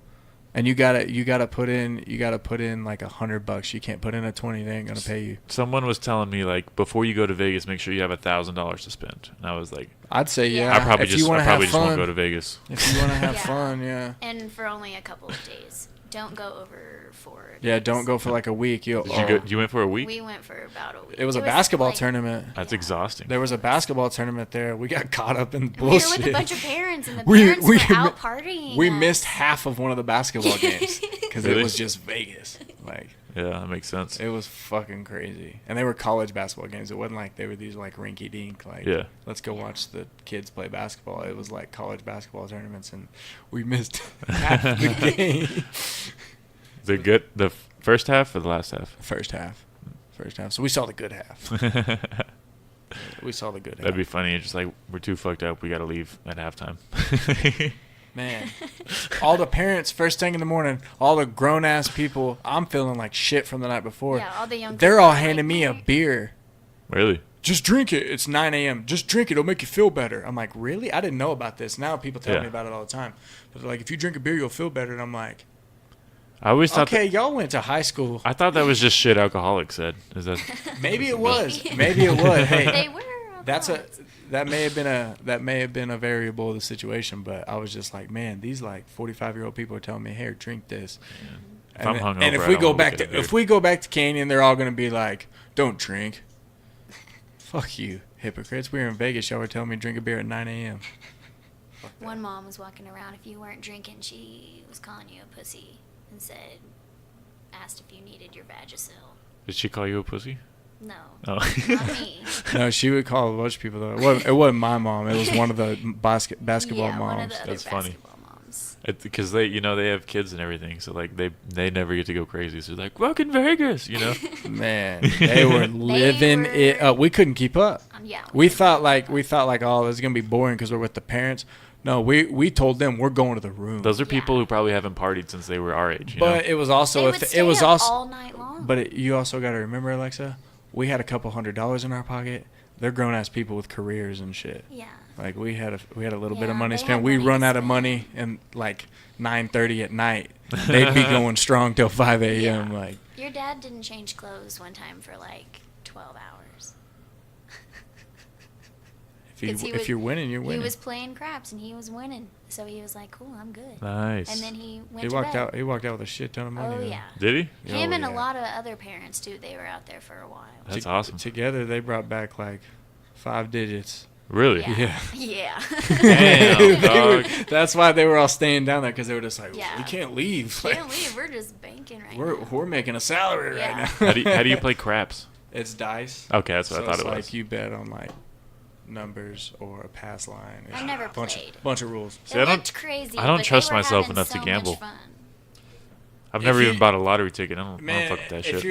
and you gotta put in like $100. You can't put in a 20. They ain't gonna pay you. Someone was telling me like before you go to Vegas, make sure you have $1,000 to spend, and I was like, I'd say yeah. Yeah. I probably if just you wanna I probably have just won't fun, go to Vegas. If you want to have Yeah. fun, yeah. And for only a couple of days. Don't go over 4 Yeah, days. don't go for like a week. Did you go? You went for a week? We went for about a week. It was a basketball like- tournament. That's Yeah. exhausting. There was a basketball tournament there. We got caught up in We were bullshit. with a bunch of parents, and the We- parents we were out mi- partying. We us. missed half of one of the basketball games because it Really? was just Vegas. Like Yeah, that makes sense. it was fucking crazy, and they were college basketball games. It wasn't like they were these like rinky dink. Like Yeah. let's go watch the kids play basketball. It was like college basketball tournaments, and we missed half the game. The good, the first half or the last half? First half. So we saw the good half. We saw the good half. That'd be funny. It's just like we're too fucked up. We gotta leave at halftime. Man, all the parents first thing in the morning, all the grown ass people. I'm feeling like shit from the night before. Yeah, all the young They're people all are handing like, me a beer. Really? Just drink it. It's 9 a.m. Just drink it. It'll make you feel better. I'm like, really? I didn't know about this. Now people tell Yeah. me about it all the time. But they're like, if you drink a beer, you'll feel better. And I'm like, I always thought. okay, y'all went to high school. I thought that was just shit alcoholics said. Is that? Maybe it was. Maybe it was. Hey, They were. that's a alcoholics. that may have been a variable of the situation. But I was just like, man, these like 45-year-old people are telling me, hey, drink this. If I'm hungover, And if I we don't go wanna back look at a to beer. if we go back to Canyon, they're all gonna be like, don't drink. Fuck you, hypocrites. We were in Vegas. Y'all were telling me to drink a beer at 9 a.m. One mom was walking around. If you weren't drinking, she was calling you a pussy and asked if you needed your Vagisil. Did she call you a pussy? No, Oh. not me. No, she would call a bunch of people though. It wasn't my mom. It was one of the basketball yeah, one of moms. the other That's funny. basketball moms. Because they, they have kids and everything, so like they never get to go crazy. So they're like, fucking Vegas, Man, they were living it were- up. We couldn't keep up. Yeah. We thought like, oh, this is gonna be boring because we're with the parents. No, we told them we're going to the room. Those are Yeah. people who probably haven't partied since they were our age. But it was also They would it stay was up also all night long. But you also got to remember, Alexa, we had a couple $100s in our pocket. They're grown ass people with careers and shit. yeah. Like we had a little bit Yeah, of money they to spend. had We money run to out of spend. money and like 9:30 at night. They'd be going strong till 5 a.m. Yeah. Like Your dad didn't change clothes one time for like 12 hours. if you're winning, you're winning. He was playing craps and he was winning. So he was like, cool, I'm good. nice. And then he went He to walked bed. out. He walked out with a shit ton of money. Oh, though. yeah. Did he? Him Oh, and a yeah. lot of other parents, too. They were out there for a while. That's awesome. Together, they brought back like 5 digits. Really? Yeah. Yeah. Yeah. Damn, They were- dog. that's why they were all staying down there because they were just like, Yeah. we can't leave. Can't leave. We're just banking right We're now. we're making a salary Yeah. right now. How do you play craps? It's dice. Okay, that's what So I thought it's it like was. you bet on like numbers or a pass line. I never bunch played. bunch of rules. See, It I don't- looked crazy. I don't but they trust were myself having enough to so much gamble. fun. I've If never you- even bought a lottery ticket. I don't Man, fuck with that if shit.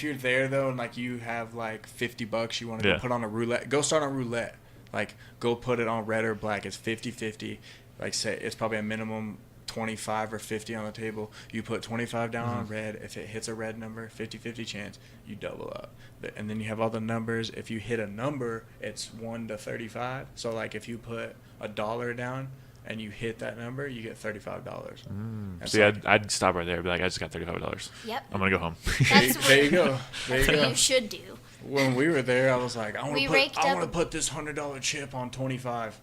you're there though, and like you have like $50 you want to Yeah. go put on a roulette, go start on roulette. Like go put it on red or black. It's 50-50. Like say it's probably a minimum 25 or 50 on the table. You put 25 down on red. If it hits a red number, 50-50 chance, you double up. And then you have all the numbers. If you hit a number, it's 1 to 35. So like if you put $1 down and you hit that number, you get $35. That's See, like- I'd stop right there. I'd be like, I just got $35. Yep. I'm gonna go home. That's there you go. There That's you what go. you should do. When we were there, I was like, I We want raked to up- put this $100 chip on 25.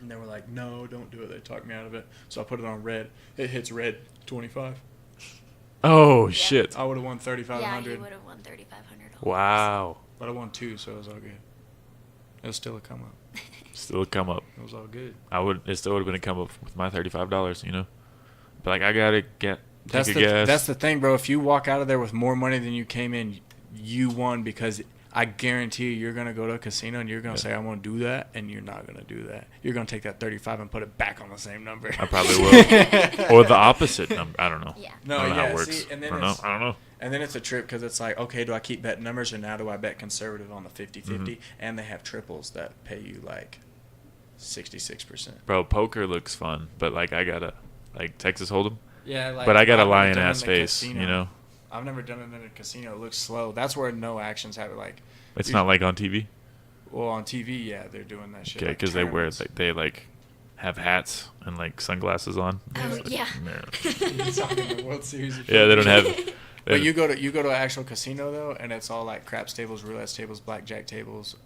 And they were like, no, don't do it. They talked me out of it. So I put it on red. It hits red, 25. Oh shit! I would have won Yeah, 3,500. you would have won $3,500. Wow. But I won 2, so it was all good. It was still a come up. Still a come up. It was all good. It still would have been a come up with my $35. But like I gotta get That's take the a guess. that's the thing, bro. If you walk out of there with more money than you came in, you won because I guarantee you're gonna go to a casino and you're gonna say I want to do that, and you're not gonna do that. You're gonna take that 35 and put it back on the same number. I probably will. Or the opposite number. I don't know. Yeah. No, I don't know how yeah, it works. see, and then I don't know. And then it's a trip because it's like, okay, do I keep betting numbers or now do I bet conservative on the 50-50? And they have triples that pay you like 66%. Bro, poker looks fun, but like I gotta like Texas Hold'em. Yeah, like, But I got a I've never lion done it ass in a face, casino. you know. I've never done it in a casino. It looks slow. That's where no actions happen. Like, It's not like on TV. well, on TV, yeah, they're doing that shit. Okay, like because they wear tournaments. they like have hats and like sunglasses on. Oh, yeah. It's not in the World Series. Yeah, they don't have. But you go to an actual casino though, and it's all like craps tables, roulette tables, blackjack tables,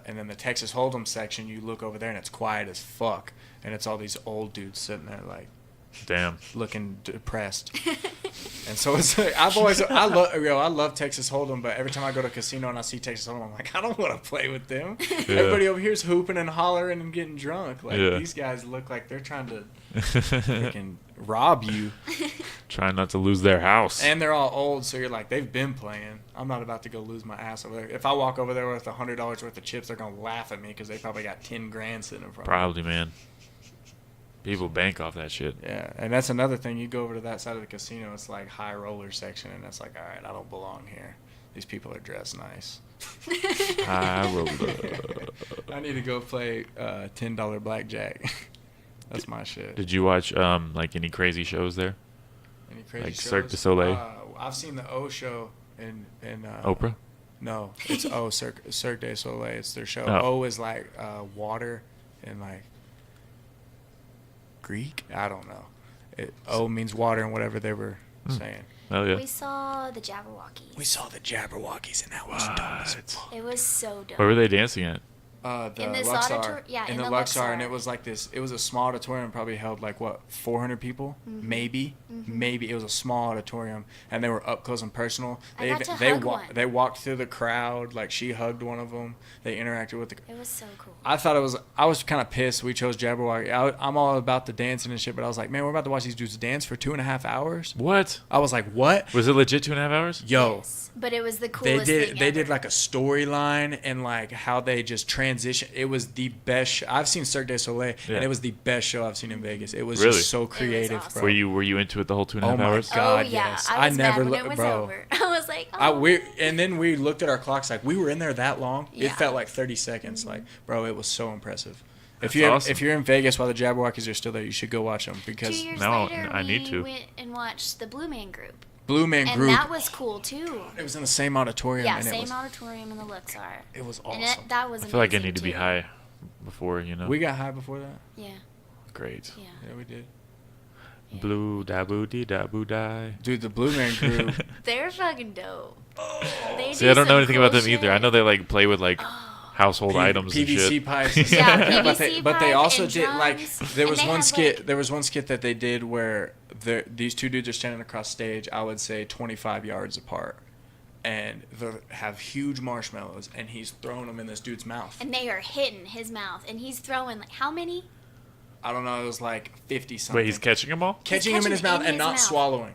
and then the Texas Hold'em section. You look over there and it's quiet as fuck, and it's all these old dudes sitting there like Damn. looking depressed. And so it's like, I love Texas Hold'em, but every time I go to a casino and I see Texas Hold'em, I'm like, I don't want to play with them. Everybody over here is hooping and hollering and getting drunk. Like these guys look like they're trying to freaking rob you. Trying not to lose their house. And they're all old, so you're like, they've been playing. I'm not about to go lose my ass over there. If I walk over there with $100 worth of chips, they're gonna laugh at me because they probably got 10 grand sitting in front of them. Probably, man. People bank off that shit. Yeah, and that's another thing. You go over to that side of the casino, it's like high roller section, and it's like, all right, I don't belong here. These people are dressed nice. High roller. I need to go play $10 blackjack. That's my shit. Did you watch like any crazy shows there? Any crazy like shows? Cirque du Soleil? I've seen the O show in Oprah? No, it's O Cirque du Soleil. It's their show. Oh. O is like water and like Greek. I don't know. O means water and whatever they were saying. Oh yeah. We saw the Jabberwockies. We saw the Jabberwockies and that was dumb as fuck. It was so dope. Where were they dancing at? The In this Luxor. yeah, in in the the Luxor, Luxor. and it was like this. It was a small auditorium, probably held like what 400 people, maybe. It was a small auditorium, and they were up close and personal. I got to hug one. They walked through the crowd, like she hugged one of them. They interacted with the. It was so cool. I was kind of pissed we chose Jabberwocky. I'm all about the dancing and shit, but I was like, man, we're about to watch these dudes dance for 2.5 hours. What? I was like, what? Was it legit 2.5 hours? Yo. Yes, but it was the They coolest did. thing They ever. did like a storyline and like how they just transition. It was the best. I've seen Cirque du Soleil, Yeah. and it was the best show I've seen in Vegas. It was Really? just so creative, awesome. bro. Were you into it the whole 2.5 Oh my hours? God, oh yeah, yes. I was never mad when look- it was bro. over. I was like, oh. And then we looked at our clocks. Like we were in there that long. It Yeah. felt like 30 seconds. Like, bro, it was so impressive. That's If awesome. you're in Vegas while the Jabberwockies are still there, you should go watch them 2 because years now later, I need to. we went and watched the Blue Man Group, Blue Man and Group. that was cool too. It was in the same auditorium. Yeah, and same it was, auditorium in the Luxor. It was awesome. And that was I feel like I amazing, need to be too. high before, you know. We got high before that. Yeah, Great. yeah. Yeah, we did. Blue da boo dee da boo die. Dude, the Blue Man Group. They're fucking dope. They See, do I don't know some anything cool about them either. I shit. know they like play with like household items and PVC shit. pipes. And Yeah, stuff. PVC but they pipe also and did like drums. there And was they one had, skit. like- There was one skit that they did where these two dudes are standing across stage. I would say 25 yards apart, and they have huge marshmallows, and he's throwing them in this dude's mouth. And they are hitting his mouth, and he's throwing like how many? I don't know. It was like 50 something. Wait, he's catching them all? catching him in his mouth and not mouth. swallowing.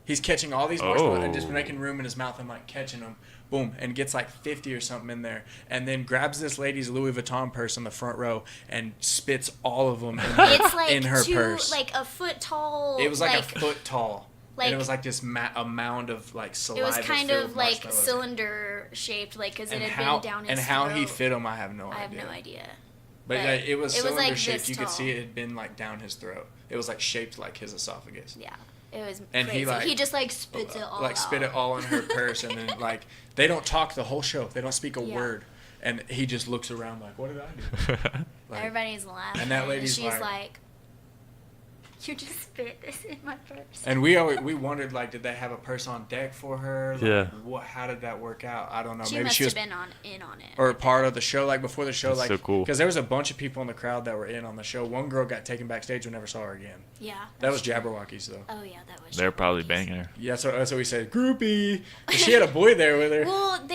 He's catching all these marshmallows and just Oh. making room in his mouth and like catching them. Boom, and gets like 50 or something in there, and then grabs this lady's Louis Vuitton purse in the front row and spits all of them in her, It's like in her two, purse. like a foot tall. It was like a foot tall. like- and it was like this a mound of like It saliva. was kind filled of like marshmallows. cylinder shaped, like because it And had how been down his and how he throat. fit them, I have no I have idea. no idea. But But it was it was, cylinder like, shaped. this You could tall. see it had been like down his throat. It was like shaped like his esophagus. Yeah, it was And he, crazy. like, he just like spits it all like out. spit it all in her purse, and then like they don't talk the whole show. They don't speak a Yeah. word, and he just looks around like, "What did I do?" Like, Everybody's laughing, and that lady's she's like- like, "You just spit this in my purse." and we wondered like, did they have a purse on deck for her? Like, Yeah. How did that work out? I don't know. she Maybe must she was have been in on it. or part of the show, like before the show, That's like so cool. because there was a bunch of people in the crowd that were in on the show. One girl got taken backstage. We never saw her again. Yeah, That was that's true. Jabberwockies though. Oh yeah, that was. They're probably Jabberwockies. banging her. Yeah, that's what we said. Groupie. And she had a boy there with her. Well,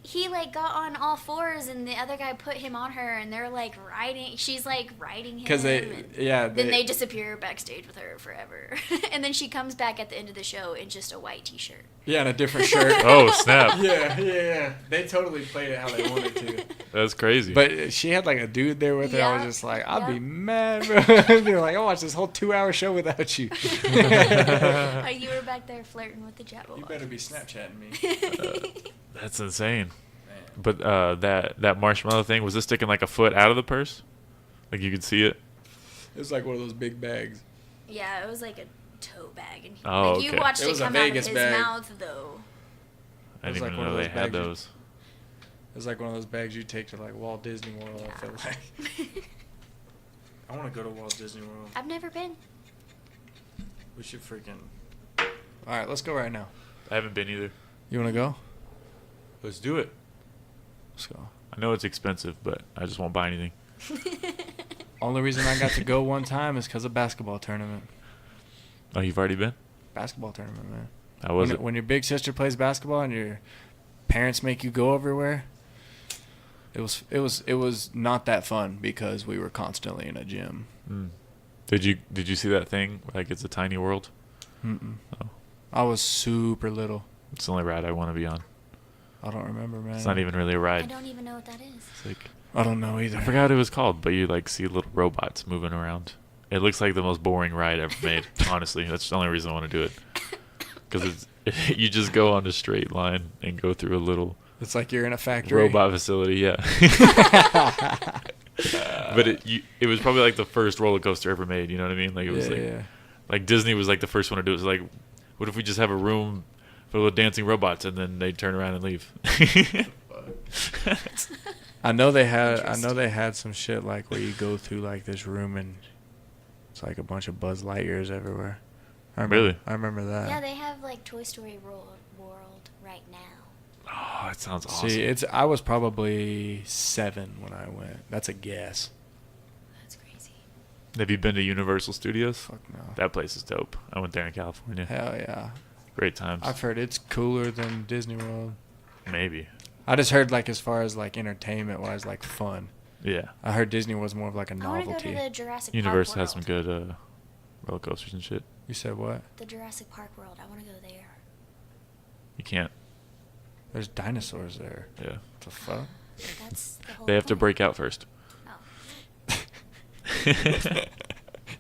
he like got on all fours and the other guy put him on her and they're like riding. She's like riding him. Because and yeah. then they disappear backstage with her forever, and then she comes back at the end of the show in just a white T-shirt. Yeah, and a different shirt. Oh, snap. Yeah. They totally played it how they wanted to. That's crazy. But she had like a dude there with her. I was Yeah. just like, I'd be Yep. mad, bro. They were like, I watched this whole 2-hour show without you. You were back there flirting with the Jabberwock. You better be Snapchatting me. That's insane. But that marshmallow thing, was it sticking like a foot out of the purse? Like you could see it? It was like one of those big bags. Yeah, it was like a tote bag, and Oh, like, you okay. watched It it, was a come out of Vegas his bag. mouth though. I It was didn't like even one of know they those had bags you- those. It was like one of those bags you take to like Walt Disney World. I feel like. I want to go to Walt Disney World. I've never been. We should freaking. All right, let's go right now. I haven't been either. You want to go? Let's do it. Let's go. I know it's expensive, but I just won't buy anything. Only reason I got to go one time is because of basketball tournament. Oh, you've already been? Basketball tournament, man. How was when, it? when your big sister plays basketball and your parents make you go everywhere, it was not that fun because we were constantly in a gym. Mm. Did you see that thing? Like it's a tiny world. Mm-mm. Oh, I was super little. it's the only ride I want to be on. I don't remember, man. It's not even really a I ride. don't even know what that is. It's like I don't know either. I forgot what it was called, but you like see little robots moving around. It looks like the most boring ride ever made. Honestly, that's the only reason I want to do it. Because you just go on a straight line and go through a little It's like you're in a factory. robot facility. Yeah. But it was probably like the first roller coaster ever made. You know what I mean? Like it was like Disney was like the first one to do it. It was like, what if we just have a room full of dancing robots and then they turn around and leave? I know they had some shit like where you go through like this room and it's like a bunch of Buzz Lightyears everywhere. Really? I remember that. Yeah, they have like Toy Story World right now. Oh, that sounds awesome. See, I was probably 7 when I went. That's a guess. That's crazy. Have you been to Universal Studios? Fuck no. That place is dope. I went there in California. Hell yeah. Great times. I've heard it's cooler than Disney World. Maybe. I just heard like as far as like entertainment wise, like fun. Yeah. I heard Disney was more of like a I want to go novelty. to the Jurassic Universal Park has some world. good roller coasters and shit. You said what? The Jurassic Park world. I want to go there. You can't. There's dinosaurs there. Yeah. What the fuck? That's the whole They have to point. break out first. Oh.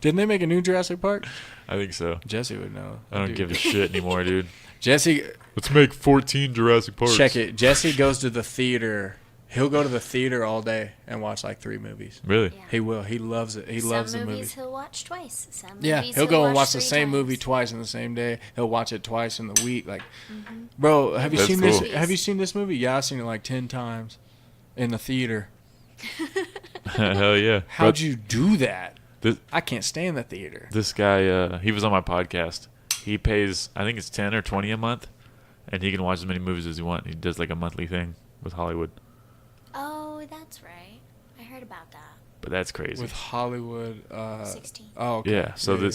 Didn't they make a new Jurassic Park? I think so. Jesse would know. I don't Dude. give a shit anymore, dude. Jesse, Let's make 14 Jurassic Parks. check it. Jesse goes to the theater. He'll go to the theater all day and watch like 3 movies. Really? Yeah. He will. He loves it. He loves the Some movie. movies he'll watch twice. Some Yeah, movies he'll go and watch the 3 same movie times. twice in the same day. He'll watch it twice in the week. Like, bro, have you That's seen cool. this? Have you seen this movie? Yeah, I've seen it like 10 times in the theater. Hell yeah. How'd But you do that? This, I can't stand the theater. this guy, he was on my podcast. He pays, I think it's 10 or 20 a month, and he can watch as many movies as he wants. He does like a monthly thing with Hollywood. Oh, that's right. I heard about that. But that's crazy. With Hollywood. 16. Oh, okay. Yeah. So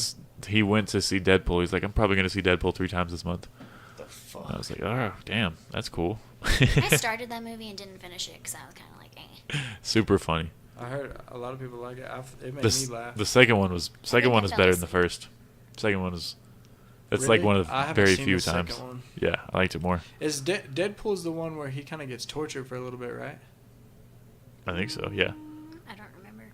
he went to see Deadpool. He's like, I'm probably going to see Deadpool 3 times this month. The fuck? I was like, oh, damn, that's cool. I started that movie and didn't finish it because I was kind of like, eh. Super funny. I heard a lot of people like it. It made The, me laugh. the second one is I better than fell the asleep. first. Second one is that's Really? like one of I the haven't very seen few the second times. one. Yeah, I liked it more. Is Deadpool's the one where he kind of gets tortured for a little bit, right? I think so. Yeah. I don't remember.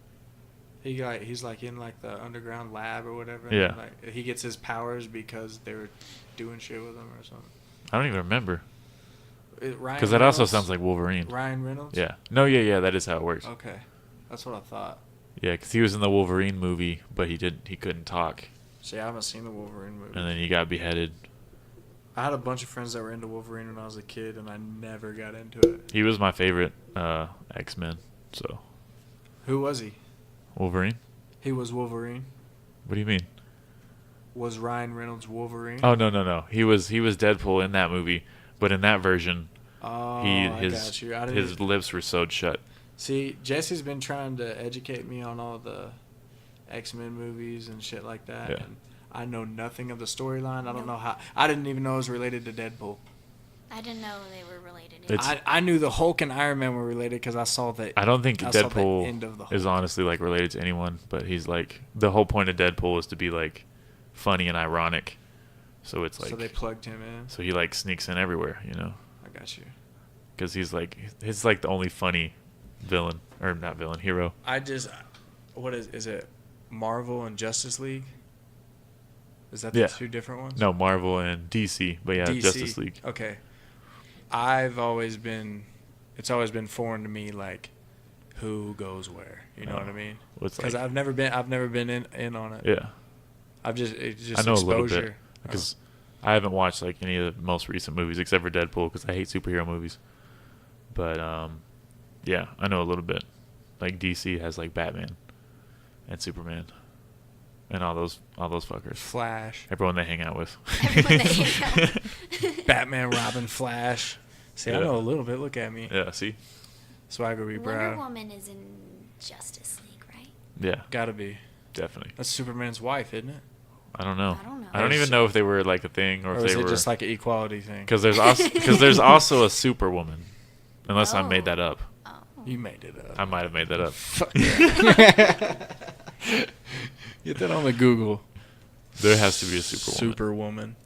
He's like in like the underground lab or whatever. and Yeah. then, like he gets his powers because they were doing shit with him or something. I don't even remember Ryan because that also Reynolds? sounds like Wolverine. Ryan Reynolds. Yeah. No. Yeah. That is how it works. Okay, that's what I thought. Yeah, because he was in the Wolverine movie, but he couldn't talk, See, I haven't seen the Wolverine movie. and then he got beheaded. I had a bunch of friends that were into Wolverine when I was a kid, and I never got into it. He was my favorite X-Men. So Who was he? Wolverine. He was Wolverine. What do you mean? Was Ryan Reynolds Wolverine? Oh no. He was Deadpool in that movie, but in that version, Oh, I I got you. I didn't his lips were sewed shut. See, Jesse's been trying to educate me on all the X-Men movies and shit like that. Yeah. And I know nothing of the storyline. I don't know how. I didn't even know it was related to Deadpool. I didn't know they were related. It's- I knew the Hulk and Iron Man were related because I saw that. I don't think I saw the end Deadpool of the is Hulk. honestly like related to anyone, but he's like the whole point of Deadpool is to be like funny and ironic. So it's like So they plugged him in. so he like sneaks in everywhere, you know, I got you. because he's like the only funny villain or not villain hero. What is it? Marvel and Justice League? Is that Yeah. the two different ones? No, Marvel and DC, but yeah, DC. Justice League. Okay. It's always been foreign to me, like, who goes where. You know Oh. what I mean? Well, it's Because like- I've never been in on it. Yeah, It's just I know exposure. a little bit because I haven't watched like any of the most recent movies except for Deadpool because I hate superhero movies. But yeah, I know a little bit. Like DC has like Batman and Superman and all those fuckers. Flash, Everyone they hang out with. Everyone they hang out with. Batman, Robin, Flash. See, I Yeah. know a little bit. Look at me. Yeah, see? Swaggery Wonder Brown. Woman is in Justice League, right? Yeah, Gotta be. definitely. That's Superman's wife, isn't it? I don't know. I don't know. I don't even know if they were like a thing or Or if is they it were just like an equality thing? because there's also a Superwoman. Unless I made Oh. that up. Oh. You made it up. I might have made that up. Fuck yeah. Get that on the Google. There has to be a Superwoman. Superwoman.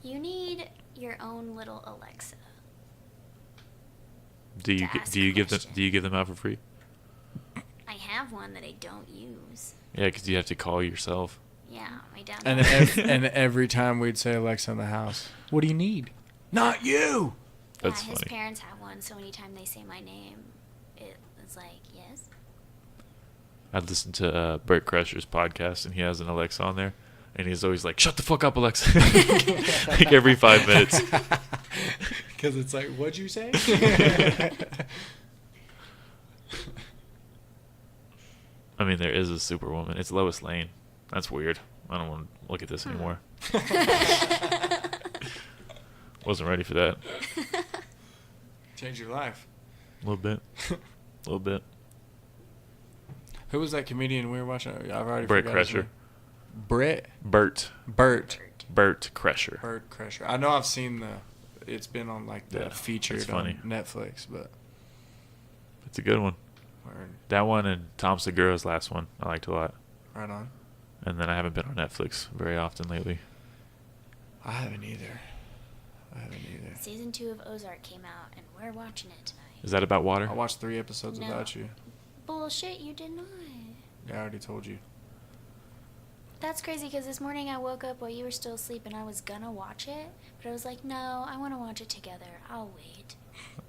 You need your own little Alexa. Do you to ask do you a give them question. do you give them out for free? I have one that I don't use. Yeah, because you have to call yourself. Yeah, my dad. And and every time we'd say Alexa in the house, what do you need? Not you. That's his funny. parents have one, so anytime they say my name, it's like, yes. I listened to Bert Kreischer's podcast, and he has an Alexa on there, and he's always like, "Shut the fuck up, Alexa!" like every 5 minutes. Because it's like, what'd you say? I mean, there is a Superwoman. It's Lois Lane. That's weird. I don't want to look at this anymore. Wasn't ready for that. Change your life. A little bit. A little bit. Who was that comedian we were watching? I've already Bert forgot his Kreischer. name. Bert Bert Kreischer. Bert Kreischer. I know I've seen it's been on like the Yeah, featured it's funny. on Netflix, but It's a good one. word. That one and Tom Segura's last one I liked a lot. Right on. And then I haven't been on Netflix very often lately. I haven't either. Season 2 of Ozark came out, and we're watching it tonight. Is that about water? I watched 3 episodes No. without you. Bullshit, you did not. Yeah, I already told you. That's crazy because this morning I woke up while you were still asleep and I was gonna watch it, but I was like, no, I want to watch it together. I'll wait.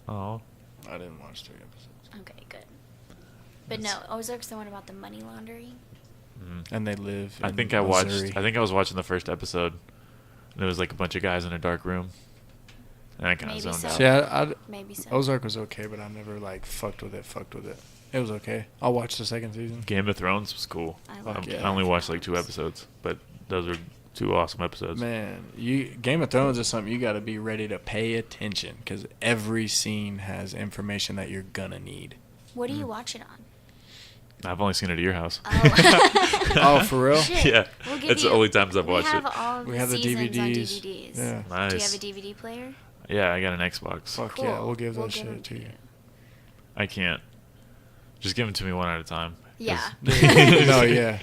Oh. I didn't watch 3 episodes. Okay, good. But no, Ozark's the one about the money laundering. And they live I in think I Missouri. was watching the first episode. And it was like a bunch of guys in a dark room. And I kind of Maybe zoned so. out. See, I Maybe so. Ozark was okay, but I never like fucked with it. It was okay. I'll watch the second season. Game of Thrones was cool. I love Game I only of watched like 2 Thrones. episodes, but those are 2 awesome episodes. Man, Game of Thrones is something you got to be ready to pay attention because every scene has information that you're gonna need. What do you watch it on? I've only seen it at your house. Oh, Oh, for real? Shit. Yeah, We'll give it's the you- only times I've we watched have it. all We have the seasons on DVDs. DVDs. Yeah. Nice. Do you have a DVD player? Yeah, I got an Xbox. Fuck Cool. yeah, we'll give that We'll shit them to you. I can't. Just give them to me one at a time. Yeah. No, yeah.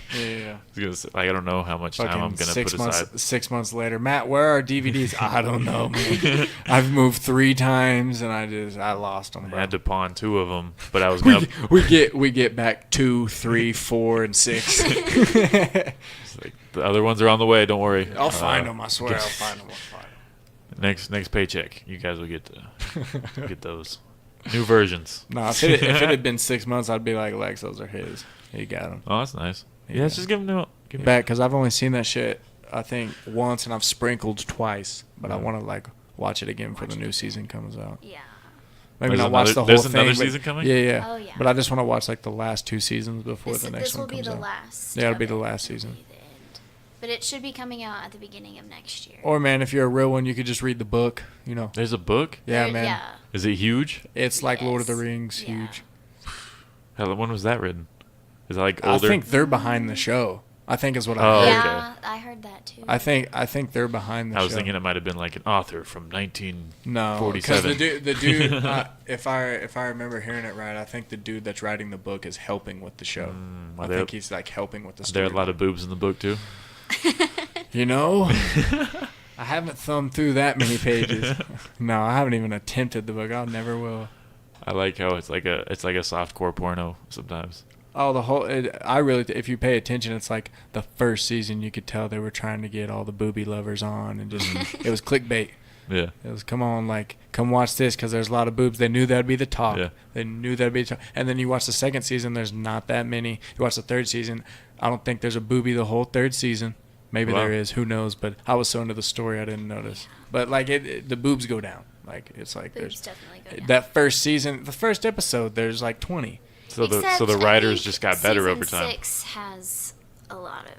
I don't know how much time I'm Fucking gonna 6 put months. aside. 6 months later, Matt, where are DVDs? I don't know, man. I've moved 3 times and I lost them. I Bro. had to pawn 2 of them, but I was gonna. we get back 2, 3, 4, and 6. It's like, the other ones are on the way. Don't worry. I'll find them. I swear, I'll find them. Next paycheck, you guys will get get those new versions. No, if it had been 6 months, I'd be like, Lex, those are his. He got them. Oh, that's nice. Yeah, Yeah. just give them to Back, because I've only seen that shit, I think, once, and I've sprinkled twice. But I Yeah. want to like watch it again for the new season comes out. Yeah. Maybe There's not watch the another- whole there's thing. another but- season coming? Yeah, yeah. Oh, yeah. But I just want to watch like the last 2 seasons before This, the next this one will be comes the out. last. Yeah, it'll of be the it. last It'll season. be the end. But it should be coming out at the beginning of next year. Or man, if you're a real one, you could just read the book. You know. There's a book. Yeah, There- man. Yeah. Is it huge? It's like Lord of the Yes. Rings, Yeah. huge. Hell, when was that written? Is it like I older? think they're behind the show. I think is what I Oh, heard. Yeah, okay. I heard that too. I think they're behind the I show. was thinking it might have been like an author from 1947. No, because the dude, if I remember hearing it right, I think the dude that's writing the book is helping with the show. Well, I think he's like helping with the Are story. there a lot of boobs in the book too? You know, I haven't thumbed through that many pages. No, I haven't even attempted the book. I never will. I like how it's like a softcore porno sometimes. Oh, if you pay attention, it's like the first season you could tell they were trying to get all the booby lovers on, and just it was clickbait. Yeah. It was, come on, like, come watch this because there's a lot of boobs. They knew that'd be the talk. Yeah. They knew that'd be the talk. And then you watch the second season, there's not that many. You watch the third season, I don't think there's a boobie the whole third season. Maybe Wow. there is, who knows? But I was so into the story, I didn't notice. But like, the boobs go down. Like, it's like Boobs there's definitely go down. that first season, the first episode, there's like 20. So the Except writers I think just got better season over time. 6 has a lot of.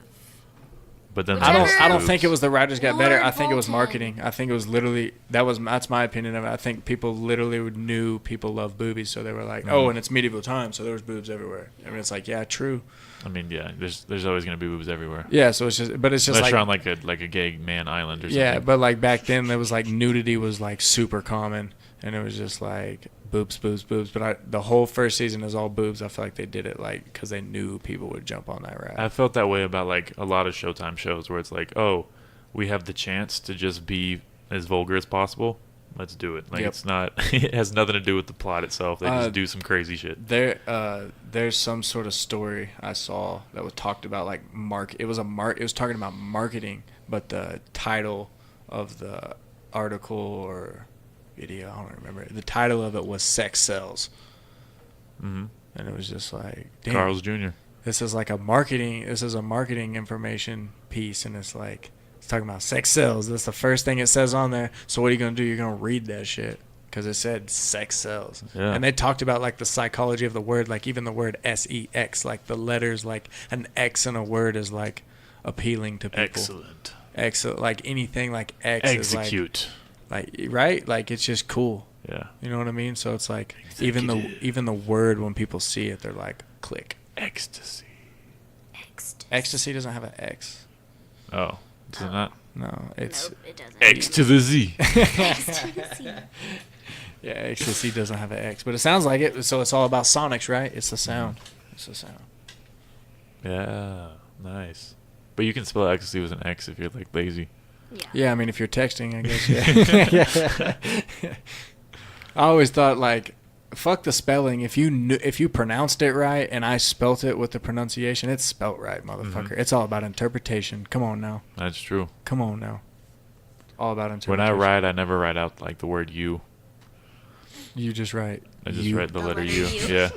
But then I Whichever- don't think it was the writers got better. Lord I think it was Bolton. marketing. I think it was literally that's my opinion of it. I think people literally knew people love boobies, so they were like, oh, and it's medieval times, so there was boobs everywhere. I mean, it's like, yeah, true. I mean, yeah, there's always gonna be boobs everywhere. Yeah, so it's just Unless like, you're on like a gay man island or something. yeah, but like back then there was like nudity was like super common, and it was just like boobs, boobs, boobs. But the whole first season is all boobs. I feel like they did it like because they knew people would jump on that ride. I felt that way about like a lot of Showtime shows where it's like, oh, we have the chance to just be as vulgar as possible. Let's do it. Like Yep. it's not. It has nothing to do with the plot itself. They just do some crazy shit. There's some sort of story I saw that was talked about like it was talking about marketing, but the title of the article or video, I don't remember. The title of it was "Sex Sells," Mm-hmm. and it was just like, damn, Carl's Jr. this is a marketing information piece, and it's like it's talking about sex sells. That's the first thing it says on there. So what are you gonna do? You're gonna read that shit because it said sex sells. Yeah. And they talked about like the psychology of the word, like even the word sex, like the letters, like an X in a word is like appealing to people. Excellent. Excellent. Like anything like X Execute. is like right, like it's just cool. Yeah. You know what I mean? So it's like even the word, when people see it, they're like click. Ecstasy. Ecstasy doesn't have an X. Oh, does it not? No, it's Nope, it doesn't. X to the Z. yeah, ecstasy doesn't have an X, but it sounds like it. So it's all about sonics, right? It's the sound. It's the sound. Yeah. Nice. But you can spell ecstasy with an X if you're like lazy. Yeah. Yeah, I mean, if you're texting, I guess. Yeah. I always thought like, fuck the spelling. If you pronounced it right and I spelt it with the pronunciation, it's spelt right, motherfucker. It's all about interpretation. Come on now. That's true. Come on now. All about When interpretation. I write, I never write out like the word "you." You just write. I just you. write the letter letter U. U. Yeah.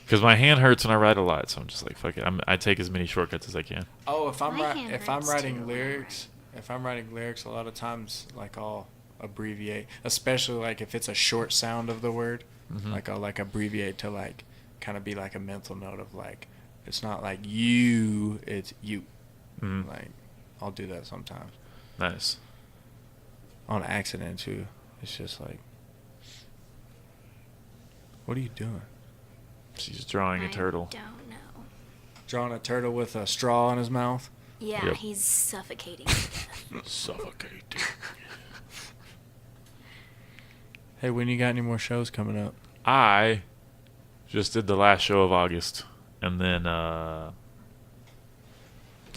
Because my hand hurts when I write a lot, so I'm just like, fuck it. I take as many shortcuts as I can. Oh, if I'm My hand if I'm hurts writing too. lyrics, a lot of times like I'll abbreviate, especially like if it's a short sound of the word, like I'll like abbreviate to like kind of be like a mental note of like it's not like you, it's you. Mhm. Like I'll do that sometimes Nice. on accident too. It's just like, what are you doing? She's drawing a turtle. I don't know. Drawing a turtle with a straw in his mouth. Yeah, Yep. he's suffocating to death. Suffocating. Hey, when you got any more shows coming up? I just did the last show of August, and then I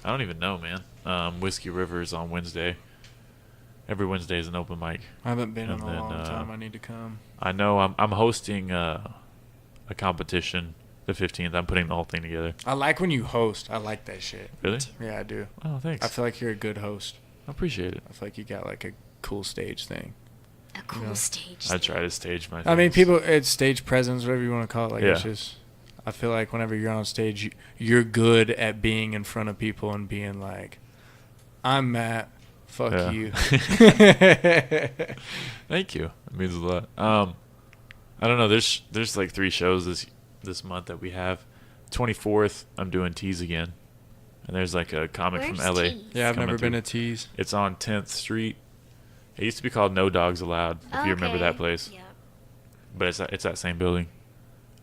don't even know, man. Whiskey River is on Wednesday. Every Wednesday is an open mic. I haven't been in And a then, long time. I need to come. I know I'm hosting a competition the 15th. I'm putting the whole thing together. I like when you host. I like that shit. Really? Yeah, I do. Oh, thanks. I feel like you're a good host. I appreciate it. I feel like you got like a cool stage thing. A cool stage. I thing. try to stage my. I mean, things. people, it's stage presence, whatever you want to call it. Like, it's Yeah. just, I feel like whenever you're on stage, you're good at being in front of people and being like, I'm Matt. Fuck Yeah. you. Thank you. It means a lot. I don't know. There's like 3 shows this month that we have. 24th, I'm doing Tease again, and there's like a comic Where's from LA. Tease? Yeah, I've coming never been through. to Tease. It's on 10th Street. It used to be called No Dogs Allowed, if you remember that Okay, place. Yep. But it's that same building.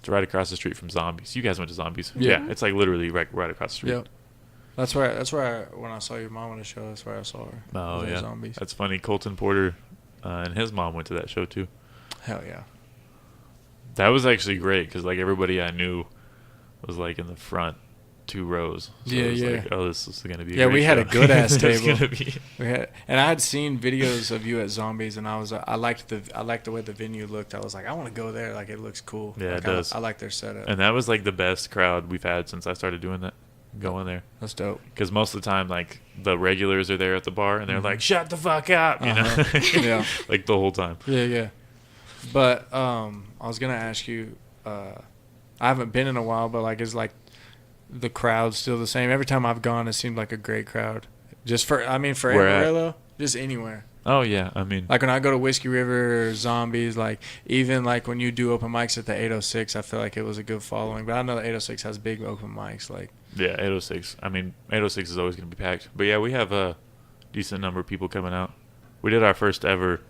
It's right across the street from Zombies. You guys went to Zombies. Yeah. It's like literally right across the street. Yep. That's where when I saw your mom at a show, that's where I saw her. Oh, Was at yeah. Zombies. That's funny. Colton Porter and his mom went to that show, too. Hell yeah. That was actually great because, like, everybody I knew was, like, in the front 2 rows. So Yeah, it was yeah. like, oh, this is going to be a Yeah, great we had show. a good-ass It's table. gonna be- And I had seen videos of you at Zombies, and I liked the way the venue looked. I was like, I want to go there. Like, it looks cool. Yeah, like, it does. I like their setup. And that was, like, the best crowd we've had since I started doing that, going there. That's dope. Because most of the time, like, the regulars are there at the bar, and they're like, shut the fuck up, you know? Yeah. Like, the whole time. Yeah. But I was gonna ask you. I haven't been in a while, but like, is like the crowd still the same? Every time I've gone, it seemed like a great crowd. Just for Where at? Amarillo, just anywhere. Oh, yeah. I mean, Like when I go to Whiskey River or Zombies, like even like when you do open mics at the 806, I feel like it was a good following. But I know the 806 has big open mics. Like, yeah, 806. I mean, 806 is always going to be packed. But, yeah, we have a decent number of people coming out. We did our first ever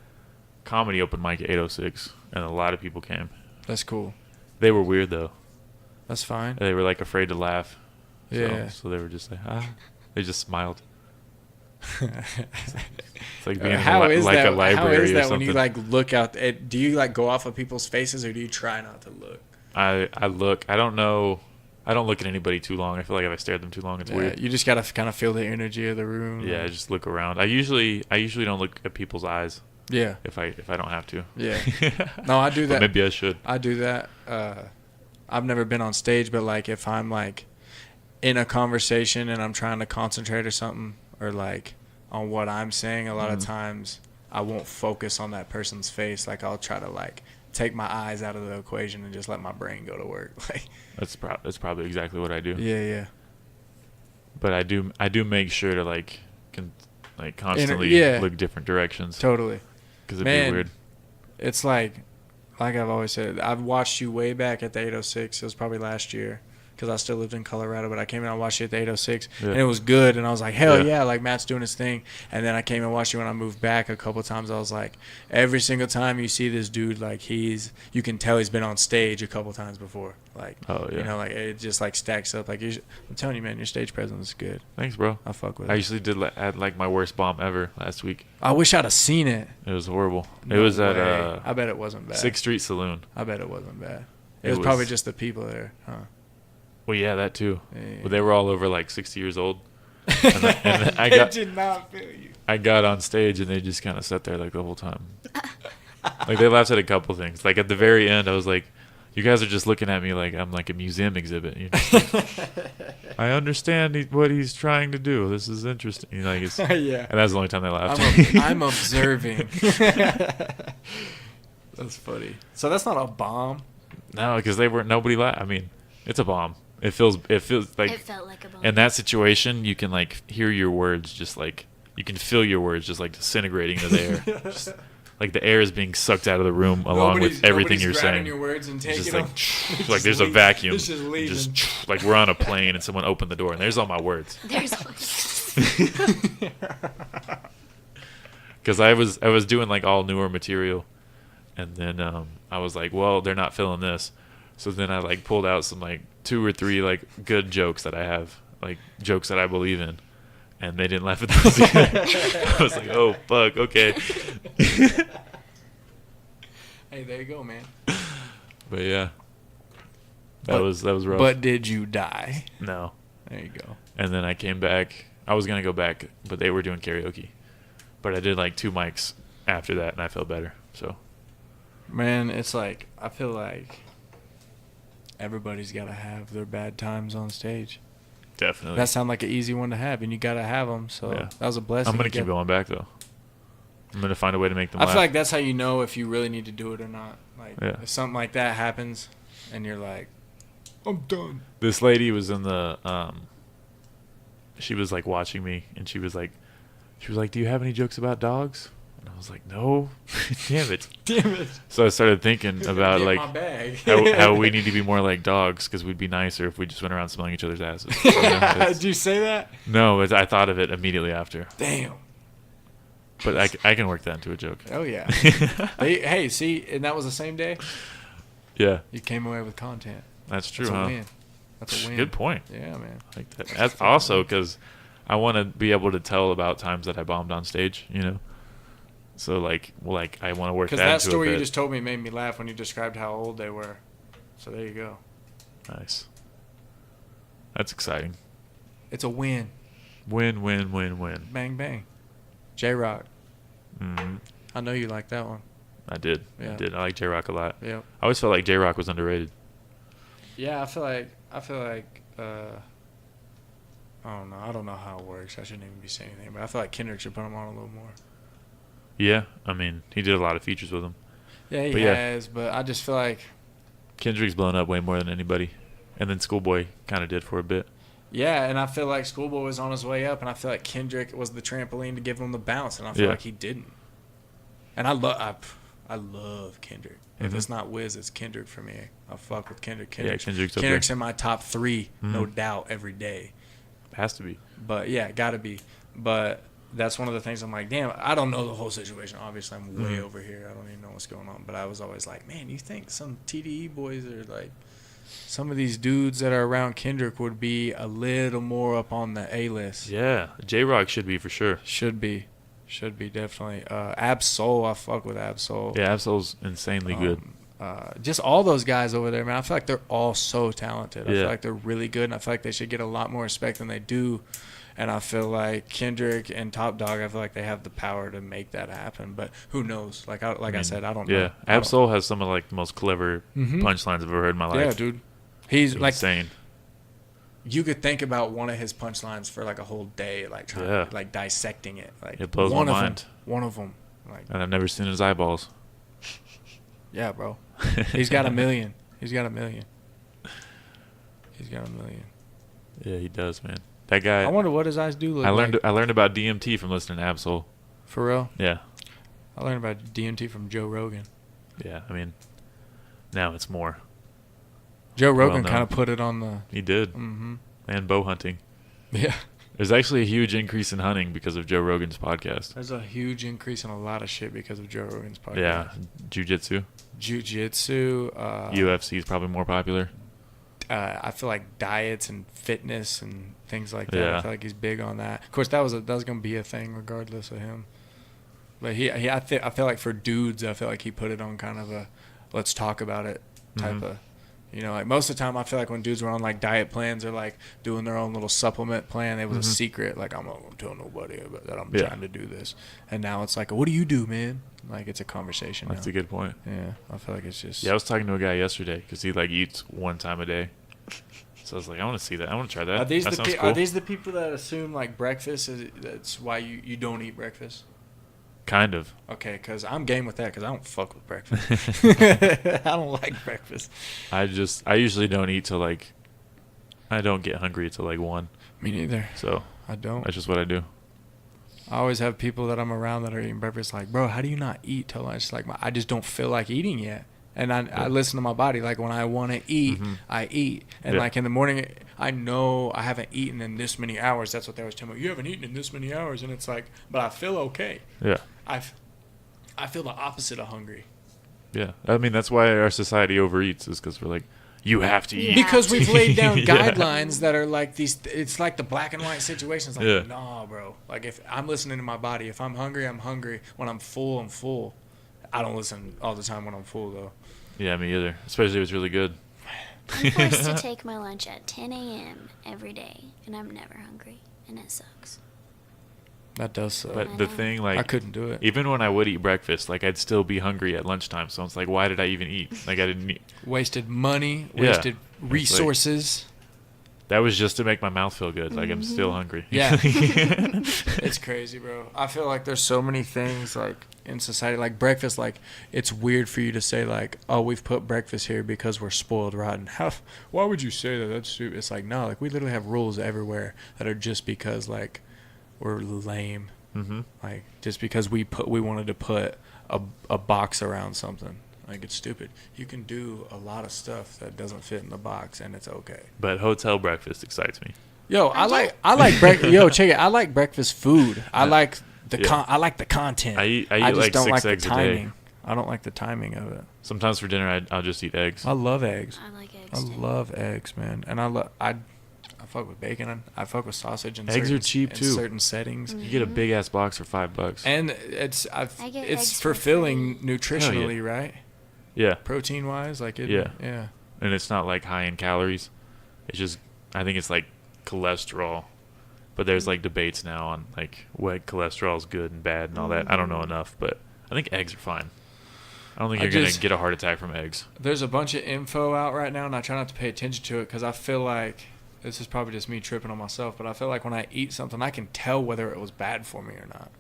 comedy open mic at 806, and a lot of people came. that's cool. They were weird, though. That's fine. They were, like, afraid to laugh. Yeah. So they were just like, They just smiled. It's like being How is like that? a library How is or that something. when you like look out? Do you like go off of people's faces or do you try not to look? I look. I don't know. I don't look at anybody too long. I feel like if I stare at them too long, it's Yeah, weird. you just gotta kind of feel the energy of the room. Yeah, I just look around. I usually don't look at people's eyes Yeah. if I don't have to. Yeah. No, I do But that. maybe I should. I do that. I've never been on stage, but like if I'm like in a conversation and I'm trying to concentrate or something, or like on what I'm saying, a lot of times I won't focus on that person's face. Like I'll try to like take my eyes out of the equation and just let my brain go to work. Like That's probably exactly what I do. yeah. But I do make sure to like constantly yeah. look different directions Totally. because it'd Man. be weird. It's like I've always said, I've watched you way back at the 806. It was probably last year because I still lived in Colorado, but I came in and watched you at the 806, Yeah. and it was good. And I was like, hell Yeah. yeah, like Matt's doing his thing. And then I came and watched you when I moved back a couple times. I was like, every single time you see this dude, like you can tell he's been on stage a couple times before. Like, Oh, yeah. you know, like it just like stacks up. Like I'm telling you, man, your stage presence is good. Thanks, bro. I fuck with I it. usually had like my worst bomb ever last week. I wish I'd have seen it. It was horrible. No it was at way. I bet it wasn't bad. 6th Street Saloon. I bet it wasn't bad. It It was was- probably just the people there, huh? Well, yeah, that too. Yeah. But they were all over like 60 years old. And I got did not feel you. I got on stage and they just kind of sat there like the whole time. Like they laughed at a couple things. Like at the very end, I was like, "You guys are just looking at me like I'm like a museum exhibit." You're just like, I understand what he's trying to do. This is interesting. You know, like it's, Yeah. and that's the only time they laughed. I'm observing. That's funny. So that's not a bomb. No, because nobody laughed. I mean, it's a bomb. It feels like It felt like a bomb. in that situation, you can like hear your words just like you can feel your words just like disintegrating into the air. Just, like the air is being sucked out of the room along with everything you're saying. Your words and It's taking just like, them. it's like there's a vacuum. It's just leaving. Just like we're on a plane and someone opened the door and there's all my words. There's Because I was doing like all newer material, and then I was like, well, they're not feeling this. So then I like pulled out some like 2 or 3 like good jokes that I have, like jokes that I believe in, and they didn't laugh at those either. I was like, oh fuck, okay. Hey, there you go, man. But yeah, that was rough. But did you die? No. There you go. And then I came back. I was gonna go back, but they were doing karaoke. But I did like 2 mics after that, and I felt better. So Man, it's like I feel like everybody's got to have their bad times on stage. definitely, That sounds like an easy one to have, and you got to have them. So Yeah. that was a blessing. I'm gonna to keep get. going back though. I'm gonna find a way to make them I laugh. feel like that's how you know if you really need to do it or not. Like Yeah. if something like that happens, and you're like, I'm done. This lady was in the she was like watching me, and she was like, do you have any jokes about dogs? And I was like, no. Damn it. Damn it. So I started thinking about Get like my bag. how we need to be more like dogs because we'd be nicer if we just went around smelling each other's asses. You know, it's- Did you say that? no, I thought of it immediately after, Damn. but I can work that into a joke. Oh yeah. Hey, see, and that was the same day. Yeah, You came away with content. that's true, That's a huh? win. That's a win. Good point. Yeah, man. Like that. That's also because I want to be able to tell about times that I bombed on stage, you know? So, like I want to work that Because that into story a you bit. just told me made me laugh when you described how old they were. So there you go. Nice. That's exciting. It's a win. Win, win, win, win. Bang, bang. J-Rock. Hmm. I know you like that one. I did. Yeah. I did. I like J-Rock a lot. Yep. I always felt like J-Rock was underrated. Yeah, I feel like I don't know. I don't know how it works. I shouldn't even be saying anything, but I feel like Kendrick should put him on a little more. Yeah, I mean, he did a lot of features with him. Yeah, he But yeah. has, but I just feel like Kendrick's blown up way more than anybody. And then Schoolboy kind of did for a bit. yeah, and I feel like Schoolboy was on his way up, and I feel like Kendrick was the trampoline to give him the bounce, and I feel Yeah. like he didn't. And I love Kendrick. If Mhm. it's not Wiz, it's Kendrick for me. I fuck with Kendrick. Kendrick's up there. Kendrick's in my top 3, no Mhm. doubt, every day. Has to be. But yeah, gotta be. But that's one of the things I'm like, damn, I don't know the whole situation. Obviously, I'm way Mhm. over here. I don't even know what's going on. But I was always like, man, you think some TDE boys are like, some of these dudes that are around Kendrick would be a little more up on the A list. Yeah, J-Rock should be for sure. Should be definitely. Ab-Soul, I fuck with Ab-Soul. Yeah, Absol's insanely good. Just all those guys over there, man. I feel like they're all so talented. I Yeah. feel like they're really good, and I feel like they should get a lot more respect than they do. And I feel like Kendrick and Top Dog, I feel like they have the power to make that happen. But who knows? Like I mean, said, I don't Yeah, know. I don't- Absol has some of like the most clever Mhm. punchlines I've ever heard in my life. Yeah, dude. He's like, insane. you could think about one of his punchlines for like a whole day, like trying Yeah. like dissecting it. Like It blows my one of mind. them. One of them. Like, And I've never seen his eyeballs. yeah, bro. He's got a million. He's got a million. He's got a million. Yeah, he does, man. That guy. I wonder what his eyes do look I like. learned about DMT from listening to Absol. For real? Yeah, I learned about DMT from Joe Rogan. yeah. I mean, now it's more. Joe Rogan known. kind of put it on the. He did, Mm-hmm. and bow hunting. Yeah. There's actually a huge increase in hunting because of Joe Rogan's podcast. There's a huge increase in a lot of shit because of Joe Rogan's podcast. Yeah, jiu-jitsu, Jiu-jitsu. UFC is probably more popular. I feel like diets and fitness and things like that. Yeah. I feel like he's big on that. Of course, that was gonna be a thing regardless of him. But I feel like for dudes, I feel like he put it on kind of a let's talk about it type Mhm. of. You know, like most of the time, I feel like when dudes were on like diet plans or like doing their own little supplement plan, it was a Mhm. secret. Like I'm not gonna tell nobody about that I'm Yeah. trying to do this. And now it's like, what do you do, man? Like it's a conversation. That's now. a good point. Yeah, I feel like it's just. Yeah, I was talking to a guy yesterday because he like eats one time a day. So I was like, I want to see that. I want to try that. Are these that the sounds cool. are these the people that assume like breakfast is that's why you don't eat breakfast? Kind of. Okay, because I'm game with that because I don't fuck with breakfast. I don't like breakfast. I usually don't eat till like, I don't get hungry till like 1. Me neither. So I don't. that's just what I do. I always have people that I'm around that are eating breakfast like, bro, how do you not eat till lunch? Like, I just don't feel like eating yet. And I listen to my body. Like, when I want to eat, Mhm. I eat. And, Yeah. like, in the morning, I know I haven't eaten in this many hours. That's what they always tell me. You haven't eaten in this many hours. And it's like, but I feel okay. Yeah. I feel the opposite of hungry. Yeah. I mean, that's why our society overeats is because we're like, you have to eat. Yeah. Because we've laid down Yeah. guidelines that are like these. It's like the black and white situations. Like, Yeah. nah, bro. Like, if I'm listening to my body, if I'm hungry, I'm hungry. When I'm full, I'm full. I don't listen all the time when I'm full, though. Yeah, me either. Especially if it's really good. I'm forced to take my lunch at 10 a.m. every day, and I'm never hungry, and it sucks. That does suck. But the thing, like, I couldn't do it. even when I would eat breakfast, like, I'd still be hungry at lunchtime. So it's like, why did I even eat? Like, I didn't eat. Wasted money, Yeah. wasted It's like- resources. That was just to make my mouth feel good. Like, I'm still hungry. Yeah. It's crazy, bro. I feel like there's so many things, like, in society, like breakfast, like, it's weird for you to say, like, oh, we've put breakfast here because we're spoiled rotten. Why would you say that? That's stupid. It's like, no, like, we literally have rules everywhere that are just because, like, we're lame. Mm-hmm. Like, just because we wanted to put a box around something. Like, it's stupid. You can do a lot of stuff that doesn't fit in the box, and it's okay. But hotel breakfast excites me. Yo, I like breakfast. Yo, check it. I like breakfast food. I Yeah. like the Yeah. I like the content. I eat just like don't 6 like eggs the a day. timing. I don't like the timing of it. Sometimes for dinner, I'll just eat eggs. I love eggs. I like I eggs too. love eggs, man. And I fuck with bacon. I fuck with sausage. In Eggs certain, are cheap, in too. certain settings. You get a big ass box for $5. And I get it's eggs for fulfilling free. nutritionally, right? Yeah, Protein wise, like it. Yeah. Yeah. and it's not like high in calories. It's just, I think it's like cholesterol. But there's like debates now on like what cholesterol is good and bad and all that. I don't know enough, but I think eggs are fine. I don't think I you're gonna just- get a heart attack from eggs. There's a bunch of info out right now, and I try not to pay attention to it because I feel like this is probably just me tripping on myself. But I feel like when I eat something, I can tell whether it was bad for me or not.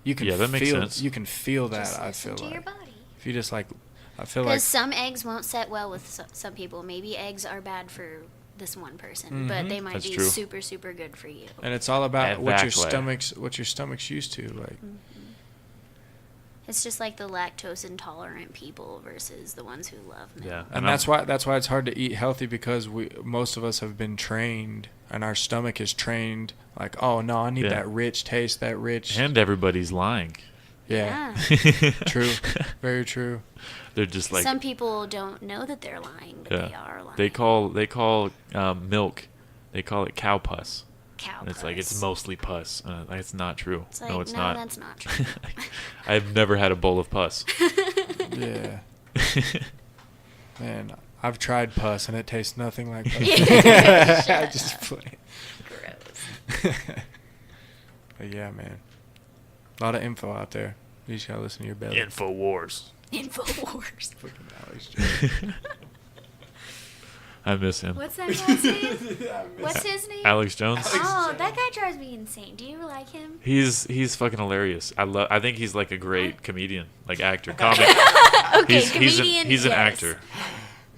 You can Yeah, that makes feel, sense. You can feel that. Just I listen feel to your like body. if you just like, I feel like Because some eggs won't set well with some people. Maybe eggs are bad for this one person, but they might That's be true. super, super good for you. and it's all about At what your Backlash. stomach's used to. Like It's just like the lactose intolerant people versus the ones who love milk. Yeah, and that's why it's hard to eat healthy because most of us have been trained and our stomach is trained like, oh no, I need Yeah. that rich taste, that rich. And everybody's lying. Yeah, Yeah. true, very true. They're just like Some people don't know that they're lying, but yeah. they are lying. They call milk. They call it cow pus. Cow And it's like it's pus. mostly pus. It's not true. It's like, no, it's no, not. that's not true. I've never had a bowl of pus. Yeah, man, I've tried pus and it tastes nothing like pus. Shut I just up. play. Gross. But yeah, man, a lot of info out there. You just gotta listen to your belly. Infowars. Infowars. Fucking Alex Jones. I miss him. What's that guy's name? What's his name? Alex Jones. Oh, that guy drives me insane. Do you like him? He's fucking hilarious. I think he's like a great comedian, like actor, comic. Okay, he's comedian. an yes. actor,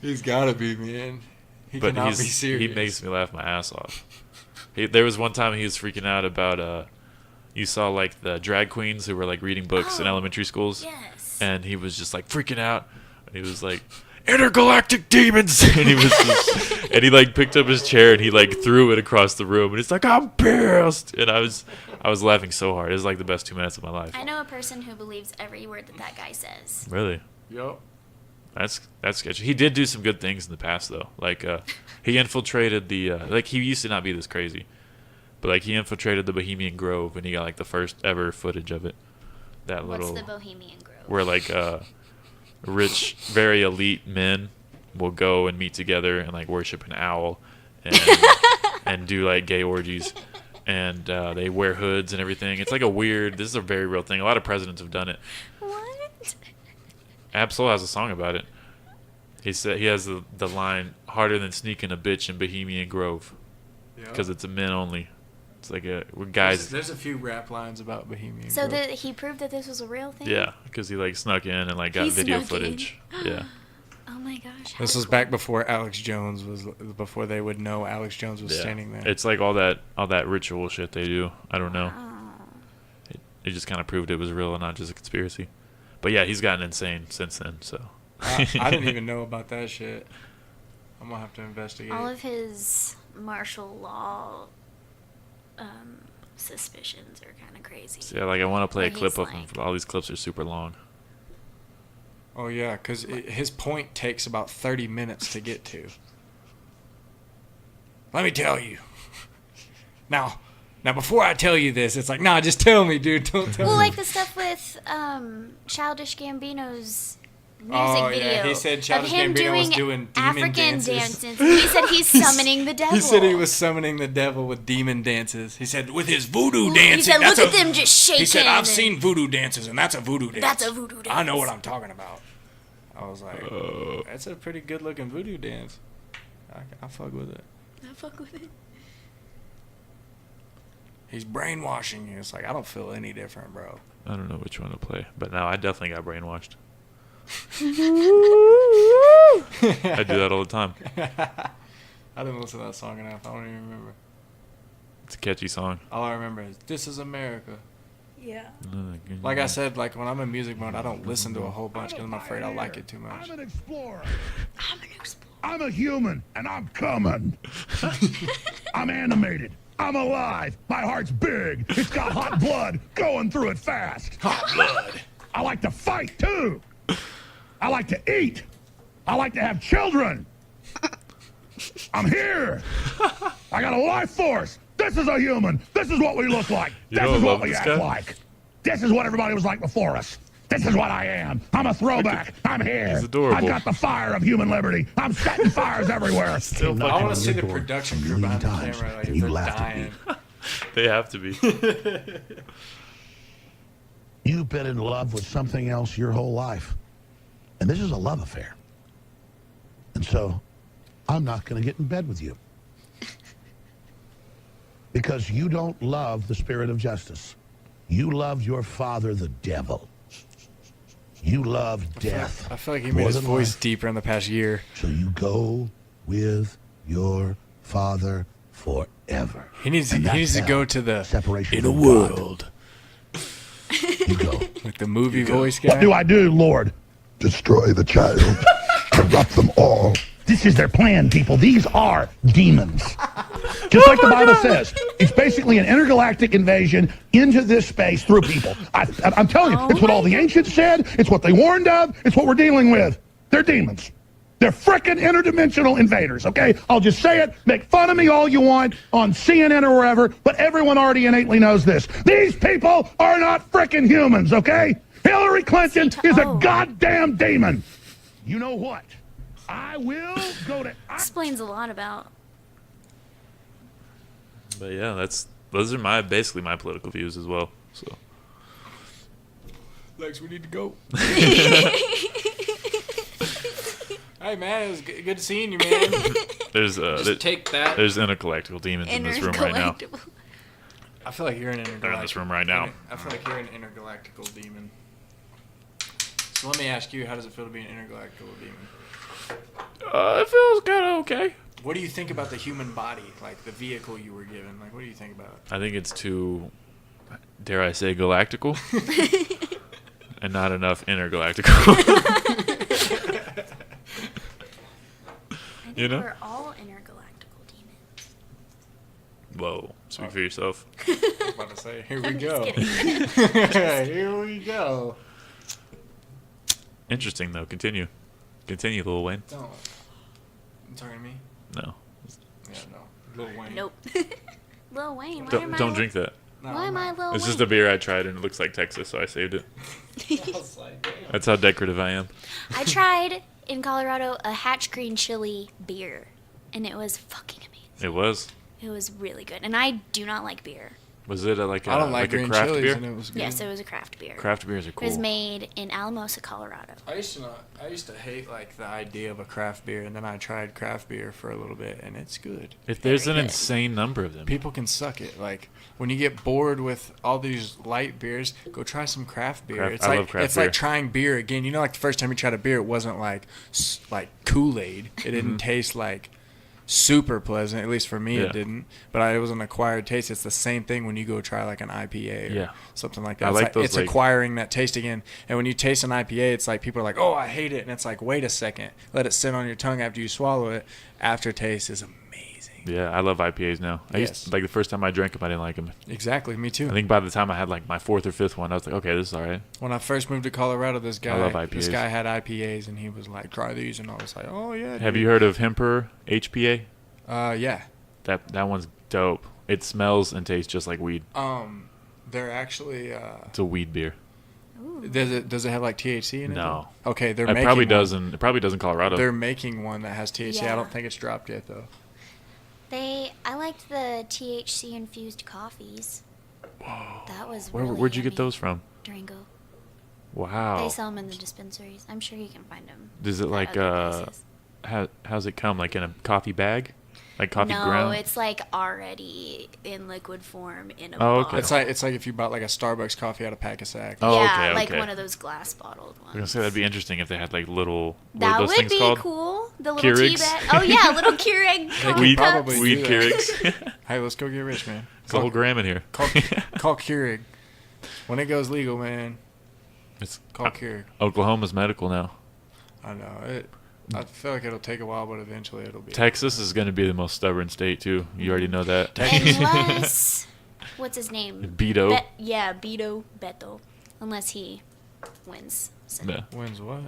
He's gotta be, man. He but cannot he be serious. makes me laugh my ass off. There was one time he was freaking out about you saw like the drag queens who were like reading books in Oh, elementary schools, Yes. and he was just like freaking out, and he was like, intergalactic demons, and he was just, and he like picked up his chair and he like threw it across the room, and it's like, I'm pissed, and I was laughing so hard. It was like the best 2 minutes of my life. I know a person who believes every word that guy says. Really. Yup. That's sketchy. He did do some good things in the past though. Like he infiltrated the like he used to not be this crazy, but like he infiltrated the Bohemian Grove and he got like the first ever footage of it. That What's little the Bohemian Grove? where like rich, very elite men will go and meet together and like worship an owl and and do like gay orgies. And they wear hoods and everything. It's like a weird. This is a very real thing. A lot of presidents have done it. What? Absol has a song about it. He said he has the line harder than sneaking a bitch in Bohemian Grove because it's a men only. It's like we're guys. There's a few rap lines about Bohemian. So Grove. he proved that this was a real thing? Yeah, because he like snuck in and like got He video snuck in. footage. Yeah, Oh my gosh. how This was cool. back before Alex Jones before they would know Alex Jones was yeah. standing there. It's like all that ritual shit they do. I don't know. Oh. It just kind of proved it was real and not just a conspiracy. But yeah, he's gotten insane since then. So I didn't even know about that shit. I'm gonna have to investigate. All of his martial law suspicions are kind of crazy. So, yeah, like I want to play a Where clip he's of him. like- All these clips are super long. Oh yeah, because his point takes about 30 minutes to get to. Let me tell you. Now, before I tell you this, it's like, nah, just tell me, dude. Don't tell Well, me. like the stuff with Childish Gambino's music Oh, video. yeah, he said Childish of him Gambino was doing doing demon African dances. He said he's summoning the devil. He said he was summoning the devil with demon dances. He said with his voodoo He dancing. said, that's look at a- them just shaking. He said, I've and- seen voodoo dances, and that's a voodoo dance. That's a voodoo I know dance. what I'm talking about. I was like, that's a pretty good-looking voodoo dance. I fuck with it. I fuck with it. He's brainwashing you. It's like, I don't feel any different, bro. I don't know which one to play, but now I definitely got brainwashed. I do that all the time. I didn't listen to that song enough. I don't even remember. It's a catchy song. All I remember is, This Is America. Yeah. Like I said, like when I'm in music mode, I don't listen to a whole bunch because I'm afraid I'll like it too much. I'm an explorer. I'm an explorer. I'm a human, and I'm coming. I'm animated. I'm alive. My heart's big. It's got hot blood going through it fast. Hot blood. I like to fight, too. I like to eat. I like to have children. I'm here. I got a life force. This is a human. This is what we look like. You This don't is what love we this act guy? like. This is what everybody was like before us. This is what I am. I'm a throwback. I'm here. He's adorable. I've got the fire of human liberty. I'm setting fires everywhere. Still I fucking want to see the door production a crew million behind the times, camera, like and if you they're laughed at me. dying. They have to be. You've been in love with something else your whole life. And this is a love affair. And so, I'm not going to get in bed with you. Because you don't love the spirit of justice. You love your father, the devil. You love death. I feel like he more made his than voice life. deeper in the past year. So you go with your father forever. He needs And that's to hell. go to the Separation inner from God. world. You go. Like the movie voice What guy. do I do, Lord? Destroy the child. Corrupt them all. This is their plan, people. These are demons. Just like the Bible says. It's basically an intergalactic invasion into this space through people. I'm telling you, it's what all the ancients said. It's what they warned of. It's what we're dealing with. They're demons. They're frickin' interdimensional invaders, okay? I'll just say it. Make fun of me all you want on CNN or wherever, but everyone already innately knows this. These people are not frickin' humans, okay? Hillary Clinton is a goddamn demon. You know what? I will go to... Explains a lot about. But yeah, those are basically my political views as well. So Lex, we need to go. Hey man, it was good seeing you, man. there's Take that. there's intergalactical demons in this room right now. Intergalactical. I feel like you're an intergalactic. They're in this room right now. I feel like you're an intergalactical demon. So let me ask you, how does it feel to be an intergalactical demon? It feels kind of okay. What do you think about the human body, like the vehicle you were given? Like, what do you think about it? I think it's too, dare I say, galactical, and not enough intergalactical. I think You know? we're all intergalactical demons. Whoa, speak for yourself. I was about to say, here we I'm go. just kidding. Here we go. Interesting though. Continue, Lil Wayne. Don't. You talking to me? No, Yeah, no. Lil Wayne. Nope. Lil Wayne, why am I? don't drink that. No, Why am I Lil It's Wayne? just a beer I tried and it looks like Texas, so I saved it. That's how decorative I am. I tried in Colorado a Hatch Green Chili beer, and it was fucking amazing. It was. It was really good, and I do not like beer. Was it like a I don't like a green craft chilies, beer? and it was good. Yes, it was a craft beer. Craft beers are It cool. was made in Alamosa, Colorado. I used to hate like the idea of a craft beer, and then I tried craft beer for a little bit, and it's good. If there's Very an good. insane number of them, People can suck it. Like when you get bored with all these light beers, go try some craft beer. I love craft it's beer. like trying beer again. You know, like the first time you tried a beer, it wasn't like Kool-Aid. It didn't taste like super pleasant. At least for me, Yeah. it didn't. But it was an acquired taste. It's the same thing when you go try like an IPA or Yeah. something like that. I It's like those, it's like- acquiring that taste again. And when you taste an IPA, it's like people are like, "Oh, I hate it," and it's like, wait a second, let it sit on your tongue after you swallow it. Aftertaste is amazing. yeah, I love IPAs now. I Yes. used like the first time I drank them, I didn't like them. Exactly, me too. I think by the time I had like my fourth or fifth one, I was like, okay, this is all right. When I first moved to Colorado, this love guy IPAs. had IPAs, and he was like, "Try these," and I was like, "Oh yeah." Have dude." you heard of Hemper HPA? Yeah. That one's dope. It smells and tastes just like weed. They're actually. It's a weed beer. Does it have like THC in it? No. Okay, they're It making probably one. doesn't. It probably does in Colorado. They're making one that has THC. I Yeah. don't think it's dropped yet though. I liked the THC infused coffees. Whoa. That was Where'd you get yummy. those from? Durango. Wow. They sell them in the dispensaries. I'm sure you can find them. Does it like how's it come? Like in a coffee bag? Like coffee no, ground? it's like already in liquid form in a Oh, okay. bottle. It's like if you bought like a Starbucks coffee out of pack of sack. Oh, yeah, okay, like okay. one of those glass bottled I was ones. gonna say that'd be interesting if they had like little. What That are those would things be called? cool. The little tea Keurigs? bag. Oh yeah, little Keurig could Weed, probably cups. do weed that. Keurigs. Hey, let's go get rich, man. It's a whole gram in here. Call Keurig. When it goes legal, man. It's Call Keurig. Oklahoma's medical now. I know. I feel like it'll take a while, but eventually it'll be. Texas is going to be the most stubborn state too. You already know that. Unless, what's his name? Beto. Yeah, Beto. Beto. Unless he wins Senate. Yeah. Wins what?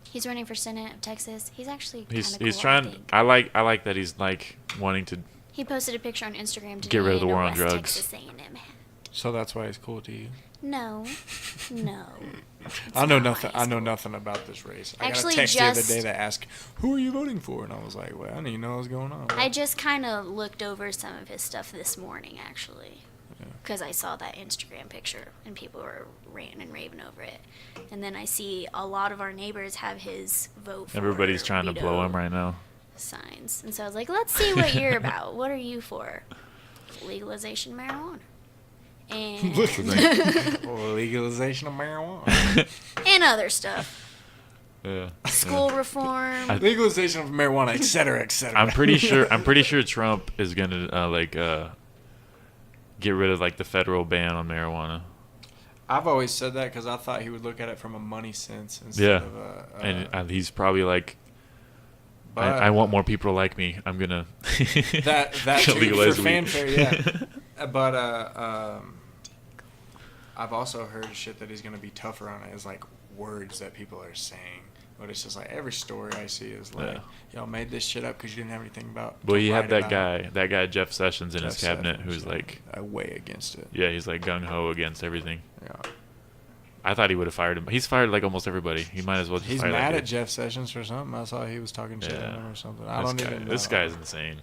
He's running for Senate of Texas. He's actually He's kind of cool, he's I trying. think. I like that he's like wanting to. He posted a picture on Instagram today. Get rid of the in a war on West drugs. Texas A&M hat. So that's why he's cool to you. No, no. It's I know not nothing. why he's I know cool. nothing about this race. I Actually, got a text the other just- day that asked, "Who are you voting for?" And I was like, "Well, I didn't even know what was going on." I just kind of looked over some of his stuff this morning, actually, because I saw that Instagram picture and people were ranting and raving over it. And then I see a lot of our neighbors have his vote for Everybody's trying to blow veto him right now. signs. And so I was like, let's see what you're about. What are you for? Legalization of marijuana. And, Or legalization of marijuana. and other stuff. Yeah. School reform. Legalization of marijuana, et cetera, et cetera. I'm pretty sure Trump is gonna get rid of like the federal ban on marijuana. I've always said that because I thought he would look at it from a money sense instead Yeah. of a. And he's probably like, but I want more people like me. I'm gonna that too, legalize for weed. fanfare, yeah. But I've also heard shit that he's gonna be tougher on it. Is like words that people are saying. But it's just like every story I see is like, y'all made this shit up because you didn't have anything about. Well, to you write had about. that guy Jeff Sessions in Jeff his cabinet Sessions, who's yeah. like, way against it. yeah, he's like gung ho against everything. Yeah. I thought he would have fired him. He's fired like almost everybody. He might as well just He's fire that mad guy. at Jeff Sessions for something. I saw he was talking shit Yeah. at him or something. I don't even know. This guy's insane.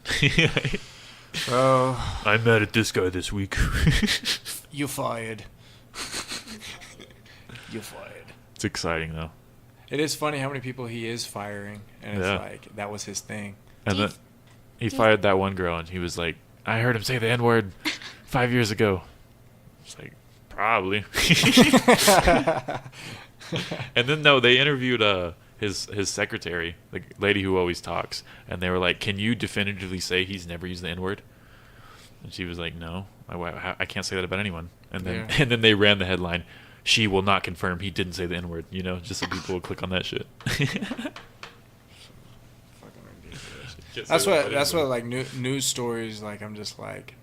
Bro, I'm mad at this guy this week. you fired. You fired. It's exciting though. It is funny how many people he is firing, and it's Yeah. like that was his thing. And then he fired that one girl, and he was like, "I heard him say the N word 5 years ago." It's like, probably. And then no, they interviewed his secretary, the lady who always talks, and they were like, "Can you definitively say he's never used the N word?" And she was like, "No, I can't say that about anyone." And then Yeah. and then they ran the headline, "She will not confirm he didn't say the N word." You know, just so people will click on that shit. Fucking ridiculous. Can't That's say what. the That's N-word. what. Like news stories. Like I'm just like,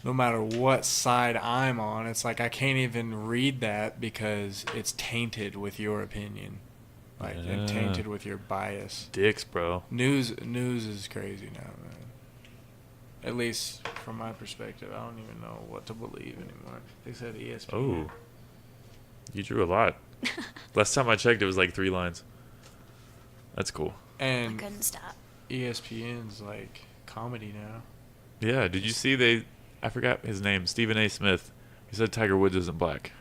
no matter what side I'm on, it's like I can't even read that because it's tainted with your opinion, like and Yeah. tainted with your bias. Dicks, bro. News is crazy now, man. At least from my perspective, I don't even know what to believe anymore. They said ESPN. Oh, you drew a lot. Last time I checked, it was like 3 lines. That's cool. I And couldn't stop. ESPN's like comedy now. Yeah, did you see I forgot his name, Stephen A. Smith. He said Tiger Woods isn't black.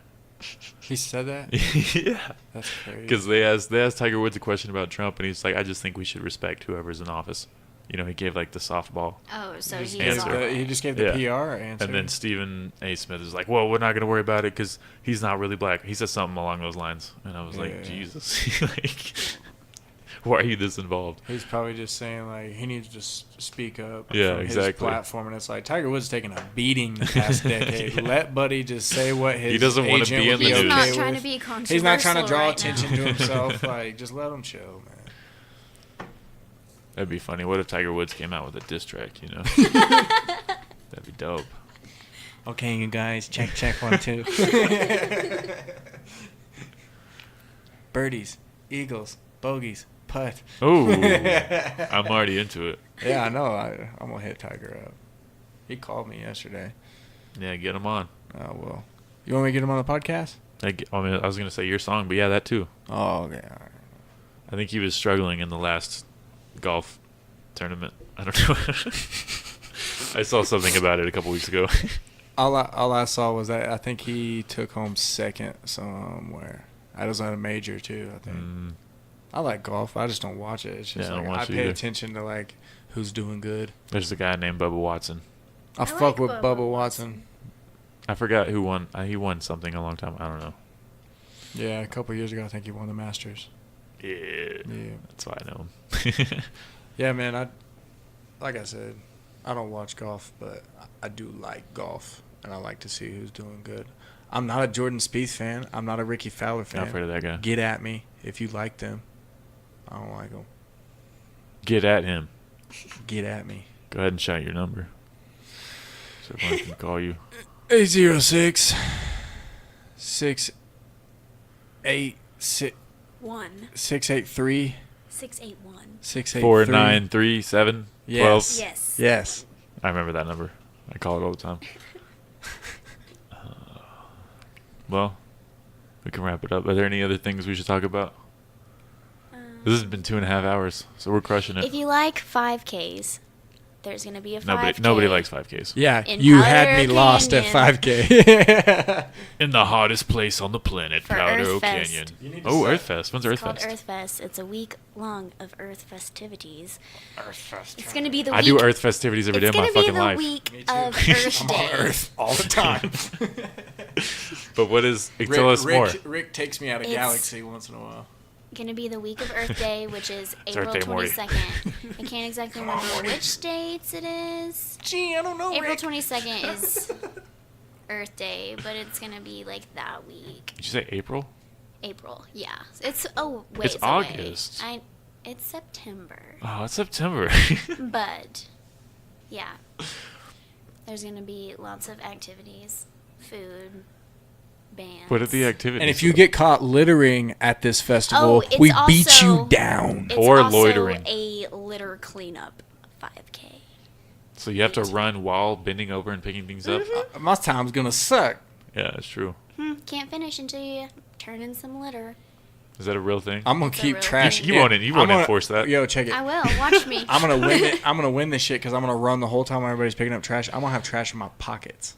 He said that. Yeah. That's crazy. Because they asked Tiger Woods a question about Trump, and he's like, "I just think we should respect whoever's in office." You know, he gave like the softball. Oh, so He he's just all gave the- he right. just gave the Yeah. PR answer. And then Stephen A. Smith is like, "Well, we're not gonna worry about it because he's not really black." He said something along those lines, and I was like, Yeah. "Jesus, like, why are you this involved?" He's probably just saying like he needs to speak up. Yeah, from his exactly. platform, and it's like Tiger Woods taking a beating the past decade. Yeah. Let Buddy just say what his. He doesn't wanna agent be would in the He's news. not okay trying with. to be controversial. He's not trying to draw right attention now. to himself. Like just let him chill, man. That'd be funny. What if Tiger Woods came out with a diss track? You know, that'd be dope. Okay, you guys, check 1 2. Birdies, eagles, bogeys, putt. Oh, I'm already into it. Yeah, I know. I'm gonna hit Tiger up. He called me yesterday. Yeah, get him on. Oh well. You want me to get him on the podcast? I was gonna say your song, but yeah, that too. Oh, okay. All right. I think he was struggling in the last golf tournament. I don't know. I saw something about it a couple weeks ago. All I saw was that I think he took home second somewhere. I was at a major too, I think. I like golf. I just don't watch it. It's just Yeah, I don't like I watch it pay either. attention to like who's doing good. There's a guy named Bubba Watson. I I fuck like with Bubba Bubba Watson. I forgot who won. He won something a long time. I don't know. Yeah, a couple years ago I think he won the Masters. Yeah, Yeah. that's why I know him. Yeah, man. Like I said, I don't watch golf, but I do like golf, and I like to see who's doing good. I'm not a Jordan Spieth fan. I'm not a Ricky Fowler fan. Not afraid of that guy. Get at me if you like them. I don't like them. Get at him. Get at me. Go ahead and shout your number, so everyone can call you. 806 1 683 681. 683 4937 Yes. Yes. Yes. I remember that number. I call it all the time. Well, we can wrap it up. Are there any other things we should talk about? This has been 2.5 hours, so we're crushing it. If you like 5Ks, there's going to be a 5K. Nobody likes 5Ks. Yeah, In you had me Powder lost at Canyon. 5K. In the hottest place on the planet, For Powder Earth Fest. Canyon. You need to Oh, set- Earth Fest. When's It's Earth called Fest? Earth Fest. It's a week long of Earth festivities. Earth Fest. It's going to be the I week. do Earth festivities every day It's of my going to be fucking the life. week of Earth Day. Earth all the time. But what is? Tell us more. Rick takes me out of It's- Galaxy once in a while. Going to be the week of Earth Day, which is It's April Earth Day, Morty. 22nd. I can't exactly remember which dates it is. Gee, I don't know, April Rick. 22nd is Earth Day, but it's going to be like that week. Did you say April? April, yeah. It's ways It's away. August. It's September. Oh, it's September. But yeah, there's gonna be lots of activities, food, bands. What are the activities? And if you get caught littering at this festival, it's we beat also- you down. It's or also loitering. a litter cleanup 5K. So you have to run while bending over and picking things up? Mm-hmm. My time's gonna suck. Yeah, that's true. Can't finish until you turn in some litter. Is that a real thing? I'm gonna It's a keep real trash. thing. You won't- you won't I'm gonna- enforce that. Yo, check it. I will. Watch me. I'm gonna win it. I'm gonna win this shit because I'm gonna run the whole time while everybody's picking up trash. I'm gonna have trash in my pockets.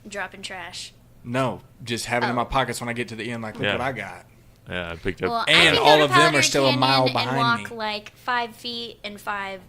Dropping trash. No, just have it in my Oh. pockets when I get to the end. Like, look Yeah. what I got. Yeah, I picked up. Well, And I can all go of to them are Powder still a Canyon mile and behind walk me. like 5 feet and find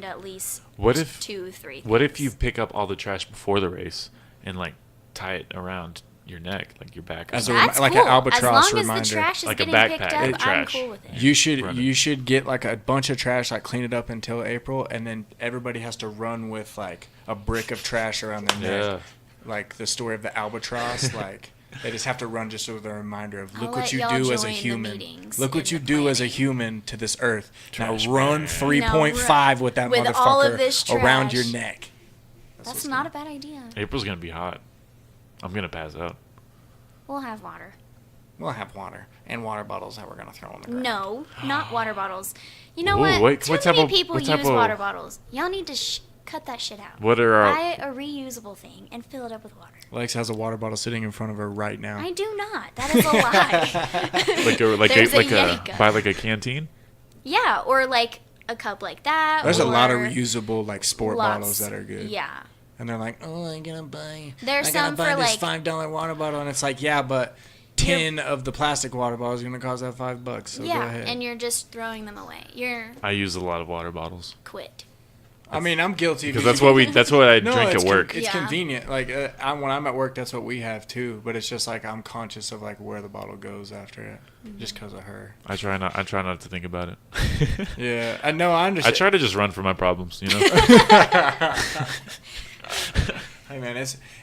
at least What if 2-3 What if things. you pick up all the trash before the race and like tie it around your neck, like your back? Or As a something? That's like cool. an albatross as long reminder. as the trash is Like a getting backpack picked of up, I'm trash. cool with it. You should Run it. you should get like a bunch of trash, like clean it up until April, and then everybody has to run with like a brick of trash around their Yeah. neck, like the story of the albatross. Like they just have to run just with a reminder of I'll look what let you y'all do as a join the human. meetings Look what and you the do as a planning. human to this earth. Trash now run man. 3.5 with that with motherfucker all of this around your trash. neck. That's not a bad idea. April's gonna be hot. I'm gonna pass out. We'll have water. We'll have water and water bottles that we're gonna throw on the ground. No, not water bottles. You know Ooh, what? wait, Too what type many of- people what use type of- water bottles. Y'all need to cut that shit out. What are our? Buy a reusable thing and fill it up with water. Lex has a water bottle sitting in front of her right now. I do not. That is a lie. like There's a a Yeti cup. buy like a canteen? Yeah, or like a cup like that. There's a lot of or reusable like sport lots- bottles that are good. Yeah. And they're like, oh, I'm gonna buy. There's I gotta some buy for, this like- $5 water bottle, and it's like, yeah, but 10 of the plastic water bottles are gonna cost that $5. So go Yeah, ahead. and you're just throwing them away. You're I use a lot of water bottles quit. I mean, I'm guilty because that's what I No, drink it's at work. It's Yeah. convenient. Like when I'm at work, that's what we have too. But it's just like I'm conscious of like where the bottle goes after it, just because of her. I try not to think about it. Yeah, I know. I I understand. try to just run from my problems, you know. Hey man,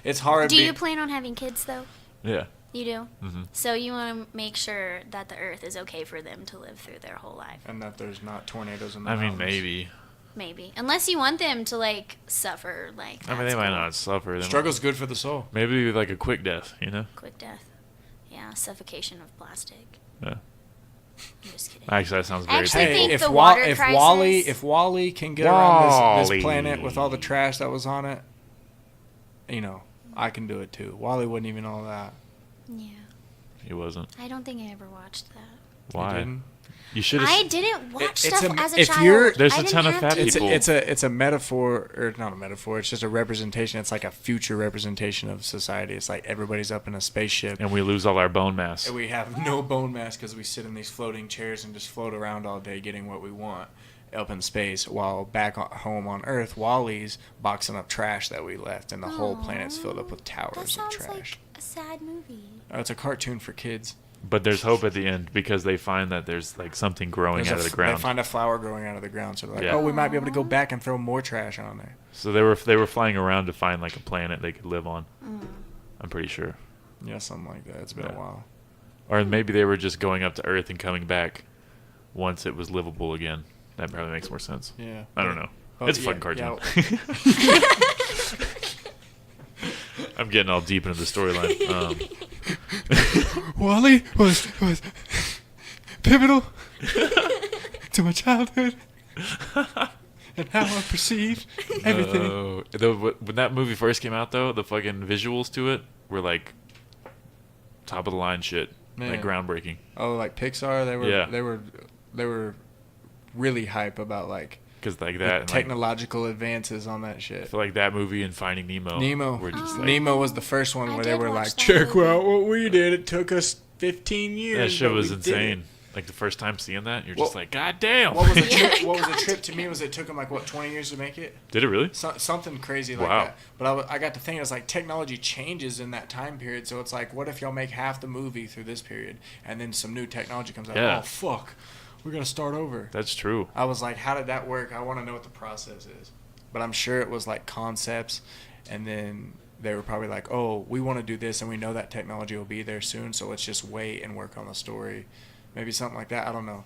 it's hard. Do you plan on having kids though? Yeah. You do? Mm-hmm. So you want to make sure that the earth is okay for them to live through their whole life. And that there's not tornadoes in the I mean, mountains. maybe. Maybe. Unless you want them to like suffer like I mean, that's they might cool. not suffer. They might- Struggle's good for the soul. Maybe like a quick death, you know. Quick death. Yeah, suffocation of plastic. Yeah. I'm just kidding. Actually, that sounds very. Actually, terrible. think Hey, the water if crisis- Wally can get around this Wall-E. planet with all the trash that was on it, you know, I can do it too. Wally wasn't even all that. Yeah. He wasn't. I don't think I ever watched that. He Why? didn't. You should I have. didn't watch it's stuff a- as a if child. you're- There's I a didn't ton of have fat TV. people. It's a metaphor, or not a metaphor. It's just a representation. It's like a future representation of society. It's like everybody's up in a spaceship. And we lose all our bone mass. And we have no bone mass because we sit in these floating chairs and just float around all day getting what we want up in space, while back home on Earth, Wally's boxing up trash that we left, and the whole planet's filled up with That towers of sounds trash. like a sad movie. Oh, it's a cartoon for kids. But there's hope at the end because they find that there's like something growing There's out of the They ground. find a flower growing out of the ground, so they're like, Yeah. oh, we might be able to go back and throw more trash on there. So they were flying around to find like a planet they could live on. I'm pretty sure. Yeah, something like that. It's been Yeah. a while. Or maybe they were just going up to Earth and coming back once it was livable again. That probably makes more sense. Yeah. I don't know. Oh, It's a fun yeah, cartoon. yeah. I'm getting all deep into the storyline. Wally was pivotal to my childhood and how I perceive everything. When that movie first came out, though, the fucking visuals to it were like top of the line shit, like Man. groundbreaking. Oh, like Pixar, they were really hype about like Because like the that, and, like, technological advances on that I shit. feel like that movie and Finding Nemo. Nemo. Were just like, Nemo was the first one I where they did were watch like, that check movie. out what we did. It took us 15 years. that shit but was we did it." insane. Like the first time seeing that, you're Well, just like, God damn. What was a Yeah, trip? What was a God. trip to me was it took them like what 20 years to make it. Did it really? Something crazy like Wow. that. But I got to thinking, it's like technology changes in that time period. So it's like, what if y'all make half the movie through this period, and then some new technology comes out? Yeah. Oh fuck, we're gonna start over. That's true. I was like, how did that work? I want to know what the process is. But I'm sure it was like concepts, and then they were probably like, oh, we want to do this, and we know that technology will be there soon, so let's just wait and work on the story. Maybe something like that. I don't know.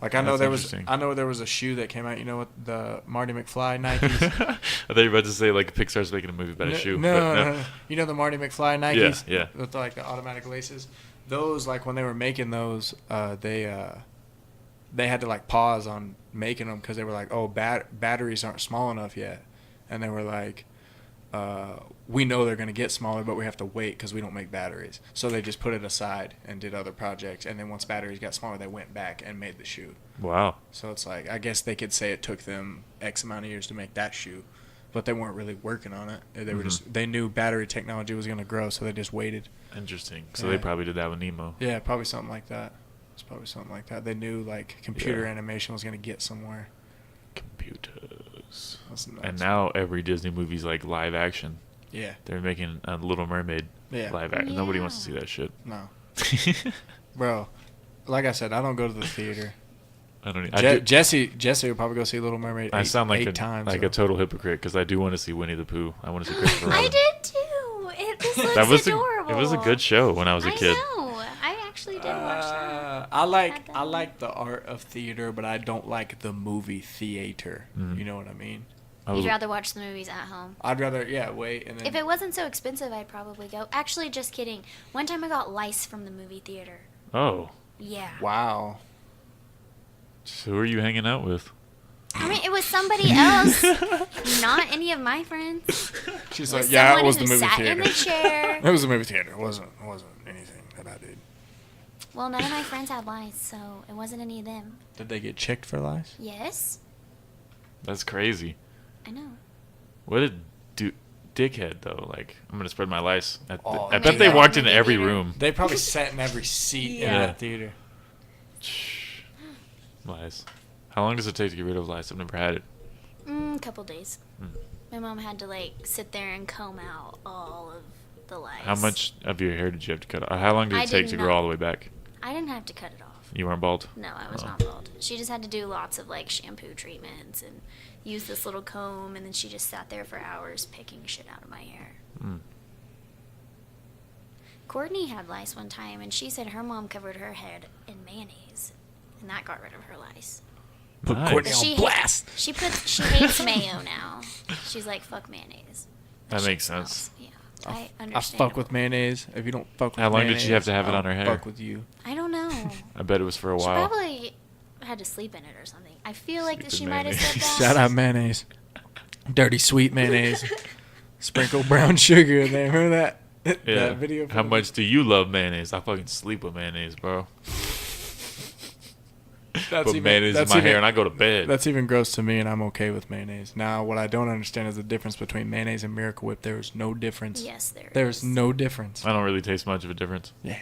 Like I know That's interesting. there was a shoe that came out. You know what, the Marty McFly Nikes. I thought you were about to say like Pixar's making a movie about a shoe. No, but no. You know the Marty McFly Nikes? Yeah. With like the automatic laces. Those, like when they were making those, they had to like pause on making them because they were like, oh, batteries aren't small enough yet, and they were like, we know they're gonna get smaller, but we have to wait because we don't make batteries. So they just put it aside and did other projects, and then once batteries got smaller, they went back and made the shoe. Wow. So it's like, I guess they could say it took them X amount of years to make that shoe, but they weren't really working on it. They were they knew battery technology was gonna grow, so they just waited. Interesting. So Yeah. they probably did that with Nemo. Yeah, probably something like that. It's probably something like that. They knew like computer animation was gonna get somewhere. Computers. That's nuts. And now every Disney movie's like live action. Yeah. They're making a Little Mermaid Yeah. live action. Nobody wants to see Yeah. that shit. No, bro. Like I said, I don't go to the theater. I don't. I, do, Jesse would probably go see Little Mermaid. I sound like eight times. a though. total hypocrite because I do want to see Winnie the Pooh. I want to see Christopher I Robin. did too. It looks That was adorable. it was a good show when I was a kid. I know. I actually did watch that. I like Had that I one. like the art of theater, but I don't like the movie theater. Mhm. You know what I mean? I was, You'd rather watch the movies at home. I'd rather wait and then. If it wasn't so expensive, I'd probably go. Actually, just kidding. One time I got lice from the movie theater. oh, Yeah. Wow. so who are you hanging out with? I mean, it was somebody else, not any of my friends. She's It like, was yeah, it someone was who the movie sat theater. in the chair. It was the movie theater. It wasn't anything that I did. Well, none of my friends had lice, so it wasn't any of them. Did they get checked for lice? Yes, That's crazy. I know. What a dickhead though. Like I'm gonna spread my lice. Oh, I they bet they got walked in into the every theater. room. They probably sat in every seat in Yeah. that theater. Lice. How long does it take to get rid of lice? I've never had it. Couple days. Mm. My mom had to like sit there and comb out all of the lice. How much of your hair did you have to cut off? How long did I it take did to grow not. all the way back? I didn't have to cut it off. You weren't bald? No, I was Oh. not bald. She just had to do lots of like shampoo treatments and use this little comb, and then she just sat there for hours picking shit out of my hair. Mm. Courtney had lice one time, and she said her mom covered her head in mayonnaise, and that got rid of her lice. Put Nice. Courtney But on she blast. she hates mayo now. She's like, fuck mayonnaise. That shit makes smells." sense. Yeah, I understand. fuck with mayonnaise. If you don't fuck with How long did mayonnaise, she have to have it I'll on her hair? Fuck with you. I don't know. I bet it was for a She while. probably had to sleep in it or something. I feel like that Sleep she in might have said mayonnaise. that. Shout out mayonnaise. Dirty sweet mayonnaise. Sprinkle brown sugar in there. Remember that? Yeah. That video. How much do you love mayonnaise? I fucking sleep with mayonnaise, bro. Put mayonnaise in my hair and I go to bed. That's even gross to me, and I'm okay with mayonnaise. Now, what I don't understand is the difference between mayonnaise and Miracle Whip. There is no difference. Yes, There's is. no difference. I don't really taste much of a difference. Yeah,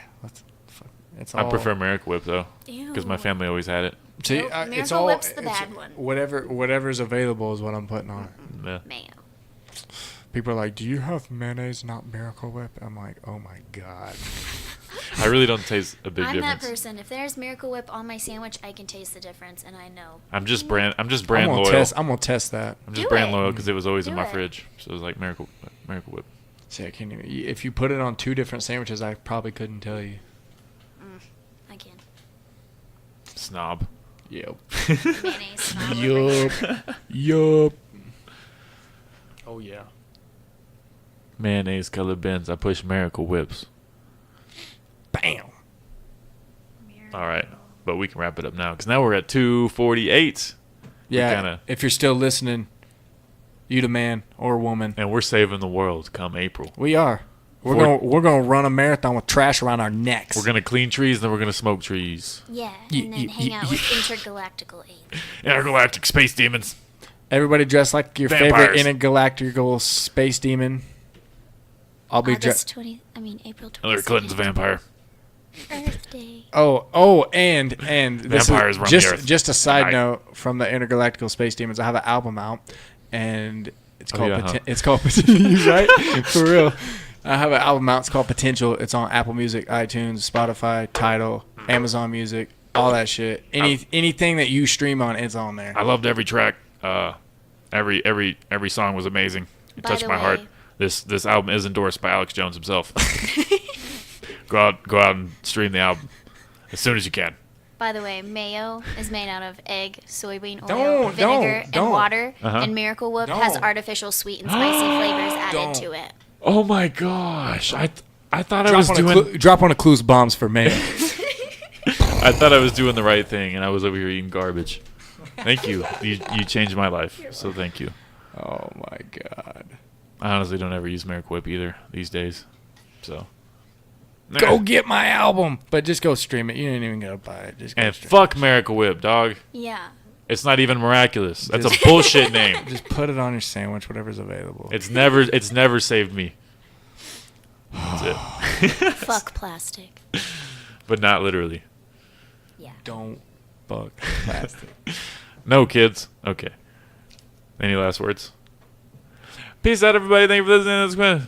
it's I all. prefer Miracle Whip though, because my Ew. family always had it. See, Nope, it's Miracle all. Whip's the it's- bad one. Whatever's available is what I'm putting on it. Yeah. Mayo. People are like, "Do you have mayonnaise, not Miracle Whip?" I'm like, "Oh my god." I really don't taste a big I'm difference. that person. If there's Miracle Whip on my sandwich, I can taste the difference, and I know. I'm just brand I'm loyal. gonna test that. I'm just Do brand it. loyal because it was always in Do my it. fridge. So it was like Miracle Whip. See, I can't even. If you put it on two different sandwiches, I probably couldn't tell you. I can. Snob. Yep. Mayonnaise. snob over here. Yup. Oh yeah. Mayonnaise colored bins. I push Miracle Whips. Bam. All right, but we can wrap it up now because now we're at 2:48. Yeah. Kinda- If you're still listening, you the man or woman. and we're saving the world come April. We are. For- We're gonna run a marathon with trash around our necks. We're gonna clean trees, and then we're gonna smoke trees. Yeah, Ye- and then ye- hang ye- out with intergalactical aliens. Intergalactic space demons. Everybody dress like your favorite Vampires. intergalactical space demon. I'll be August dressed. 20. I mean April 20. Hillary Clinton's a vampire. Earth Day. And this Vampires is run the just earth. just a side Right. note from the intergalactical space demons. I have an album out, and it's Oh, called yeah, huh? it's called right for real. I have an album out. It's called Potential. It's on Apple Music, iTunes, Spotify, Tidal, Amazon Music, all that shit. Anything that you stream on, it's on there. I loved every track. Every song was amazing. It By touched the my heart. way- This album is endorsed by Alex Jones himself. Go out and stream the album as soon as you can. By the way, mayo is made out of egg, soybean oil, Don't, vinegar, don't. and water. Uh-huh. And Miracle Whip has Don't. artificial sweet and spicy flavors added Don't. to it. Oh my gosh! I thought I was doing drop on a clues bombs for me. I thought I was doing the right thing, and I was over here eating garbage. Thank you. You changed my life, so thank you. Oh my god. I honestly don't ever use Miracle Whip either these days. So Go get my album, but just go stream it. You ain't even gotta buy it. Just go and stream fuck Miracle Whip, dog. Yeah. It's not even miraculous. That's a Just- bullshit name. it. Just put it on your sandwich, whatever's available. It's never saved me. That's it. Fuck plastic. But not literally. Yeah. Don't fuck plastic. No, kids. Okay. Any last words? Peace out, everybody. Thank you for listening to this.